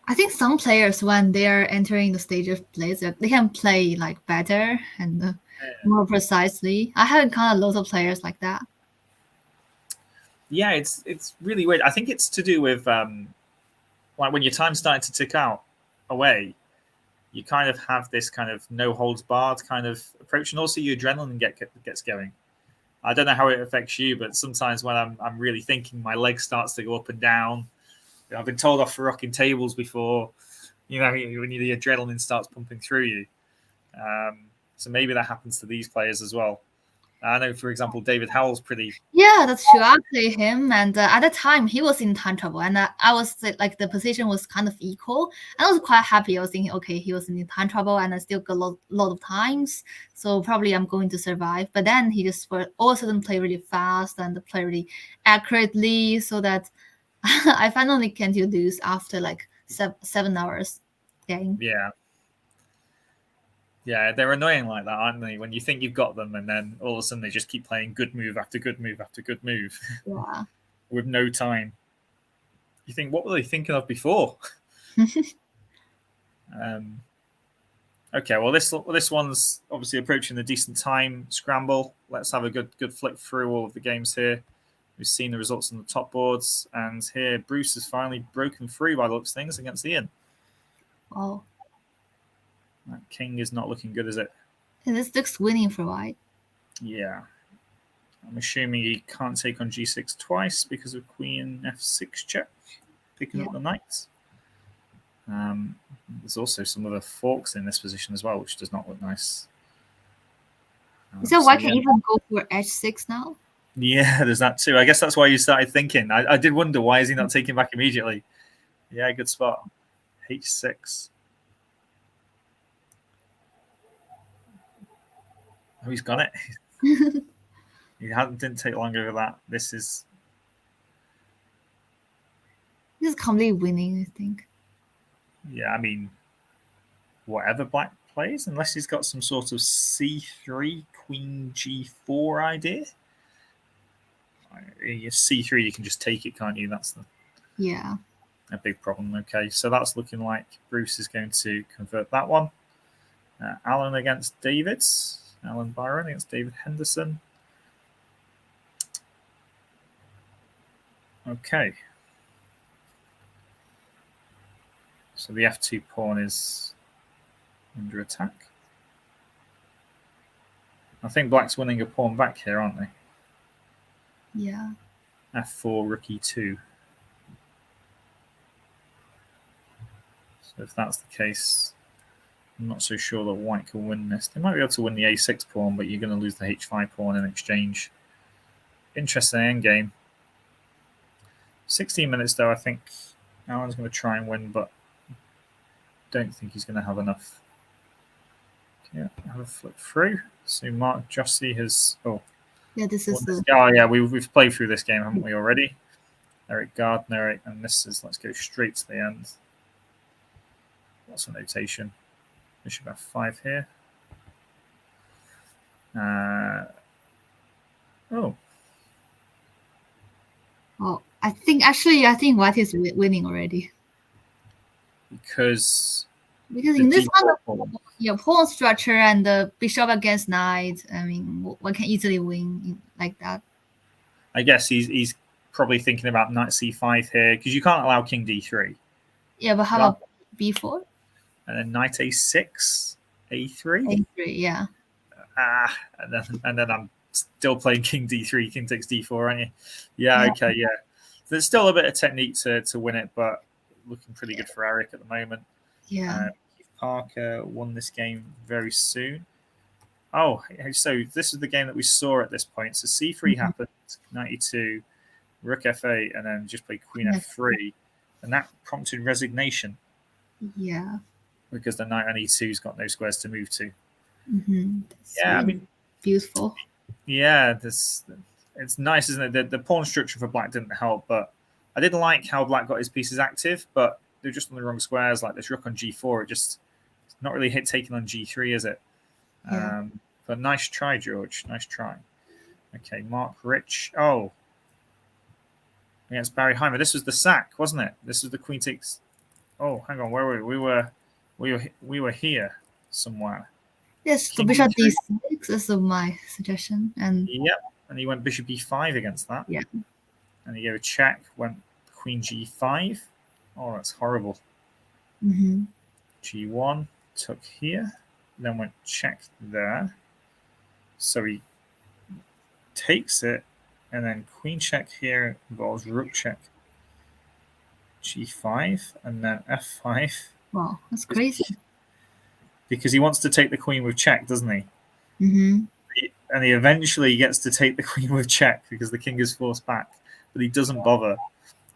I think some players, when they're entering the stage of blitz, they can play like better and more precisely. I have encountered lots of players like that. Yeah, it's really weird. I think it's to do with like when your time's starting to tick out away, you kind of have this kind of no holds barred kind of approach, and also your adrenaline gets going. I don't know how it affects you, but sometimes when I'm really thinking, my leg starts to go up and down. I've been told off for rocking tables before, when the adrenaline starts pumping through you. So maybe that happens to these players as well. I know, for example, David Howell's pretty... Yeah, that's true. I play him, and at the time, he was in time trouble, and I was like, the position was kind of equal. I was quite happy. I was thinking, okay, he was in time trouble, and I still got a lot of times, so probably I'm going to survive. But then he just all of a sudden play really fast and play really accurately, so that I finally can't lose after like 7 hours game. Yeah, they're annoying like that, aren't they? When you think you've got them, and then all of a sudden they just keep playing good move after good move after good move. Yeah. With no time. You think, what were they thinking of before? Okay, well this one's obviously approaching the decent time scramble. Let's have a good flick through all of the games here. We've seen the results on the top boards, and here Bruce has finally broken through by the looks of things against Ian. Oh. That king is not looking good, is it? And this looks winning for white. Yeah. I'm assuming he can't take on g6 twice because of queen f6 check, picking up the knight. There's also some other forks in this position as well, which does not look nice. So white can even go for h6 now? Yeah, there's that too. I guess that's why you started thinking. I did wonder, why is he not taking back immediately? Yeah, good spot. h6. Oh, he's got it. He didn't take long over that. This is completely winning, I think. Yeah, I mean, whatever black plays, unless he's got some sort of c3, queen g4 idea. c3, you can just take it, can't you? That's a big problem. Okay, so that's looking like Bruce is going to convert that one. Alan against David's. Alan Byron against David Henderson. Okay. So the f2 pawn is under attack. I think black's winning a pawn back here, aren't they? Yeah. f4, rook e2. So if that's the case, I'm not so sure that white can win this. They might be able to win the a6 pawn, but you're going to lose the h5 pawn in exchange. Interesting endgame. 16 minutes, though. I think Alan's going to try and win, but don't think he's going to have enough. Okay, have a flip through. So Mark Jossi has... Oh, yeah, this is the... Oh, yeah, we've played through this game, haven't we, already? Eric Gardner, and this is... Let's go straight to the end. What's the notation? Bishop f5 here. Oh, I think white is winning already. because in this d4 one, pawn structure and the bishop against knight, I mean, one can easily win like that. I guess he's probably thinking about knight c5 here, because you can't allow king d3. Yeah, but how about b4? And then knight a6, a3? A3, yeah. And then I'm still playing king d3, king takes d4, aren't you? Yeah, okay, yeah. There's still a bit of technique to win it, but looking pretty good for Eric at the moment. Yeah. Keith Parker won this game very soon. Oh, so this is the game that we saw at this point. So c3 happened, 92, rook f8, and then just played queen f3, and that prompted resignation. Yeah. Because the knight on e2's got no squares to move to. Yeah, really, I mean, beautiful. Yeah, it's nice, isn't it? The pawn structure for black didn't help, but I didn't like how black got his pieces active, but they're just on the wrong squares. Like this rook on g4, it's not really taken on g3, is it? Yeah. But nice try, George. Nice try. Okay, Mark Rich. Oh, against Barry Heimer. This was the sack, wasn't it? This was the queen takes. Oh, hang on. Where were we? We were here somewhere. Yes, the bishop d6 is my suggestion, and and he went bishop e5 against that. Yeah, and he gave a check. Went queen g5. Oh, that's horrible. G1 took here, then went check there. So he takes it, and then queen check here involves rook check. G5 and then f5. Wow, that's crazy. Because he wants to take the queen with check, doesn't he? And he eventually gets to take the queen with check because the king is forced back, but he doesn't bother.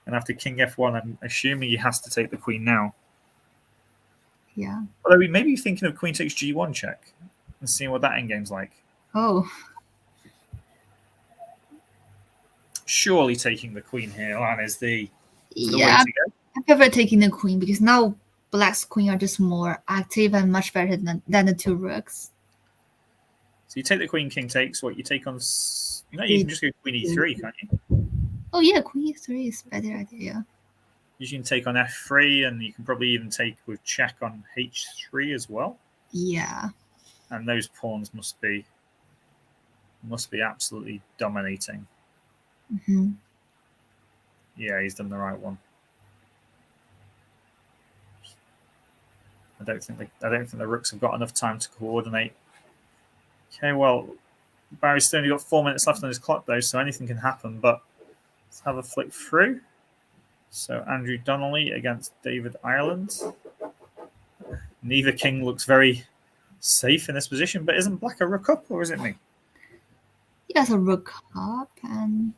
And after king f1, I'm assuming he has to take the queen now. Yeah. Although he may be thinking of queen takes g1 check and seeing what that endgame's like. Oh. Surely taking the queen here, Lan, is the way to go. I prefer taking the queen because now black's queen are just more active and much better than the two rooks. So you take the queen, king takes. What you take on? No, you can just go queen e3, can't you? Oh yeah, queen e3 is a better idea. Yeah. You can take on f3, and you can probably even take with check on h3 as well. Yeah. And those pawns must be absolutely dominating. Yeah, he's done the right one. I don't think the rooks have got enough time to coordinate. Okay, well, Barry's still only got 4 minutes left on his clock though, so anything can happen. But let's have a flick through. So Andrew Donnelly against David Ireland. Neither king looks very safe in this position, but isn't black a rook up, or is it me? Yes, a rook up, and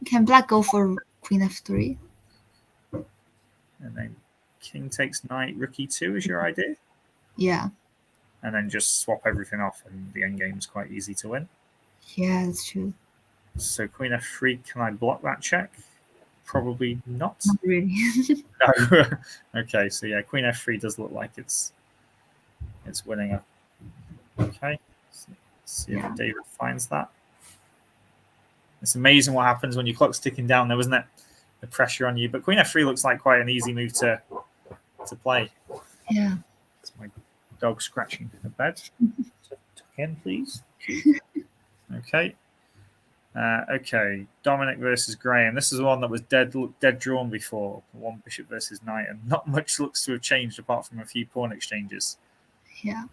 can black go for queen f3? And then king takes knight, rook e2 is your idea? Yeah. And then just swap everything off, and the endgame is quite easy to win. Yeah, that's true. So queen f3, can I block that check? Probably not. Not really. No. Okay, so yeah, queen f3 does look like it's winning up. Okay, let's see if David finds that. It's amazing what happens when your clock's ticking down, though, isn't it? The pressure on you. But queen f3 looks like quite an easy move to play. Yeah. It's my dog scratching the bed. Tuck in, please. Okay. Okay, Dominic versus Graham. This is one that was dead drawn before. One bishop versus knight, and not much looks to have changed apart from a few pawn exchanges. Yeah.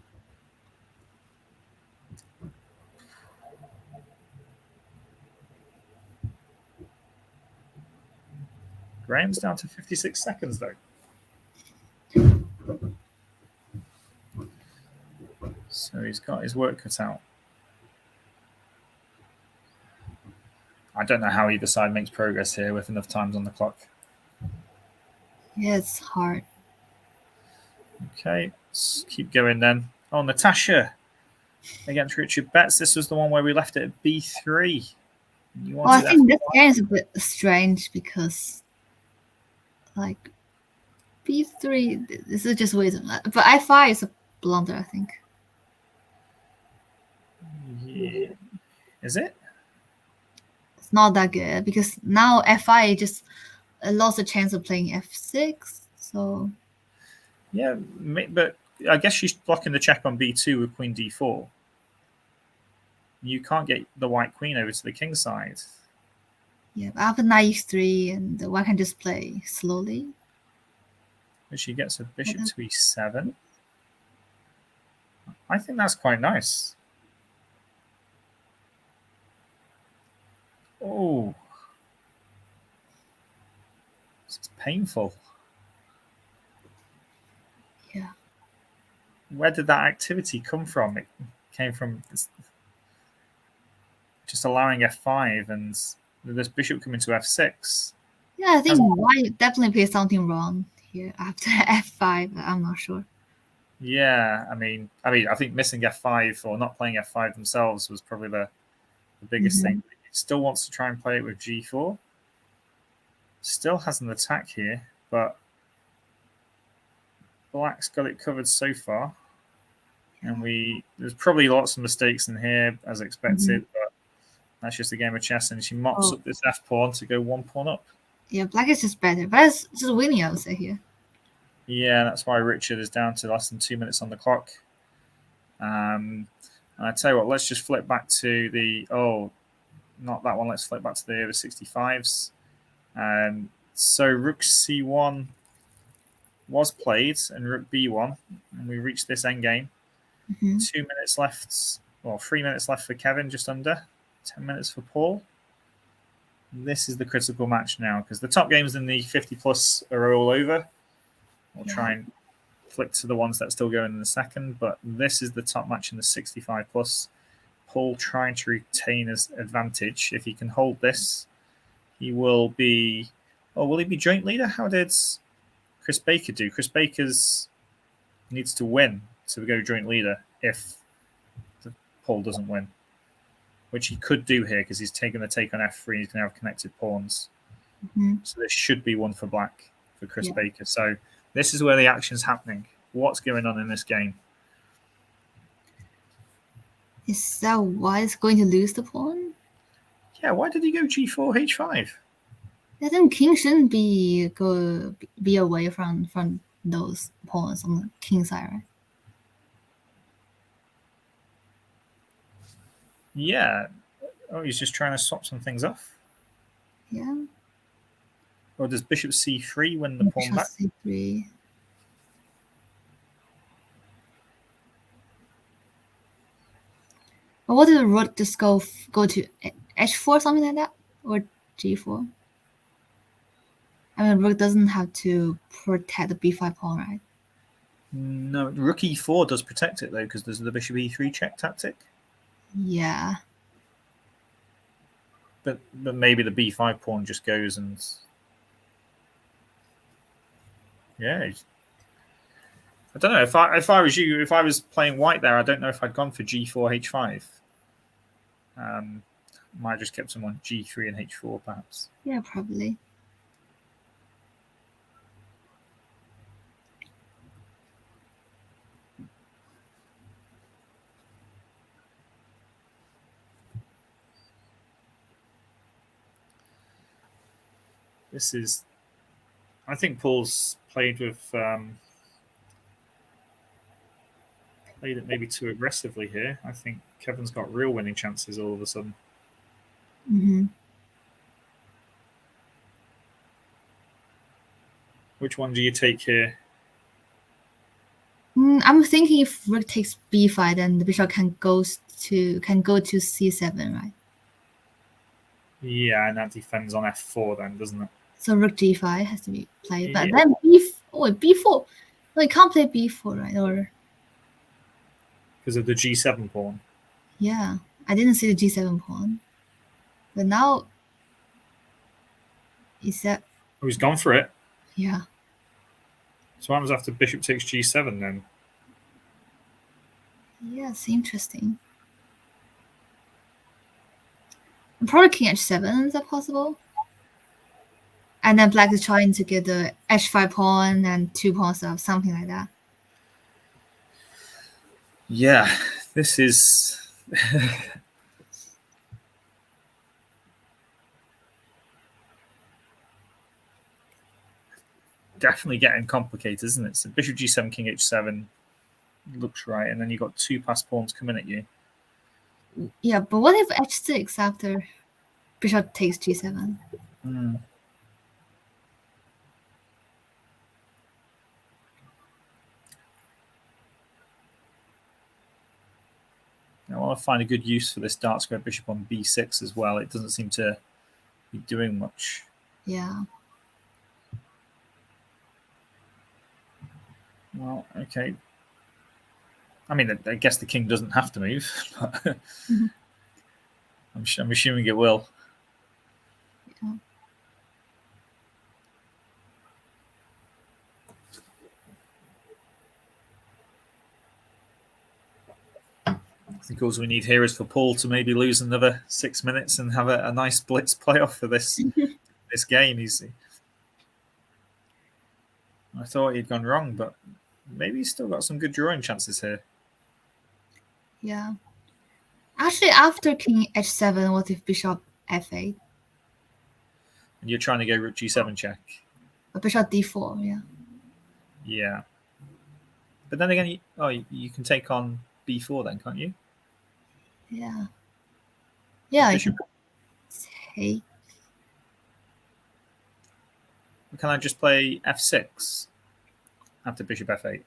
Graham's down to 56 seconds, though. So he's got his work cut out. I don't know how either side makes progress here with enough times on the clock. Yeah, it's hard. Okay, let's keep going then. Oh, Natasha against Richard Betts. This was the one where we left it at b3. Well, I think this game is a bit strange because, like, b3, this is just ways of that. But f5 is a blunder, I think. Yeah. Is it? It's not that good because now f5 just lost a chance of playing f6. So yeah, but I guess she's blocking the check on b2 with queen d4. You can't get the white queen over to the king side. yeah, after knight e3, and the white can just play slowly. But she gets a bishop to e7. I think that's quite nice. Oh, it's painful. Yeah. Where did that activity come from? It came from just allowing f5 and this bishop coming to f6. Yeah, I think white definitely played something wrong here after f5. I'm not sure. Yeah, I mean, I think missing f5 or not playing f5 themselves was probably the biggest thing. He still wants to try and play it with g4. Still has an attack here, but black's got it covered so far. And there's probably lots of mistakes in here as expected, but that's just a game of chess. And she mops up this f pawn to go 1 pawn up. Yeah, black is just better, but it's just winning, I would say here. Yeah, that's why Richard is down to less than 2 minutes on the clock. I tell you what, let's just flip back to the not that one. Let's flip back to the over 65s. So rook c1 was played and rook b1, and we reached this endgame. 2 minutes left, or 3 minutes left for Kevin, just under 10 minutes for Paul. This is the critical match now because the top games in the 50 plus are all over. We'll try and flick to the ones that still going in a second, but this is the top match in the 65 plus. Paul trying to retain his advantage. If he can hold this, he will be. Oh, will he be joint leader? How did Chris Baker do? Chris Baker's needs to win to go joint leader if Paul doesn't win, which he could do here because he's taking the take on f3. He's going to have connected pawns. So there should be one for black for Chris Baker. So this is where the action's happening. What's going on in this game? Is that why it's going to lose the pawn? Yeah, why did he go g4, h5? I think king shouldn't be away from those pawns on the king side, right? Yeah. Oh, he's just trying to swap some things off. Yeah. Or does bishop c3 win the pawn back? c3. Or what did the rook just go to h4, something like that, or g4? I mean, rook doesn't have to protect the b5 pawn, right? No, rook e4 does protect it though, because there's the bishop e3 check tactic. Yeah. But maybe the b5 pawn just goes and yeah. I don't know if I was you, if I was playing white there, I don't know if I'd gone for g4 h5. Might have just kept them on g3 and h4 perhaps. Yeah, probably. This is, I think Paul's played with played it maybe too aggressively here. I think Kevin's got real winning chances all of a sudden. Which one do you take here? I'm thinking if rook takes b5, then the bishop can go to c7, right? Yeah, and that defends on f4 then, doesn't it? So rook g5 has to be played, but then b4. No, you can't play b4, right? Or because of the g7 pawn. Yeah, I didn't see the g7 pawn, but now is that? Oh, he's gone for it. Yeah. So what happens after bishop takes g7 then? Yeah, it's interesting. And probably king h7, is that possible? And then black is trying to get the h5 pawn and 2 pawns up, something like that. Yeah, this is definitely getting complicated, isn't it? So bishop g7, king h7 looks right, and then you've got two passed pawns coming at you. Yeah, but what if h6 after bishop takes g7? Mm. I want to find a good use for this dark square bishop on b6 as well. It doesn't seem to be doing much. Yeah. Well, okay. I mean, I guess the king doesn't have to move. But I'm assuming it will. Yeah. I think all we need here is for Paul to maybe lose another 6 minutes and have a nice blitz playoff for this this game. I thought he'd gone wrong, but maybe he's still got some good drawing chances here. Yeah. Actually, after king h7, what if bishop f8? And you're trying to go rook g7 check. Bishop d4, yeah. Yeah. But then again, you can take on b4 then, can't you? Yeah. Yeah, I can take. Can I just play f6 after bishop f8?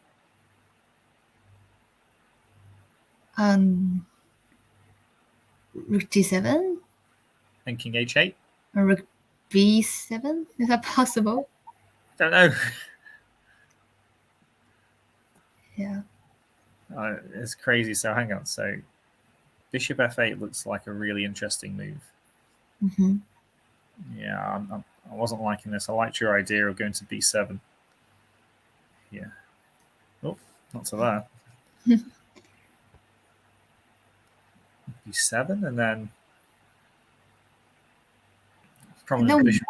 Rook g7? And king h8? Or rook b7? Is that possible? Don't know. Yeah. It's crazy. So hang on. So bishop f8 looks like a really interesting move. Mm-hmm. Yeah, I wasn't liking this. I liked your idea of going to b7. Yeah. Oh, not to that. b7 and then probably No. bishop.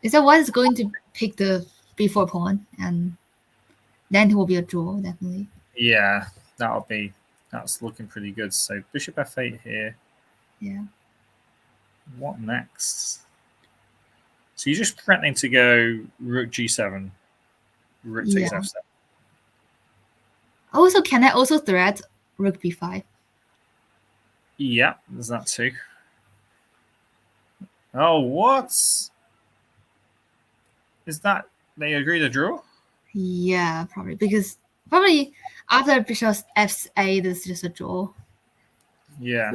Is that white is going to pick the b4 pawn, and then it will be a draw, definitely. Yeah, that's looking pretty good. So bishop f8 here. Yeah. What next? So you're just threatening to go rook g7, rook takes f7. Also, can I also threat rook b5? Yeah, there's that too. Oh, what? Is that they agree to draw? Yeah, probably after bishop f8 is just a draw. Yeah.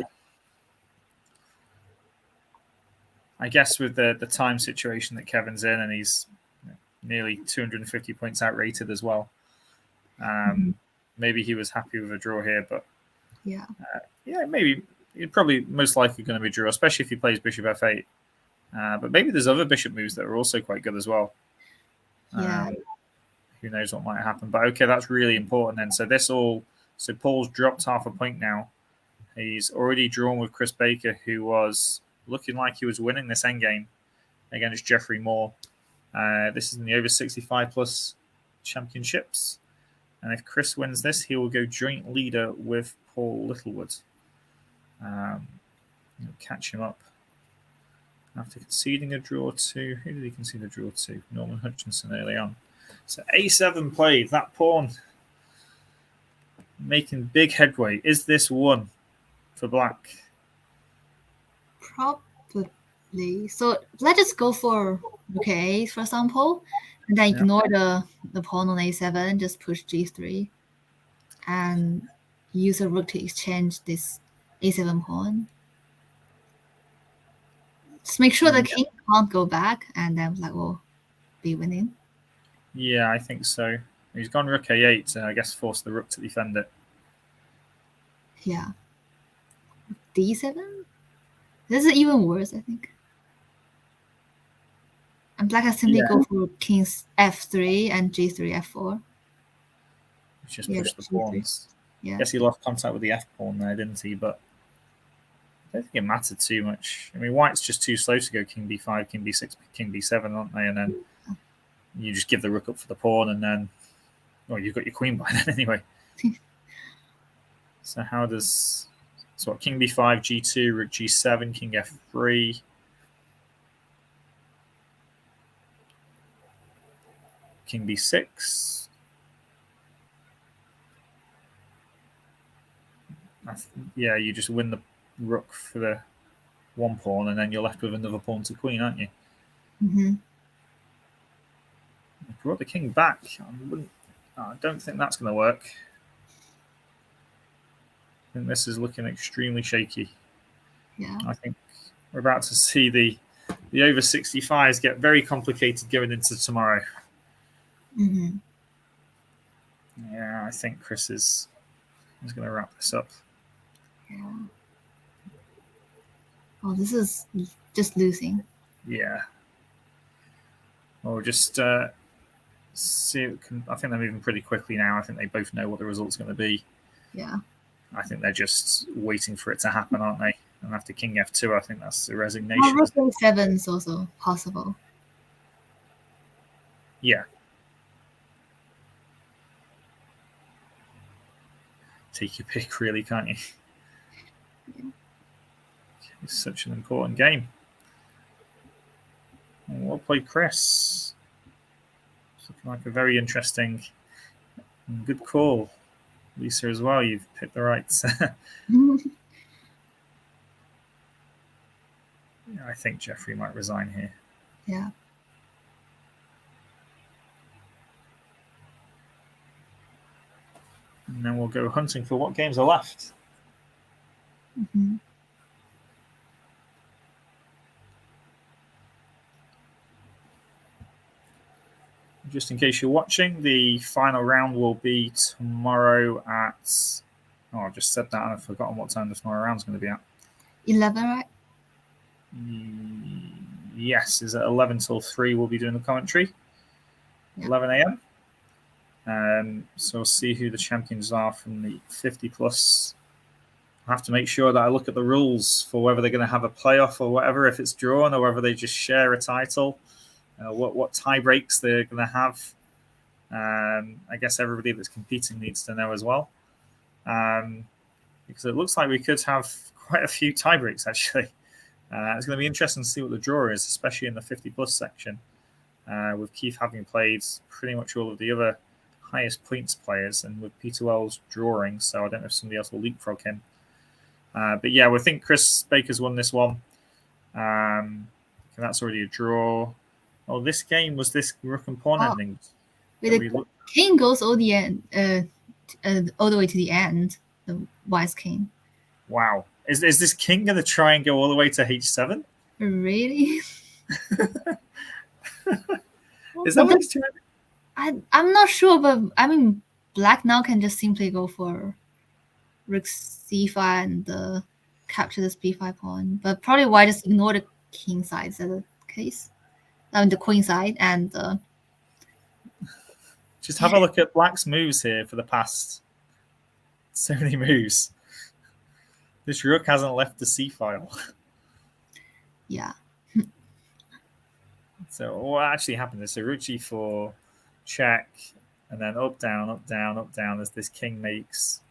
I guess with the time situation that Kevin's in, and he's nearly 250 points outrated as well. Maybe he was happy with a draw here, but yeah, maybe it's probably most likely going to be a draw, especially if he plays bishop f8. But maybe there's other bishop moves that are also quite good as well. Yeah. Who knows what might happen? But okay, that's really important then. So Paul's dropped half a point now. He's already drawn with Chris Baker, who was looking like he was winning this endgame against Jeffrey Moore. This is in the over 65 plus championships. And if Chris wins this, he will go joint leader with Paul Littlewood. He'll catch him up after conceding a draw to, who did he concede a draw to? Norman Hutchinson early on. So a7 played, that pawn making big headway. Is this one for black? Probably. So let's just go for rook a8, for example, and then ignore the pawn on a7, just push g3, and use a rook to exchange this a7 pawn. Just make sure the king can't go back, and then black will be winning. Yeah, I think so. He's gone rook a8 to, I guess, force the rook to defend it. Yeah. d7? This is even worse, I think. And black has simply go for king's f3 and g3, f4. Just push the pawns. Yeah. I guess he lost contact with the f pawn there, didn't he? But I don't think it mattered too much. I mean, white's just too slow to go king b5, king b6, king b7, aren't they? And then you just give the rook up for the pawn, and then Oh, you've got your queen by then anyway. So how does... So what, king b5, g2, rook g7, king f3. King b6. Yeah, you just win the rook for the one pawn, and then you're left with another pawn to queen, aren't you? Mm-hmm. Brought the king back. I don't think that's going to work. I think this is looking extremely shaky. Yeah. I think we're about to see the over 65s get very complicated going into tomorrow. Mm-hmm. Yeah, I think Chris is going to wrap this up. Yeah. Oh, this is just losing. Yeah. Or just see. I think they're moving pretty quickly now. I think they both know what the result's going to be. Yeah. I think they're just waiting for it to happen, aren't they? And after king f2, I think that's the resignation. Rook a7 is also possible. Yeah. Take your pick, really, can't you? Yeah. It's such an important game. And we'll play Chris. It's looking like a very interesting and good call. Lisa as well, you've picked the right. I think Jeffrey might resign here. Yeah. And then we'll go hunting for what games are left. Mm-hmm. Just in case you're watching, the final round will be tomorrow at... Oh, I just said that and I've forgotten what time the tomorrow round is going to be at. 11, right? Yes, is at 11 till 3 we'll be doing the commentary. Yeah. 11 a.m. So we'll see who the champions are from the 50 plus. I have to make sure that I look at the rules for whether they're going to have a playoff or whatever, if it's drawn, or whether they just share a title. What tie breaks they're going to have. I guess everybody that's competing needs to know as well. Because it looks like we could have quite a few tie breaks, actually. It's going to be interesting to see what the draw is, especially in the 50-plus section, with Keith having played pretty much all of the other highest points players, and with Peter Wells drawing, so I don't know if somebody else will leapfrog him. But yeah, we think Chris Baker's won this one. That's already a draw. Oh, this game was this rook and pawn ending. The king goes all the end, all the way to the end. The wise king. Wow, is this king going to try and go all the way to h7? Really? Is that what he's trying? I'm not sure, but I mean, black now can just simply go for rook c5 and capture this b5 pawn. But probably white just ignore the king side. Is that the case? I mean, the queen side and. Just have a look at black's moves here for the past. So many moves. This rook hasn't left the c file. Yeah. So what actually happened is rook g4, check, and then up, down, up, down, up, down as this king makes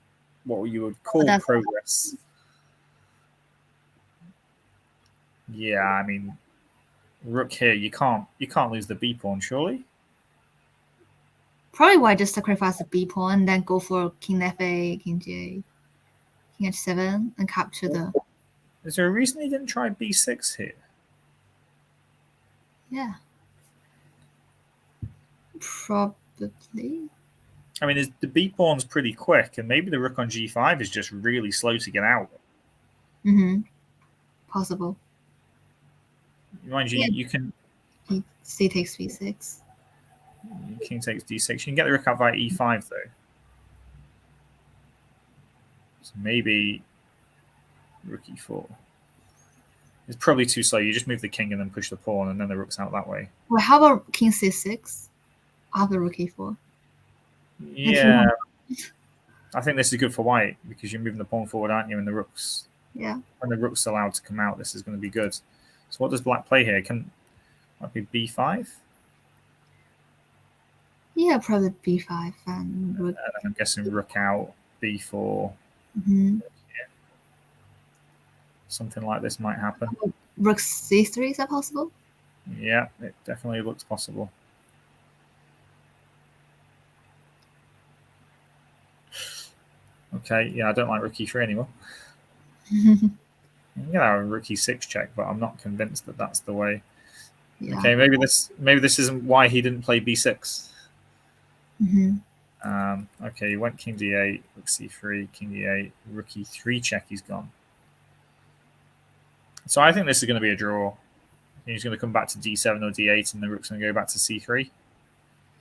what you would call progress. Yeah, I mean, rook here, you can't lose the b pawn, surely. Probably white just sacrifice the b pawn, then go for king f8, king g8, king h7, and capture the. Is there a reason he didn't try b6 here? Yeah. Probably. I mean, the b pawn's pretty quick, and maybe the rook on g5 is just really slow to get out. Mm-hmm. Possible. Mind you, you can. C takes b6. King takes d6. You can get the rook out via e5 though. So maybe rook e4. It's probably too slow. You just move the king and then push the pawn, and then the rook's out that way. Well, how about king c6 after rook e4? Yeah. I think this is good for white because you're moving the pawn forward, aren't you? And the rook's when the rook's allowed to come out, this is going to be good. So what does black play here? Might be b5. Yeah, probably b5 and rook. And I'm guessing rook out, b4. Something like this might happen. Rook c3, is that possible? Yeah, it definitely looks possible. Okay, yeah, I don't like rook e3 anymore. I'm gonna have a rook e6 check, but I'm not convinced that that's the way. Yeah. Okay, maybe this isn't why he didn't play b6. Okay, he went king d8, rook c3, king d8, rook e3 check. He's gone. So I think this is going to be a draw. He's going to come back to d7 or d8, and the rook's going to go back to c3.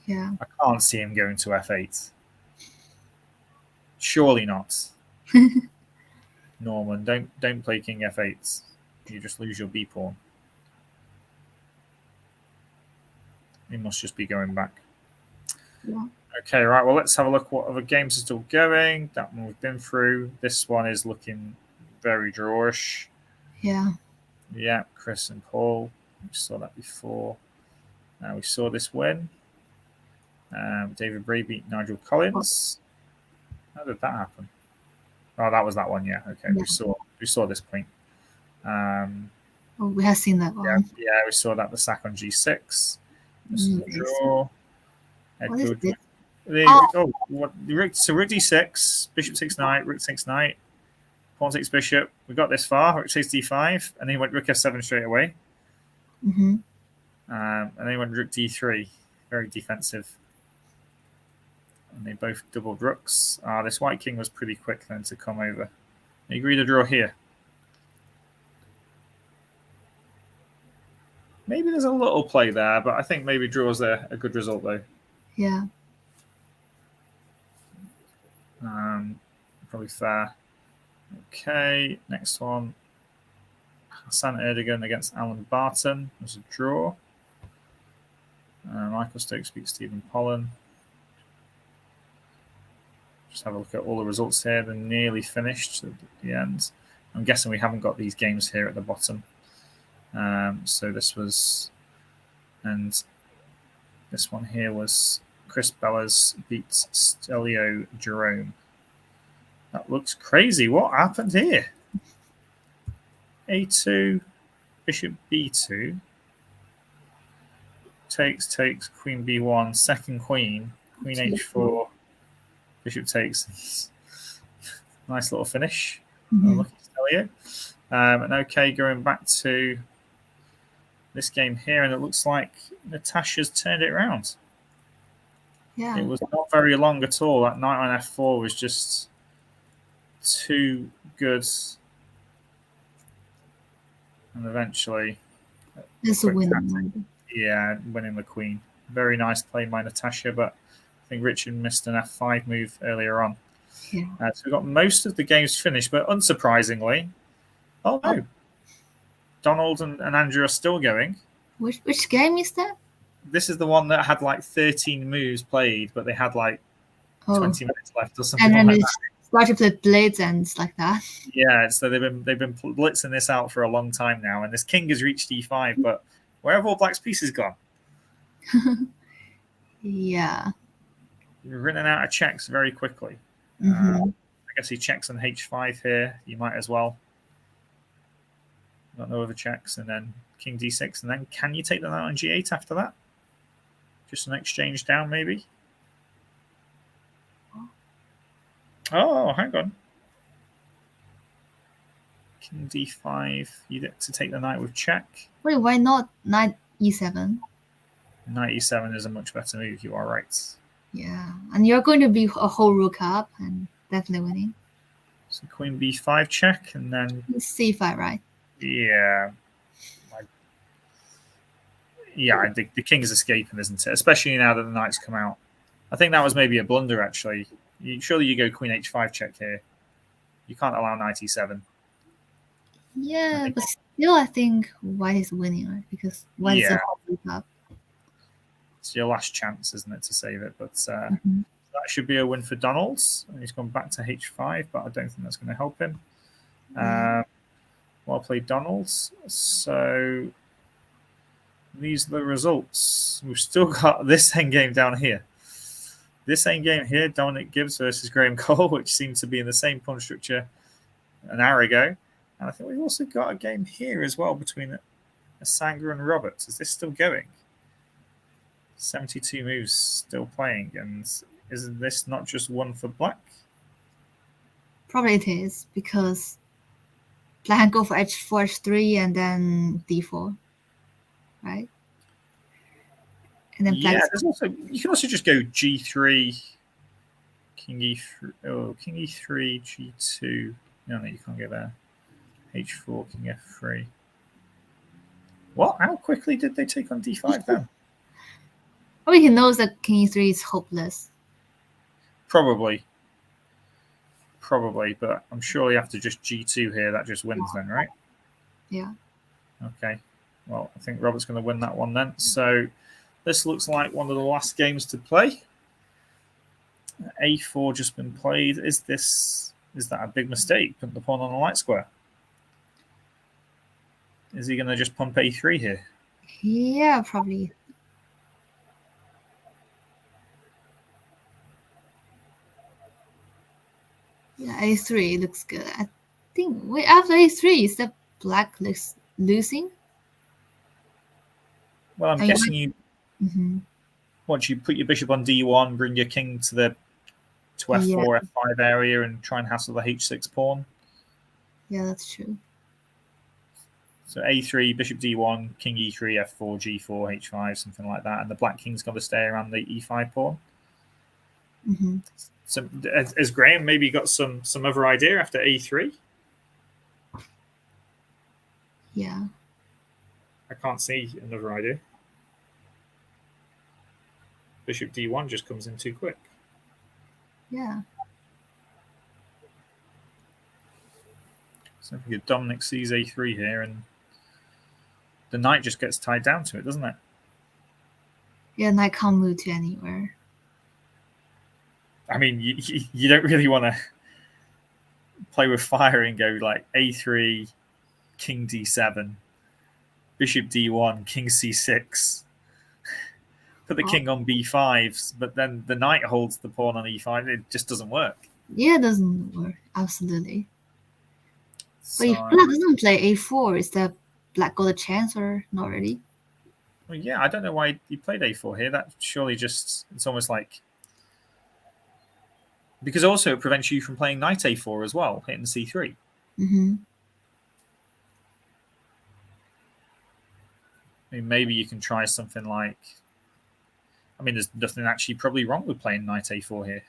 Yeah. I can't see him going to f8. Surely not. Norman, don't play king f8. You just lose your b pawn. He must just be going back. Yeah. Okay, right. Well, let's have a look what other games are still going. That one we've been through. This one is looking very drawish. Yeah. Yeah, Chris and Paul. We saw that before. We saw this win. David Bray beat Nigel Collins. How did that happen? Oh, that was that one. Yeah. Okay. Yeah. We saw this point. We have seen that one. Yeah, we saw that the sack on g6. This is a draw. What is this? So rook d6, bishop takes knight, rook takes knight, pawn takes bishop. We got this far. Rook takes d5, and then he went rook f7 straight away. And then he went rook d3, very defensive. And they both doubled rooks. This white king was pretty quick then to come over. They agreed to draw here. Maybe there's a little play there, but I think maybe draws a good result though. Yeah. Probably fair. Okay, next one. Hassan Erdogan against Alan Barton. There's a draw. Michael Stokes beats Stephen Pollan. Just have a look at all the results here. They're nearly finished at the end. I'm guessing we haven't got these games here at the bottom. So this was, and this one here was Chris Bellas beats Stelio Jerome. That looks crazy. What happened here? A2, bishop b2. Takes, queen b1, second queen, queen h4, bishop takes. Nice little finish. Lucky Stelio. And okay, going back to this game here, and it looks like Natasha's turned it around. Yeah. It was not very long at all. That knight on f4 was just too good. And eventually... This is winning. Yeah, winning the queen. Very nice play by Natasha, but I think Richard missed an f5 move earlier on. Yeah. So we've got most of the games finished, but unsurprisingly... Oh, no. Donald and Andrew are still going. Which game is that? This is the one that had like 13 moves played, but they had like 20 minutes left or something. And then like they started to blitz and it's like that. Yeah, so they've been blitzing this out for a long time now, and this king has reached e5, but where have all Black's pieces gone? Yeah. You're running out of checks very quickly. I guess he checks on h5 here. You might as well. Got no other checks, and then king d6, and then can you take the knight on g8 after that? Just an exchange down, maybe. Oh, hang on. King d5. You get to take the knight with check. Wait, why not knight e7? Knight e7 is a much better move. You are right. Yeah, and you're going to be a whole rook up and definitely winning. So queen b5 check, and then c5, right? Yeah. Yeah, the king is escaping, isn't it? Especially now that the knight's come out. I think that was maybe a blunder, actually. Surely you go queen h5 check here. You can't allow knight e7. Yeah, but still I think white is winning, right? Because white is a whole rook up. It's your last chance, isn't it, to save it? But that should be a win for Donalds. He's gone back to h5, but I don't think that's going to help him. Well played, Donalds. So these are the results. We've still got this endgame down here. this same game here, Dominic Gibbs versus Graham Cole, which seemed to be in the same pawn structure an hour ago. And I think we've also got a game here as well between Asanga and Roberts. Is this still going? 72 moves still playing. And isn't this not just one for black? Probably it is, because black can go for h4, h3, and then d4, right? And then black. Yeah, there's also, you can also just go g3, king e3, king e3, g2. No, you can't go there. h4, king f3. What? How quickly did they take on d5 then? I mean, he knows that king e3 is hopeless. Probably, but I'm sure you have to just g2 here. That just wins then, right? Yeah. Okay. Well, I think Robert's going to win that one then. So this looks like one of the last games to play. a4 just been played. Is that a big mistake? Putting the pawn on the light square. Is he going to just pump a3 here? Yeah, probably. Yeah, a3 looks good. I think after a3, is that black looks losing? Well, I'm guessing you. Mm-hmm. Once you put your bishop on d1, bring your king to the f4, f5 area, and try and hassle the h6 pawn. Yeah, that's true. So a3, bishop d1, king e3, f4, g4, h5, something like that, and the black king's got to stay around the e5 pawn. Mm-hmm. So has Graham maybe got some other idea after a3? Yeah. I can't see another idea. Bishop d1 just comes in too quick. Yeah. So if Dominic sees a3 here, and the knight just gets tied down to it, doesn't it? Yeah, knight can't move to anywhere. I mean, you don't really want to play with fire and go like a3, king d7, bishop d1, king c6. Put the king on b5, but then the knight holds the pawn on e5. It just doesn't work. Yeah, it doesn't work. Absolutely. So, but if black doesn't play a4, is that black got a chance or not really? Well, yeah, I don't know why he played a4 here. That surely just, it's almost like, because also it prevents you from playing knight a4 as well, hitting c3. Mm-hmm. I mean, maybe you can try something like, I mean, there's nothing actually probably wrong with playing knight a4 here.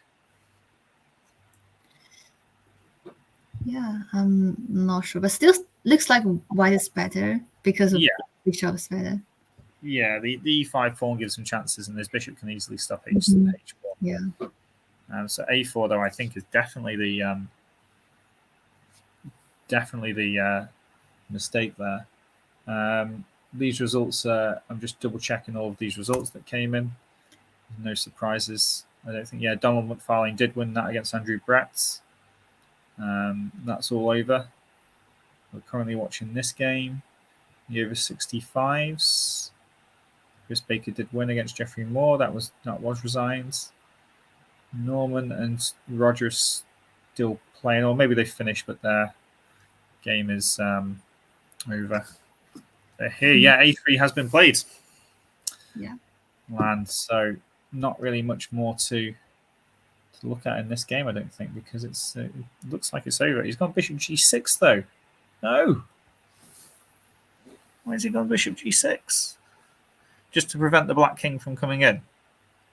Yeah, I'm not sure, but still looks like white is better because of bishop is better. Yeah, the e5 pawn gives some chances, and this bishop can easily stop h Mm-hmm. pawn. Yeah. So a4 though, I think is definitely the mistake there. These results, I'm just double checking all of these results that came in. No surprises, I don't think. Yeah, Donald McFarlane did win that against Andrew Bratz. That's all over. We're currently watching this game. The over 65s. Chris Baker did win against Jeffrey Moore. That was resigned. Norman and Rogers still playing, or maybe they finished, but their game is over. Here, yeah, a3 has been played. Yeah. And so not really much more to look at in this game, I don't think, because it looks like it's over. He's gone bishop g6 though. No. Why has he gone bishop g6? Just to prevent the black king from coming in.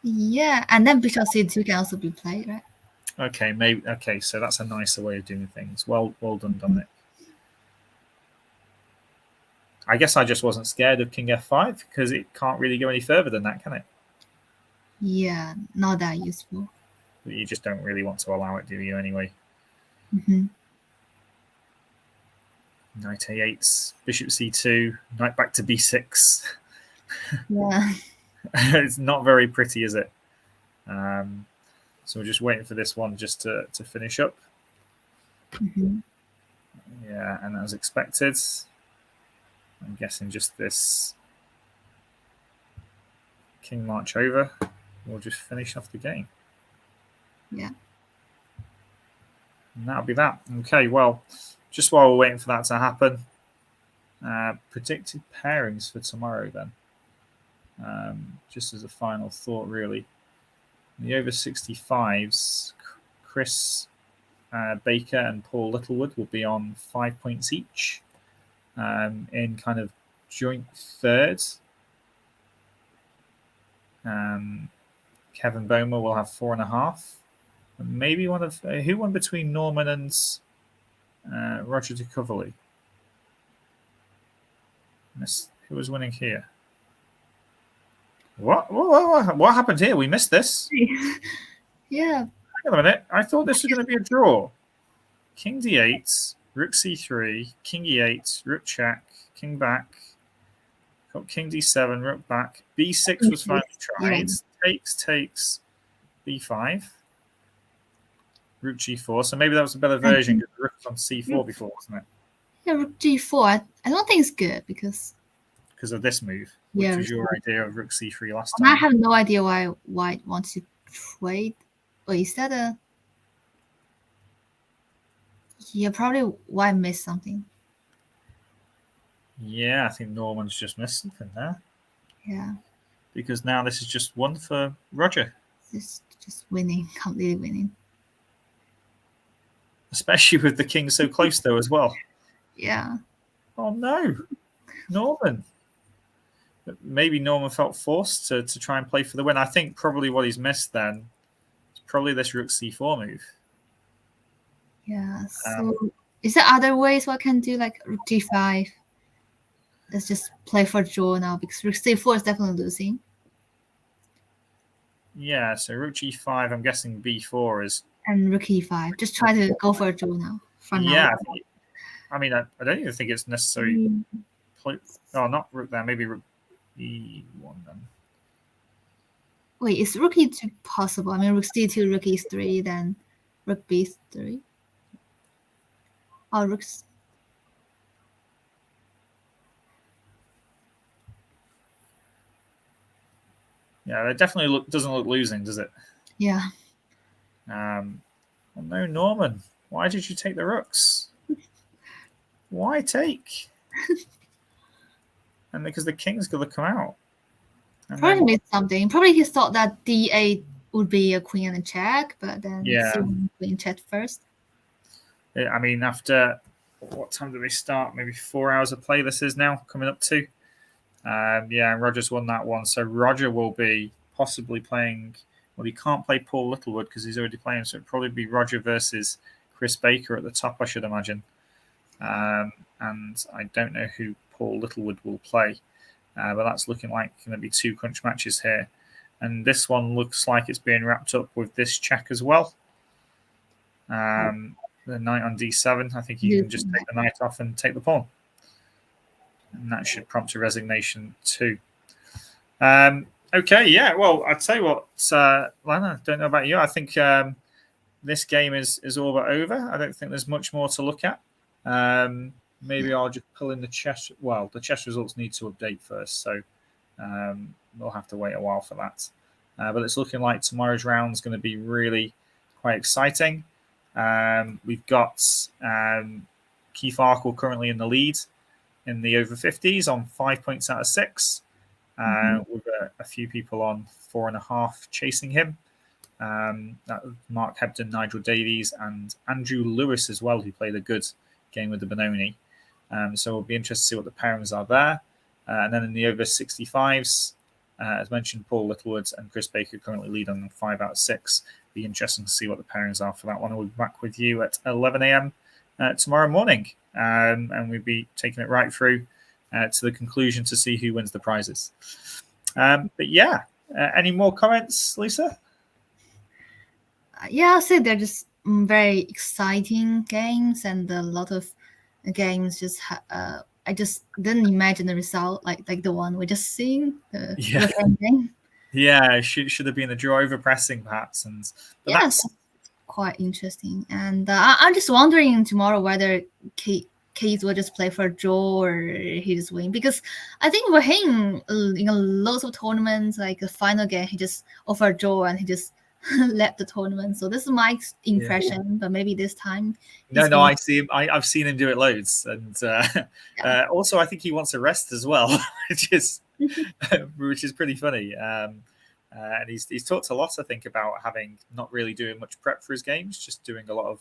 Yeah, and then bishop c2 can also be played, right? Okay, maybe. Okay, so that's a nicer way of doing things. Well done, Dominic. I guess I just wasn't scared of king f5 because it can't really go any further than that, can it? Yeah, not that useful. But you just don't really want to allow it, do you, anyway? Mm-hmm. Knight a8, bishop c2, knight back to b6. Yeah. It's not very pretty, is it? So we're just waiting for this one just to finish up. Mm-hmm. Yeah, and as expected, I'm guessing just this king march over will just finish off the game. Yeah. And that'll be that. Okay, well, just while we're waiting for that to happen, predicted pairings for tomorrow then. Just as a final thought, really. The over 65s, Chris Baker and Paul Littlewood will be on 5 points each in kind of joint third. Kevin Bomer will have 4.5. And maybe one of who won between Norman and Roger de Coverley? Who was winning here? What happened here? We missed this. Yeah. Hang on a minute. I thought this was going to be a draw. King d8, rook c3, king e8, rook check, king back. Got king d7, rook back. b6 was finally tried. Yeah. Takes, b5. Rook g4. So maybe that was a better version because the rook was on c4 before, wasn't it? Yeah, rook g4. I don't think it's good because of this move, which was your idea of rook c3 last time. I have no idea why White wants to trade. Wait, is that a? Yeah, probably White missed something. Yeah, I think Norman's just missed something there. Yeah. Because now this is just one for Roger. Just winning, completely winning. Especially with the king so close, though, as well. Yeah. Oh, no. Norman. Maybe Norman felt forced to try and play for the win. I think probably what he's missed then is probably this rook c4 move. Yeah. So is there other ways what can do, like rook g5? Let's just play for draw now because rook c4 is definitely losing. Yeah, so rook g5, I'm guessing b4 is... And rook e5. Just try to go for a draw now. Yeah. I mean, I don't even think it's necessary. Oh, not rook there. Maybe rook e1 then. Wait, is rook e2 possible? I mean, rook c2, rook e3, then rook b3. Oh, rooks. Yeah, it definitely doesn't look losing, does it? Yeah. Well, no, Norman. Why did you take the rooks? Why take? And because the king's going to come out. And probably missed something. Probably he thought that d8 would be a queen and a check, but then queen check first. I mean, after what time did we start? Maybe 4 hours of play. This is now coming up to. Yeah, and Roger's won that one. So Roger will be possibly playing. Well, he can't play Paul Littlewood because he's already playing. So it'll probably be Roger versus Chris Baker at the top, I should imagine. And I don't know who Paul Littlewood will play. But that's looking like going to be 2 crunch matches here. And this one looks like it's being wrapped up with this check as well. The knight on d7. I think you can just take the knight off and take the pawn. And that should prompt a resignation too. Okay, yeah. Well, I'd say what, Lana, I don't know about you. I think this game is all but over. I don't think there's much more to look at. Maybe I'll just pull in the chess. Well, the chess results need to update first, so we'll have to wait a while for that. But it's looking like tomorrow's round is going to be really quite exciting. We've got Keith Arkle currently in the lead in the over 50s on 5 points out of 6, with a few people on 4.5 chasing him. That was Mark Hebden, Nigel Davies, and Andrew Lewis as well, who played a good game with the Benoni. So we'll be interested to see what the pairings are there. And then in the over 65s, as mentioned, Paul Littlewood and Chris Baker currently lead on 5 out of 6. Be interesting to see what the pairings are for that one. We'll be back with you at 11 a.m. Tomorrow morning. And we'll be taking it right through to the conclusion to see who wins the prizes. But yeah, any more comments, Lisa? Yeah, I'll say they're just very exciting games, and a lot of games just I just didn't imagine the result like the one we just seen. Yeah, should have been the draw over pressing perhaps, but yes, that's quite interesting. And I'm just wondering tomorrow whether Keith will just play for a draw or he just win, because I think for him, lots of tournaments, like the final game, he just offered a draw and he just left the tournament. So this is my impression, but maybe this time. No, I see him. I've seen him do it loads, and also I think he wants a rest as well, which is pretty funny. And he's talked a lot, I think, about having not really doing much prep for his games, just doing a lot of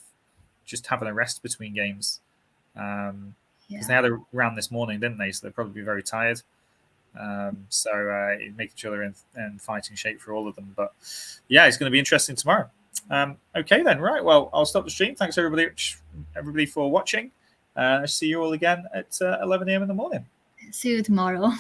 just having a rest between games. Because they had a round this morning, didn't they? So they're probably very tired. So making sure they're in fighting shape for all of them. But yeah, it's going to be interesting tomorrow. Okay then, right. Well, I'll stop the stream. Thanks everybody for watching. See you all again at 11 a.m. in the morning. See you tomorrow.